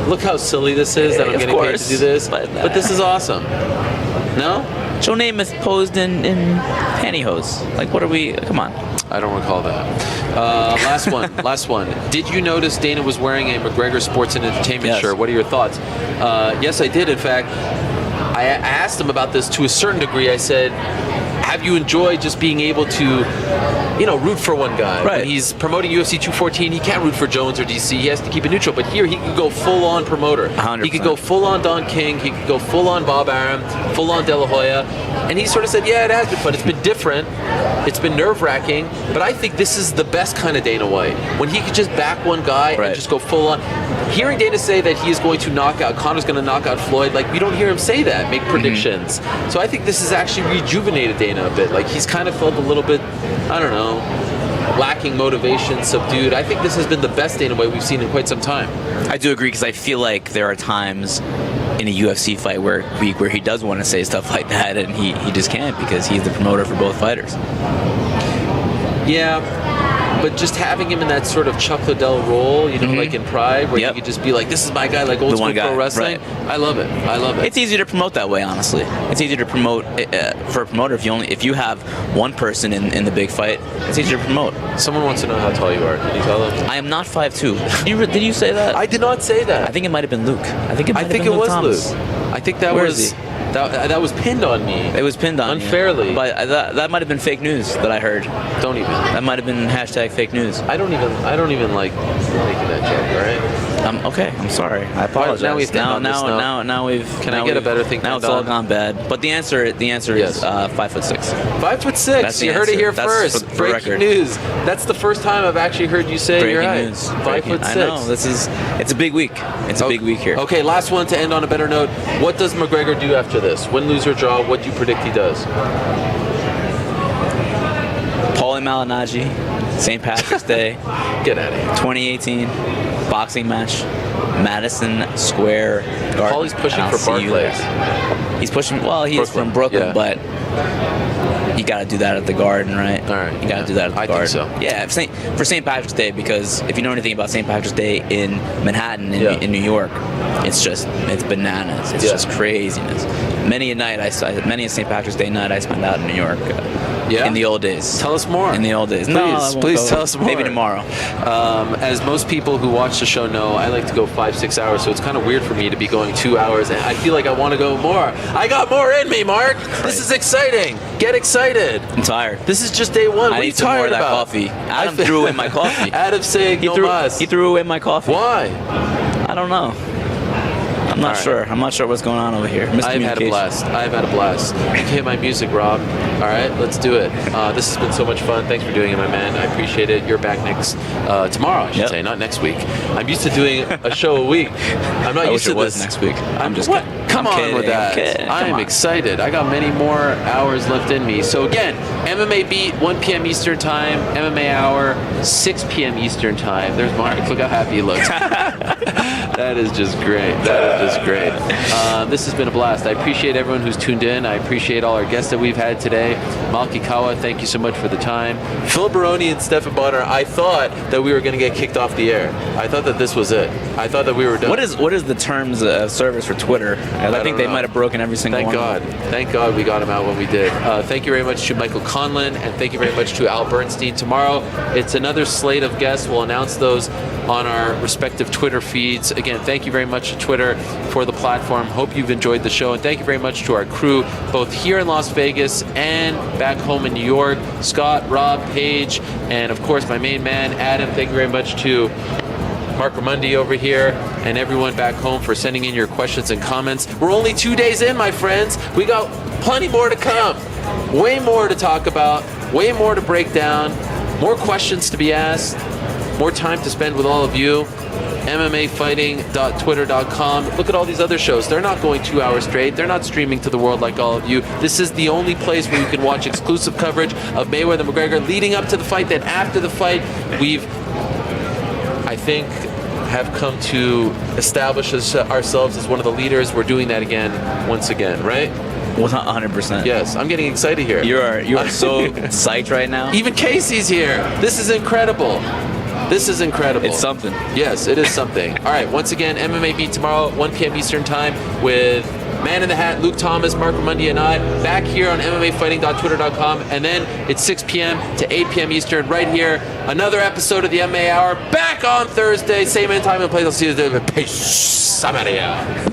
look how silly this is that I'm getting paid to do this. But this is awesome. No? Joe Namath posed in pantyhose. Like, what are we? Come on. I don't recall that. Last one. Did you notice Dana was wearing a McGregor Sports and Entertainment shirt? What are your thoughts? Yes, I did. In fact, I asked him about this to a certain degree. I said, have you enjoyed just being able to, root for one guy? Right. When he's promoting UFC 214, he can't root for Jones or DC. He has to keep it neutral. But here, he could go full-on promoter. 100%. He could go full-on Don King. He could go full-on Bob Arum, full-on De La Hoya. And he sort of said, yeah, it has been fun. It's been different. It's been nerve-wracking. But I think this is the best kind of Dana White. When he could just back one guy and just go full-on. Hearing Dana say that he is going to knock out, Conor's going to knock out Floyd, like, we don't hear him say that, make predictions. So I think this has actually rejuvenated Dana a bit. Like, he's kind of felt a little bit, I don't know, lacking motivation, subdued. I think this has been the best Dana White we've seen in quite some time. I do agree, because I feel like there are times in a UFC fight where he does want to say stuff like that, and he just can't, because he's the promoter for both fighters. Yeah, but just having him in that sort of Chuck Liddell role, like in Pride, where you could just be like, this is my guy, like old school pro wrestling. Right. I love it. It's easier to promote that way, honestly. It's easier to promote for a promoter if you have one person in the big fight. It's easier to promote. Someone wants to know how tall you are. Can you tell them? I am not 5'2". Did you say that? I did not say that. I think it might have been Luke. I think it was Thomas. Luke. I think that was. That was pinned on me. It was pinned on unfairly. You. But that might have been fake news that I heard. Don't even. That might have been hashtag fake news. I don't even like making that joke. All right. Okay. I'm sorry. I apologize. Now we've. Can I get a better thing? Now it's all gone bad. But the answer is 5'6". 5'6". You heard it here first. Breaking news. That's the first time I've actually heard you say you're right. 5'6". I know. It's a big week. It's a big week here. Okay. Last one to end on a better note. What does McGregor do after this? Win, lose, or draw? What do you predict he does? Paulie Malignaggi, St. Patrick's Day. Get out of here. 2018 boxing match, Madison Square Garden. Paulie's pushing for Barclays. He's pushing. Well, he's from Brooklyn, but you got to do that at the Garden, right? All right. You got to do that at the Garden. I think so. Yeah, for St. Patrick's Day, because if you know anything about St. Patrick's Day in Manhattan, in New York, it's bananas. It's just craziness. Many a St. Patrick's Day night I spent out in New York. In the old days. Tell us more. In the old days. Please tell us more. Maybe tomorrow. As most people who watch the show know, I like to go 5-6 hours, so it's kind of weird for me to be going 2 hours, and I feel like I want to go more. I got more in me, Mark. This is exciting. Get excited. I'm tired. This is just day one. What are you tired about? Coffee. Adam threw away my coffee. Adam saying no mas. He threw away my coffee. Why? I don't know. I'm not sure. I'm not sure what's going on over here. I've had a blast. Okay, my music, Rob. All right, let's do it. This has been so much fun. Thanks for doing it, my man. I appreciate it. You're back tomorrow, I should say, not next week. I'm used to doing a show a week. I'm not used to this. Next week. I'm just what? kidding. Come on with that. I'm excited. I got many more hours left in me. So again, MMA Beat, 1 p.m. Eastern Time. MMA Hour, 6 p.m. Eastern Time. There's Mark. Look how happy he looks. That is just great. This has been a blast. I appreciate everyone who's tuned in. I appreciate all our guests that we've had today. Malki Kawa, thank you so much for the time. Phil Baroni and Stephan Bonnar, I thought that we were going to get kicked off the air. I thought that this was it. I thought that we were done. What is the terms of service for Twitter? I think they might have broken every single one. Thank God we got him out when we did. Thank you very much to Michael Conlon, and thank you very much to Al Bernstein. Tomorrow, it's another slate of guests. We'll announce those on our respective Twitter feeds. Again, thank you very much to Twitter for the platform. Hope you've enjoyed the show, and thank you very much to our crew, both here in Las Vegas and back home in New York. Scott, Rob, Paige, and of course my main man, Adam. Thank you very much to Marc Raimondi over here and everyone back home for sending in your questions and comments. We're only 2 days in, my friends. We got plenty more to come. Way more to talk about, way more to break down, more questions to be asked, more time to spend with all of you. MMAfighting.twitter.com. Look at all these other shows. They're not going 2 hours straight. They're not streaming to the world like all of you. This is the only place where you can watch exclusive coverage of Mayweather McGregor leading up to the fight. Then after the fight, we've, I think, have come to establish ourselves as one of the leaders. We're doing that again, once again, right? 100%. Yes, I'm getting excited here. You are so psyched right now. Even Casey's here. This is incredible. This is incredible. It's something. Yes, it is something. All right, once again, MMA Beat tomorrow, 1 p.m. Eastern Time with Man in the Hat, Luke Thomas, Marc Raimondi, and I, back here on MMAfighting.twitter.com. And then it's 6 p.m. to 8 p.m. Eastern, right here. Another episode of the MMA Hour, back on Thursday, same time and place. I'll see you there. Peace. I'm out of here.